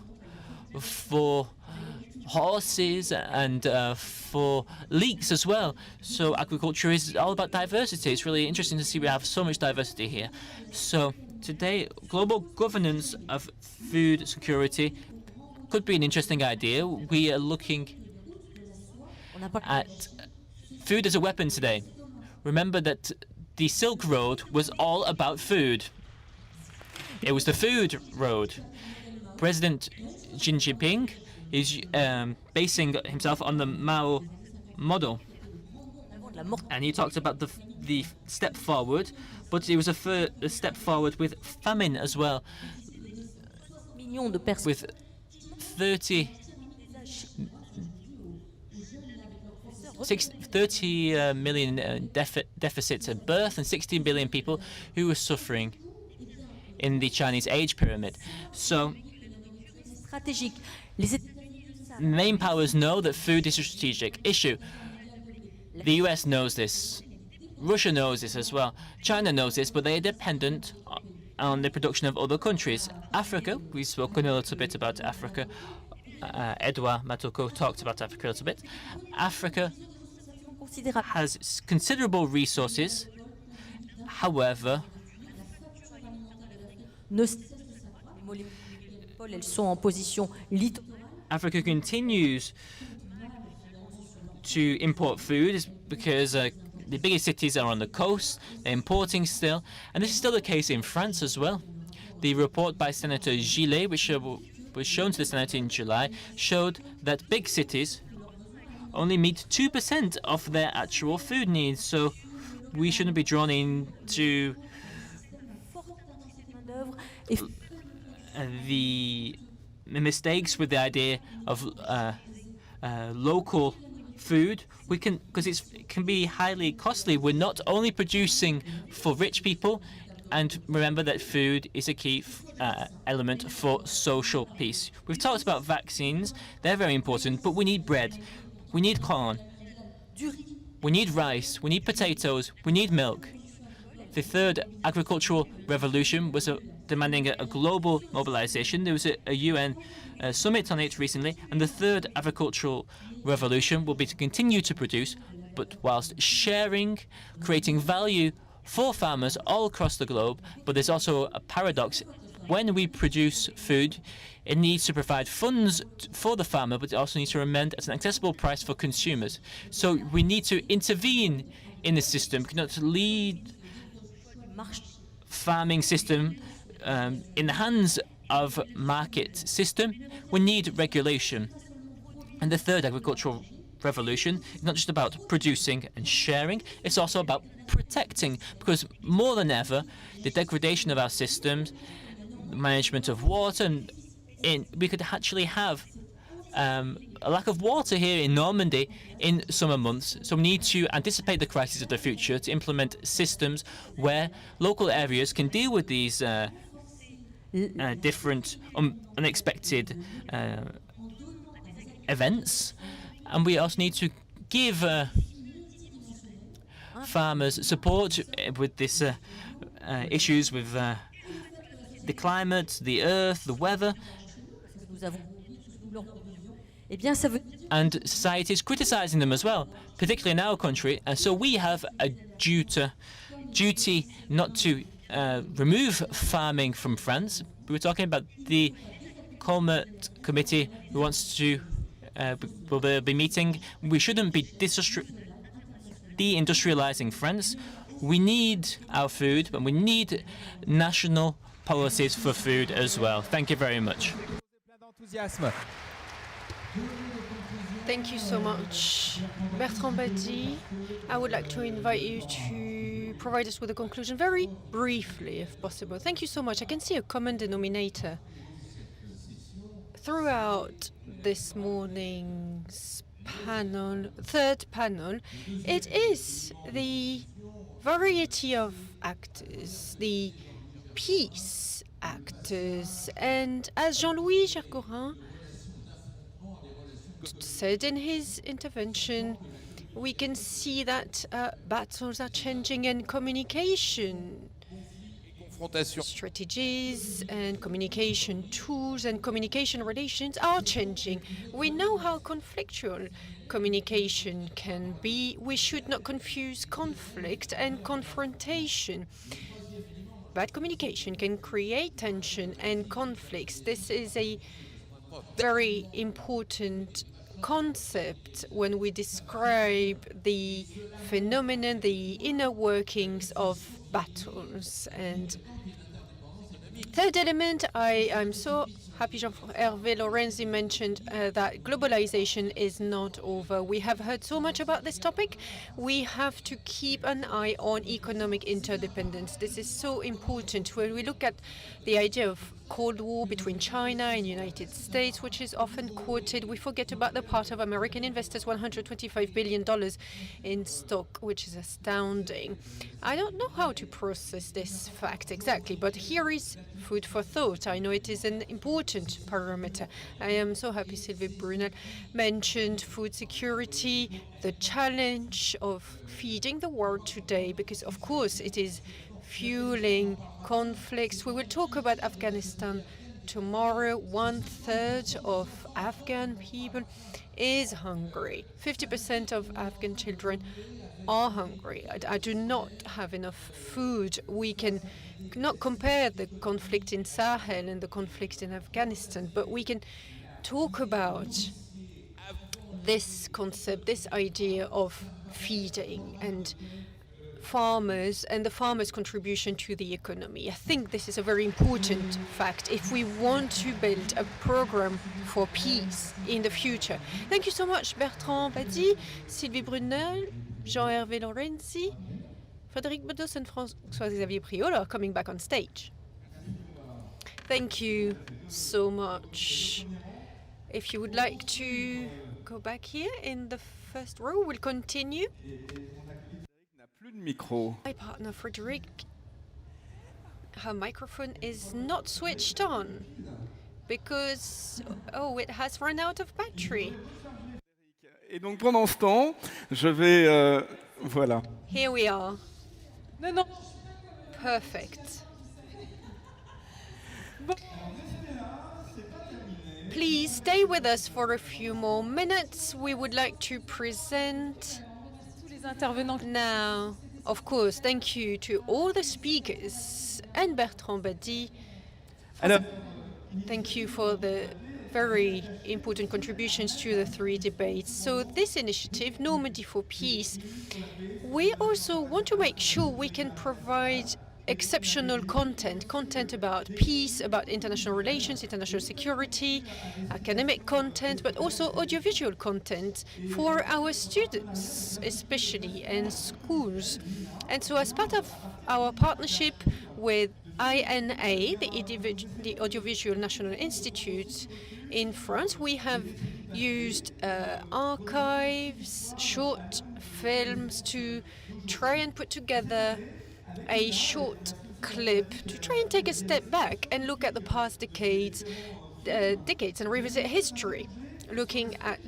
[SPEAKER 1] for horses and for leeks as well. So agriculture is all about diversity. It's really interesting to see we have so much diversity here. So today, global governance of food security could be an interesting idea. We are looking at food as a weapon today. Remember that the Silk Road was all about food. It was the food road. President Xi Jinping is basing himself on the Mao model. And he talked about the step forward, but it was a step forward with famine as well. With 30 million deficits at birth and 16 billion people who were suffering in the Chinese age pyramid. So main powers know that food is a strategic issue. The US knows this. Russia knows this as well. China knows this, but they are dependent on the production of other countries. Africa, we've spoken a little bit about Africa. Edouard Matoko talked about Africa a little bit. Africa has considerable resources. However,
[SPEAKER 9] ne cessent de s'accroître. Les molécules agricoles, elles sont en position littorale.
[SPEAKER 1] Africa continues to import food is because the biggest cities are on the coast, they're importing still, and this is still the case in France as well. The report by Senator Gillet, which was shown to the Senate in July, showed that big cities only meet 2% of their actual food needs, so we shouldn't be drawn into the mistakes with the idea of local food. We can, because it can be highly costly. We're not only producing for rich people, and remember that food is a key element for social peace. We've talked about vaccines, they're very important, but we need bread, we need corn, we need rice, we need potatoes, we need milk. The third agricultural revolution was demanding a global mobilization. There was a UN summit on it recently, and the third agricultural revolution will be to continue to produce, but whilst sharing, creating value for farmers all across the globe. But there's also a paradox. When we produce food, it needs to provide funds for the farmer, but it also needs to remain at an accessible price for consumers. So we need to intervene in the system. We cannot lead farming system in the hands of market system. We need regulation. And the third agricultural revolution is not just about producing and sharing, it's also about protecting, because more than ever, the degradation of our systems, the management of water, and we could actually have a lack of water here in Normandy in summer months. So we need to anticipate the crises of the future, to implement systems where local areas can deal with these different unexpected events. And we also need to give farmers support with this issues with the climate, the earth, the weather. And society is criticizing them as well, particularly in our country. And so we have a duty not to remove farming from France. We were talking about the Colmert Committee who wants to will be meeting. We shouldn't be deindustrializing France. We need our food, but we need national policies for food as well. Thank you very much.
[SPEAKER 3] Thank you so much. Bertrand Badi, I would like to invite you to provide us with a conclusion very briefly, if possible. Thank you so much. I can see a common denominator throughout this morning's third panel. It is the variety of actors, the peace actors, and as Jean-Louis Gergorin said in his intervention, we can see that battles are changing and communication strategies and communication tools and communication relations are changing. We know how conflictual communication can be. We should not confuse conflict and confrontation. Bad communication can create tension and conflicts. This is a very important concept when we describe the phenomenon, the inner workings of battles. And third element, I am so happy Hervé Lorenzi mentioned that globalization is not over. We have heard so much about this topic. We have to keep an eye on economic interdependence. This is so important. When we look at the idea of Cold War between China and United States, which is often quoted, we forget about the part of American investors, $125 billion in stock, which is astounding. I don't know how to process this fact exactly, but here is food for thought. I know it is an important parameter. I am so happy Sylvie Brunel mentioned food security, the challenge of feeding the world today, because of course it is fueling conflicts. We will talk about Afghanistan tomorrow 1/3 of Afghan people is hungry. 50% of Afghan children are hungry. I do not have enough food. We can not compare the conflict in Sahel and the conflict in Afghanistan, but we can talk about this concept, this idea of feeding and farmers and the farmers' contribution to the economy. I think this is a very important fact if we want to build a program for peace in the future. Thank you so much, Bertrand Badi, Sylvie Brunel, Jean-Hervé Lorenzi, Frédéric Bedos and François-Xavier Priol are coming back on stage. Thank you so much. If you would like to go back here in the first row, we'll continue. My partner Frédéric, her microphone is not switched on because, it has run out of battery.
[SPEAKER 10] Et donc pendant ce temps, je vais... voilà.
[SPEAKER 3] Here we are.
[SPEAKER 8] Non, non.
[SPEAKER 3] Perfect. Please stay with us for a few more minutes. We would like to present
[SPEAKER 8] Tous les intervenants.
[SPEAKER 3] now, of course, thank you to all the speakers and Bertrand Badi.
[SPEAKER 10] Alors,
[SPEAKER 3] Thank you for the very important contributions to the three debates. So this initiative, Normandy for Peace, we also want to make sure we can provide exceptional content about peace, about international relations, international security, academic content, but also audiovisual content for our students, especially in schools. And so as part of our partnership with INA, the Audiovisual National Institute in France, we have used archives, short films to try and put together a short clip to try and take a step back and look at the past decades and revisit history, looking at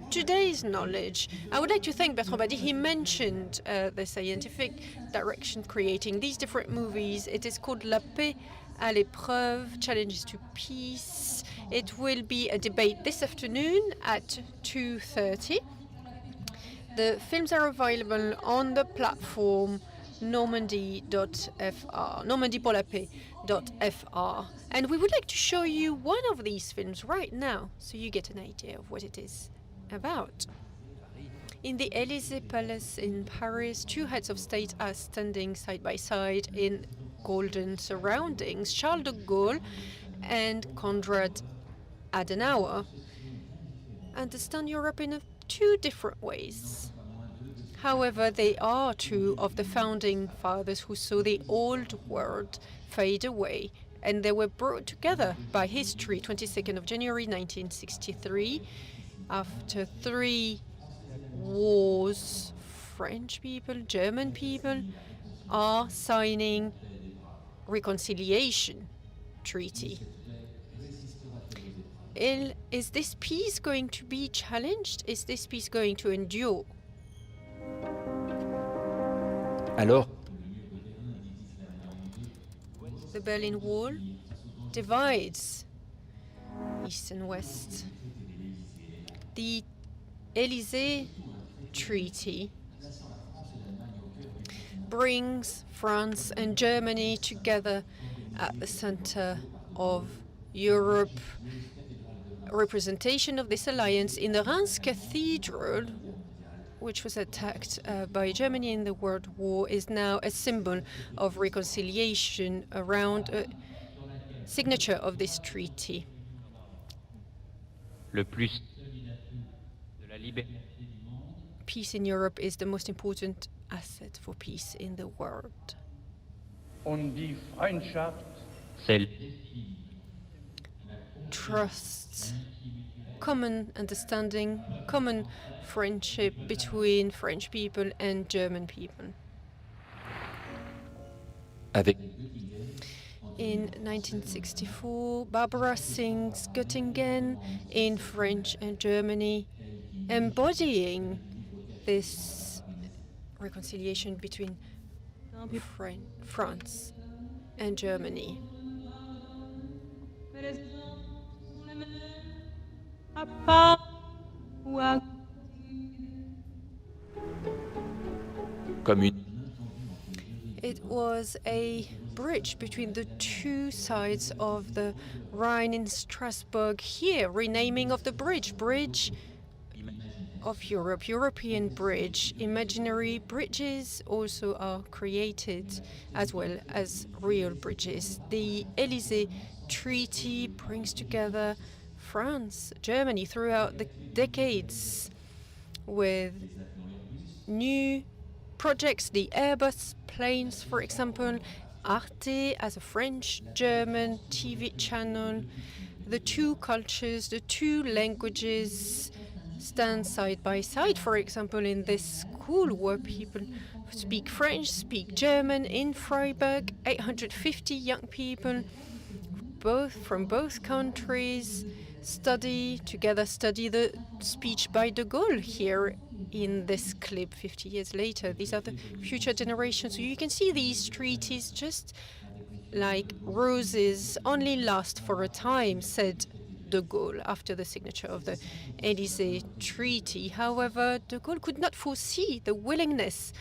[SPEAKER 3] today's knowledge. I would like to thank Bertrand Badi. He mentioned the scientific direction creating these different movies. It is called La Paix à l'épreuve, Challenges to Peace. It will be a debate this afternoon at 2:30. The films are available on the platform normandy.fr, normandypourlapaix.fr. And we would like to show you one of these films right now so you get an idea of what it is about. In the Élysée Palace in Paris, two heads of state are standing side by side in golden surroundings. Charles de Gaulle and Konrad Adenauer understand Europe in two different ways. However, they are two of the founding fathers who saw the old world fade away, and they were brought together by history. 22nd of January 1963, after 3 wars, French people, German people are signing reconciliation treaty. Is this peace going to be challenged? Is this peace going to endure?
[SPEAKER 5] Alors,
[SPEAKER 3] The Berlin Wall divides East and West. The Élysée Treaty brings France and Germany together at the center of Europe. A representation of this alliance in the Reims Cathedral, which was attacked by Germany in the World War, is now a symbol of reconciliation around a signature of this treaty.
[SPEAKER 11] Le plus de la liberté.
[SPEAKER 3] Peace in Europe is the most important asset for peace in the world.
[SPEAKER 6] Und die Freundschaft
[SPEAKER 11] Celle
[SPEAKER 3] Trust, common understanding, common friendship between French people and German people.
[SPEAKER 5] avec
[SPEAKER 3] In 1964, Barbara sings Göttingen in French and Germany, embodying this reconciliation between France and Germany. It was a bridge between the two sides of the Rhine in Strasbourg here, renaming of the bridge, Bridge of Europe, European bridge. Imaginary bridges also are created as well as real bridges. The Élysée Treaty brings together France, Germany throughout the decades with new projects, the Airbus planes, for example, Arte as a French-German TV channel. The two cultures, the two languages stand side by side, for example, in this school where people speak French, speak German in Freiburg, 850 young people, both from both countries, study the speech by de Gaulle here in this clip 50 years later. These are the future generations. So you can see these treaties just like roses only last for a time, said de Gaulle after the signature of the Élysée Treaty. However, de Gaulle could not foresee the willingness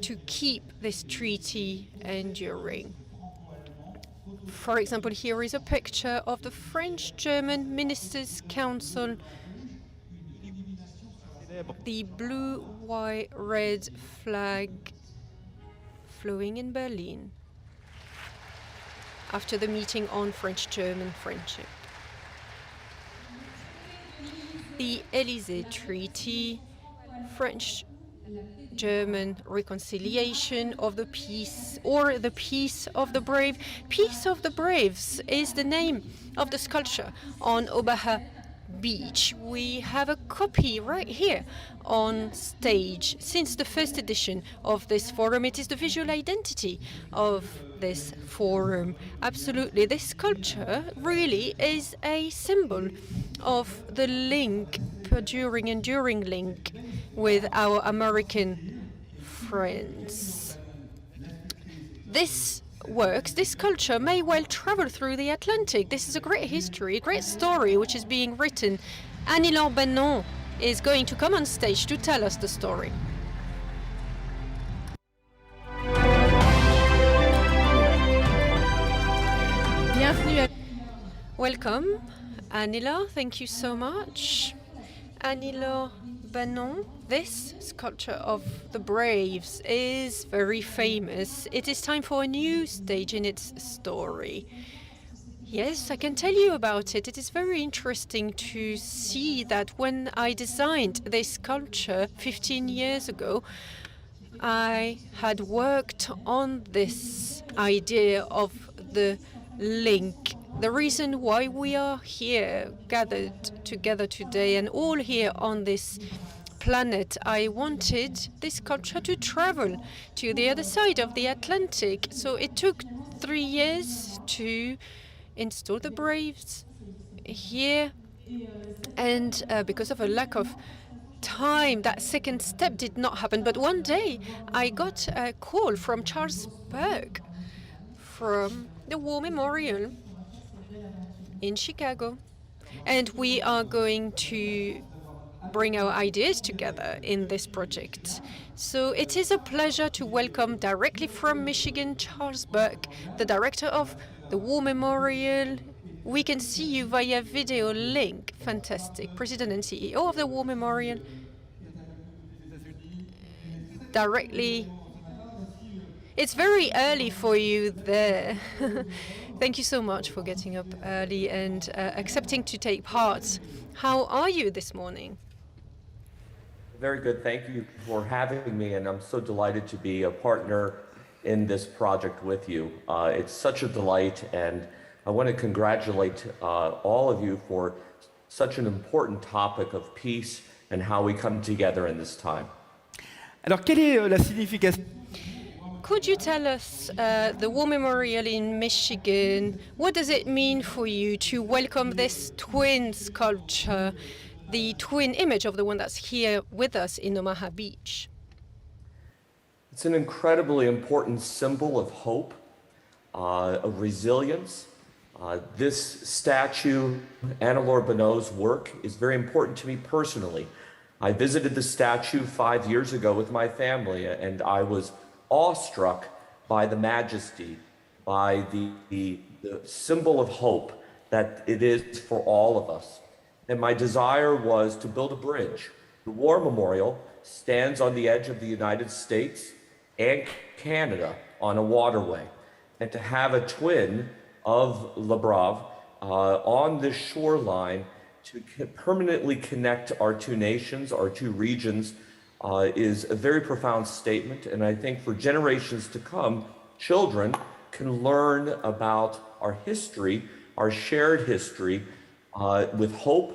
[SPEAKER 3] to keep this treaty enduring. For example, here is a picture of the French-German Ministers' Council. The blue, white, red flag flowing in Berlin after the meeting on French-German friendship. The Élysée Treaty, French-German reconciliation of the peace, or the Peace of the Brave. Peace of the Braves is the name of the sculpture on Omaha Beach. We have a copy right here on stage. Since the first edition of this forum, it is the visual identity of this forum. Absolutely, this sculpture really is a symbol of the link, enduring link with our American friends. This culture may well travel through the Atlantic. This is a great history, a great story which is being written. Annie-Laure Benon is going to come on stage to tell us the story. Welcome, Annie-Laure. Thank you so much. Annie-Laure Benon, this sculpture of the Braves is very famous. It is time for a new stage in its story. Yes, I can tell you about it. It is very interesting to see that when I designed this sculpture 15 years ago, I had worked on this idea of the link. The reason why we are here, gathered together today and all here on this planet, I wanted this sculpture to travel to the other side of the Atlantic. So it took 3 years to install the Braves here. And because of a lack of time, that second step did not happen. But one day I got a call from Charles Burke from the War Memorial in Chicago, and we are going to bring our ideas together in this project. So it is a pleasure to welcome directly from Michigan Charles Burke, the director of the War Memorial. We can see you via video link. Fantastic. President and CEO of the War Memorial. Directly. It's very early for you there. Thank you so much for getting up early and accepting to take part. How are you this morning?
[SPEAKER 12] Very good. Thank you for having me, and I'm so delighted to be a partner in this project with you. It's such a delight, and I want to congratulate all of you for such an important topic of peace and how we come together in this time.
[SPEAKER 10] Alors, quelle est la signification?
[SPEAKER 3] Could you tell us the War Memorial in Michigan, what does it mean for you to welcome this twin sculpture, the twin image of the one that's here with us in Omaha Beach?
[SPEAKER 12] It's an incredibly important symbol of hope, of resilience, This statue, Anne-Laure Bonneau's work, is very important to me personally. I visited the statue 5 years ago with my family, and I was awestruck by the majesty, by the symbol of hope that it is for all of us. And my desire was to build a bridge. The War Memorial stands on the edge of the United States and Canada on a waterway. And to have a twin of Le Brave on this shoreline to permanently connect our two nations, our two regions, is a very profound statement. And I think for generations to come, children can learn about our history, our shared history, with hope,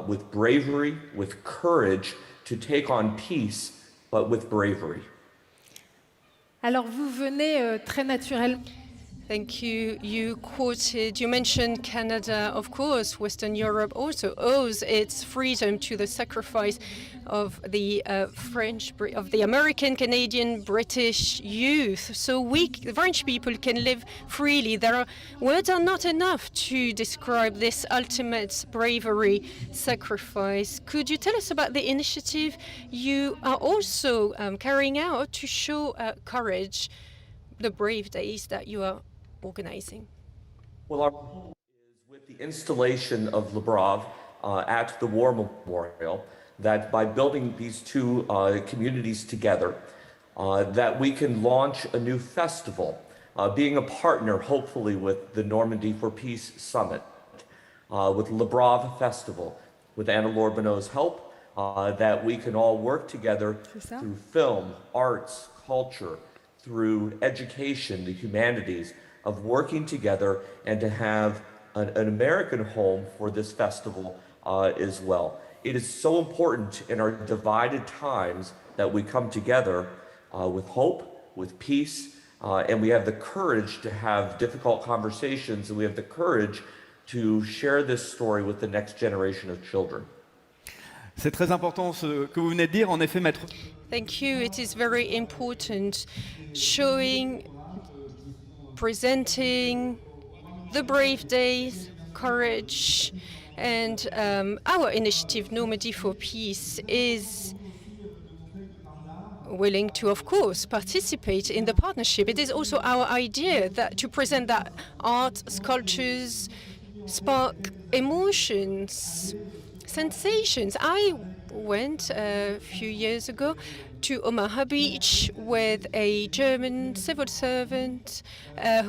[SPEAKER 12] with bravery, with courage to take on peace, but with bravery.
[SPEAKER 2] Alors vous venez très naturellement.
[SPEAKER 3] Thank you. You mentioned Canada, of course. Western Europe also owes its freedom to the sacrifice of the American, Canadian, British youth. So the French people can live freely. Words are not enough to describe this ultimate bravery, sacrifice. Could you tell us about the initiative you are also carrying out to show courage, the brave days that you are organizing?
[SPEAKER 12] Well, our goal is with the installation of Le Brave at the War Memorial, that by building these two communities together, that we can launch a new festival, being a partner, hopefully, with the Normandy for Peace Summit, with Le Brave Festival, with Anne-Laure Bonneau's help, that we can all work together through film, arts, culture, through education, the humanities, of working together and to have an American home for this festival as well. It is so important in our divided times that we come together with hope, with peace, and we have the courage to have difficult conversations, and we have the courage to share this story with the next generation of children.
[SPEAKER 10] C'est très important ce que vous venez de dire, en effet, maître.
[SPEAKER 3] Thank you. It is very important presenting the brave days, courage, and our initiative, Normandy for Peace, is willing to, of course, participate in the partnership. It is also our idea to present that art, sculptures spark emotions, sensations. I went a few years ago to Omaha Beach with a German civil servant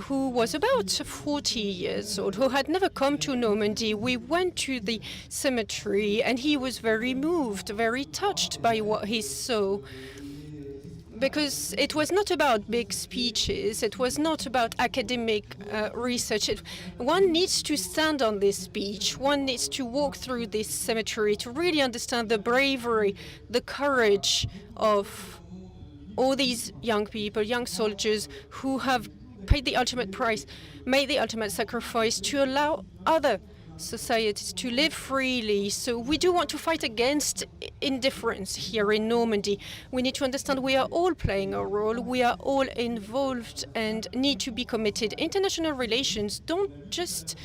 [SPEAKER 3] who was about 40 years old, who had never come to Normandy. We went to the cemetery and he was very moved, very touched by what he saw. Because it was not about big speeches, it was not about academic research. One needs to stand on this beach, one needs to walk through this cemetery to really understand the bravery, the courage of all these young people, young soldiers who have paid the ultimate price, made the ultimate sacrifice to allow other societies to live freely. So we do want to fight against indifference here in Normandy. We need to understand we are all playing a role, we are all involved and need to be committed. International relations don't just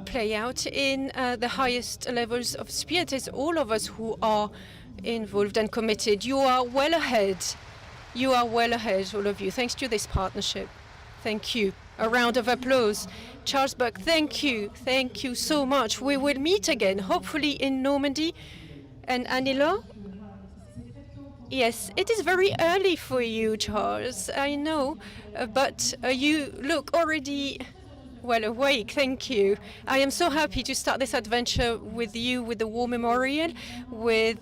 [SPEAKER 3] play out in the highest levels of spirit. It's all of us who are involved and committed. You are well ahead. You are well ahead, all of you, thanks to this partnership. Thank you. A round of applause. Charles Buck, thank you. Thank you so much. We will meet again, hopefully in Normandy. And Annie-Laure? Yes, it is very early for you, Charles, I know, but you look already well awake. Thank you. I am so happy to start this adventure with you, with the War Memorial, with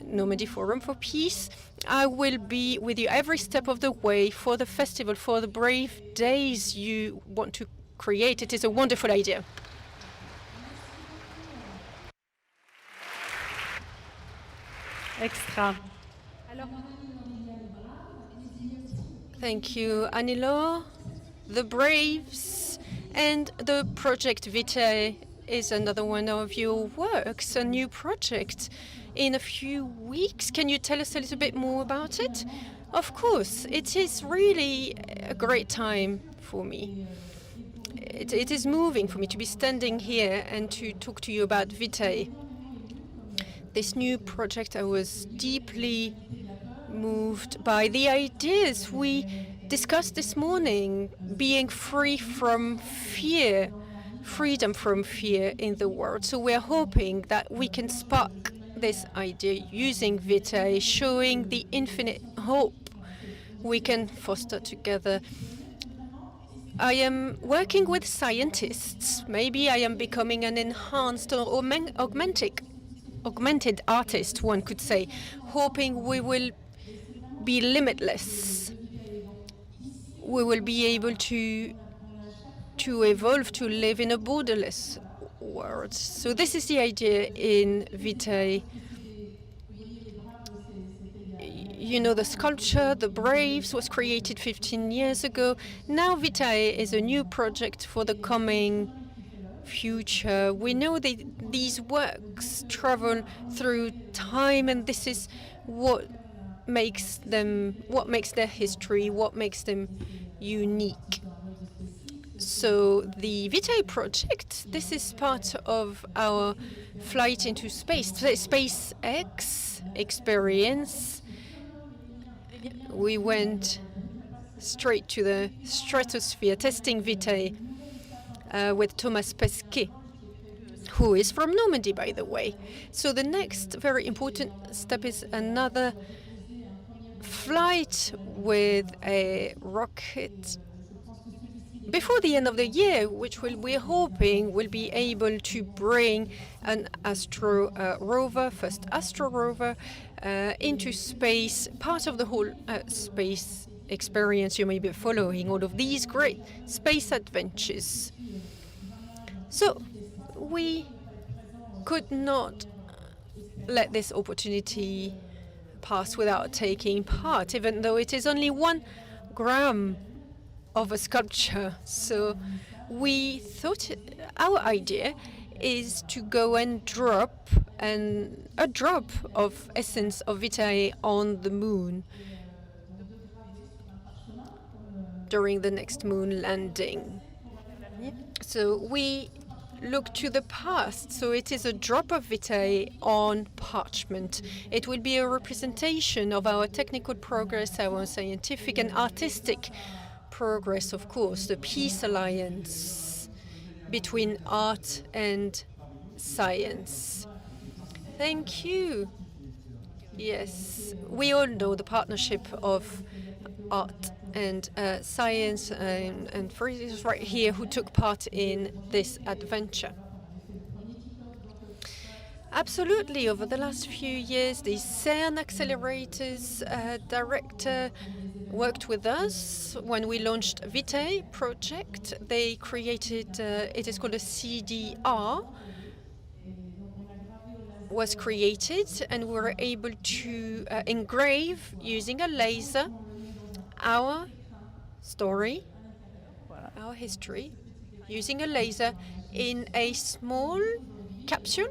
[SPEAKER 3] Normandy Forum for Peace. I will be with you every step of the way for the festival, for the brave days you want to create. It is a wonderful idea.
[SPEAKER 2] Extra.
[SPEAKER 3] Thank you, Annie-Laure. The Braves and the Project Vitae is another one of your works, a new project in a few weeks. Can you tell us a little bit more about it? Of course, it is really a great time for me. it is moving for me to be standing here and to talk to you about Vitae. This new project, I was deeply moved by the ideas we discussed this morning, being free from fear, freedom from fear in the world. So we're hoping that we can spark this idea using Vitae, showing the infinite hope we can foster together. I am working with scientists. Maybe I am becoming an enhanced or augmented artist, one could say, hoping we will be limitless. We will be able to evolve, to live in a borderless world. So this is the idea in Vitae. You know, the sculpture, The Braves, was created 15 years ago. Now Vitae is a new project for the coming future. We know that these works travel through time, and this is what makes their history, what makes them unique. So the Vitae project, this is part of our flight into space, SpaceX experience. We went straight to the stratosphere, testing Vitae with Thomas Pesquet, who is from Normandy, by the way. So the next very important step is another flight with a rocket before the end of the year, which we're hoping will be able to bring an astro rover, first astro rover, into space, part of the whole space experience. You may be following all of these great space adventures. So we could not let this opportunity pass without taking part, even though it is only 1 gram of a sculpture. So we thought our idea is to go and drop a drop of essence of Vitae on the moon during the next moon landing. So we look to the past. So it is a drop of Vitae on parchment. It will be a representation of our technical progress, our scientific and artistic progress, of course, the peace alliance between art and science. Thank you. Yes, we all know the partnership of art and science, and Fritz is right here who took part in this adventure. Absolutely, over the last few years, the CERN accelerators director worked with us when we launched Vitae project. They created, it is called a CDR, was created, and we were able to engrave using a laser our story, our history, using a laser in a small capsule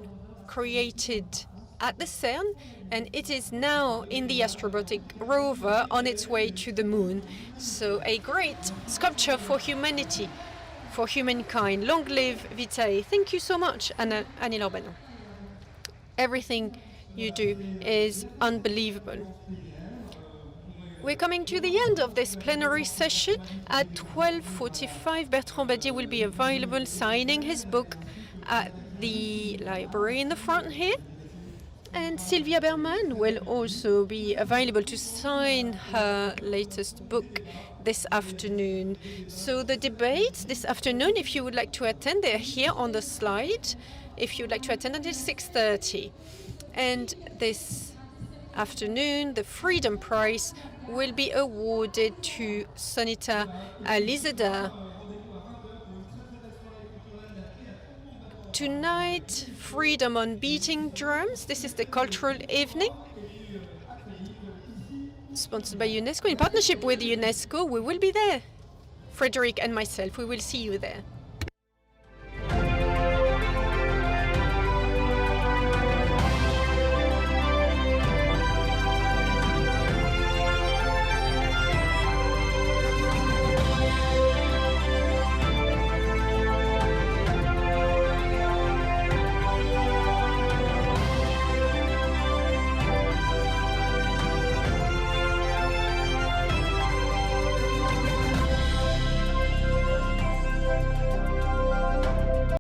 [SPEAKER 3] created at the CERN, and it is now in the astrobotic rover on its way to the moon. So a great sculpture for humanity, for humankind. Long live Vitae. Thank you so much, Annie Lorbenon. Everything you do is unbelievable. We're coming to the end of this plenary session. At 12:45, Bertrand Badier will be available signing his book at the library in the front here. And Sylvia Berman will also be available to sign her latest book this afternoon. So the debates this afternoon, if you would like to attend, they're here on the slide. If you would like to attend until 6:30. And this afternoon, the Freedom Prize will be awarded to Sonita Alizadeh. Tonight, Freedom on Beating Drums. This is the cultural evening, sponsored by UNESCO, in partnership with UNESCO. We will be there. Frederic and myself, we will see you there.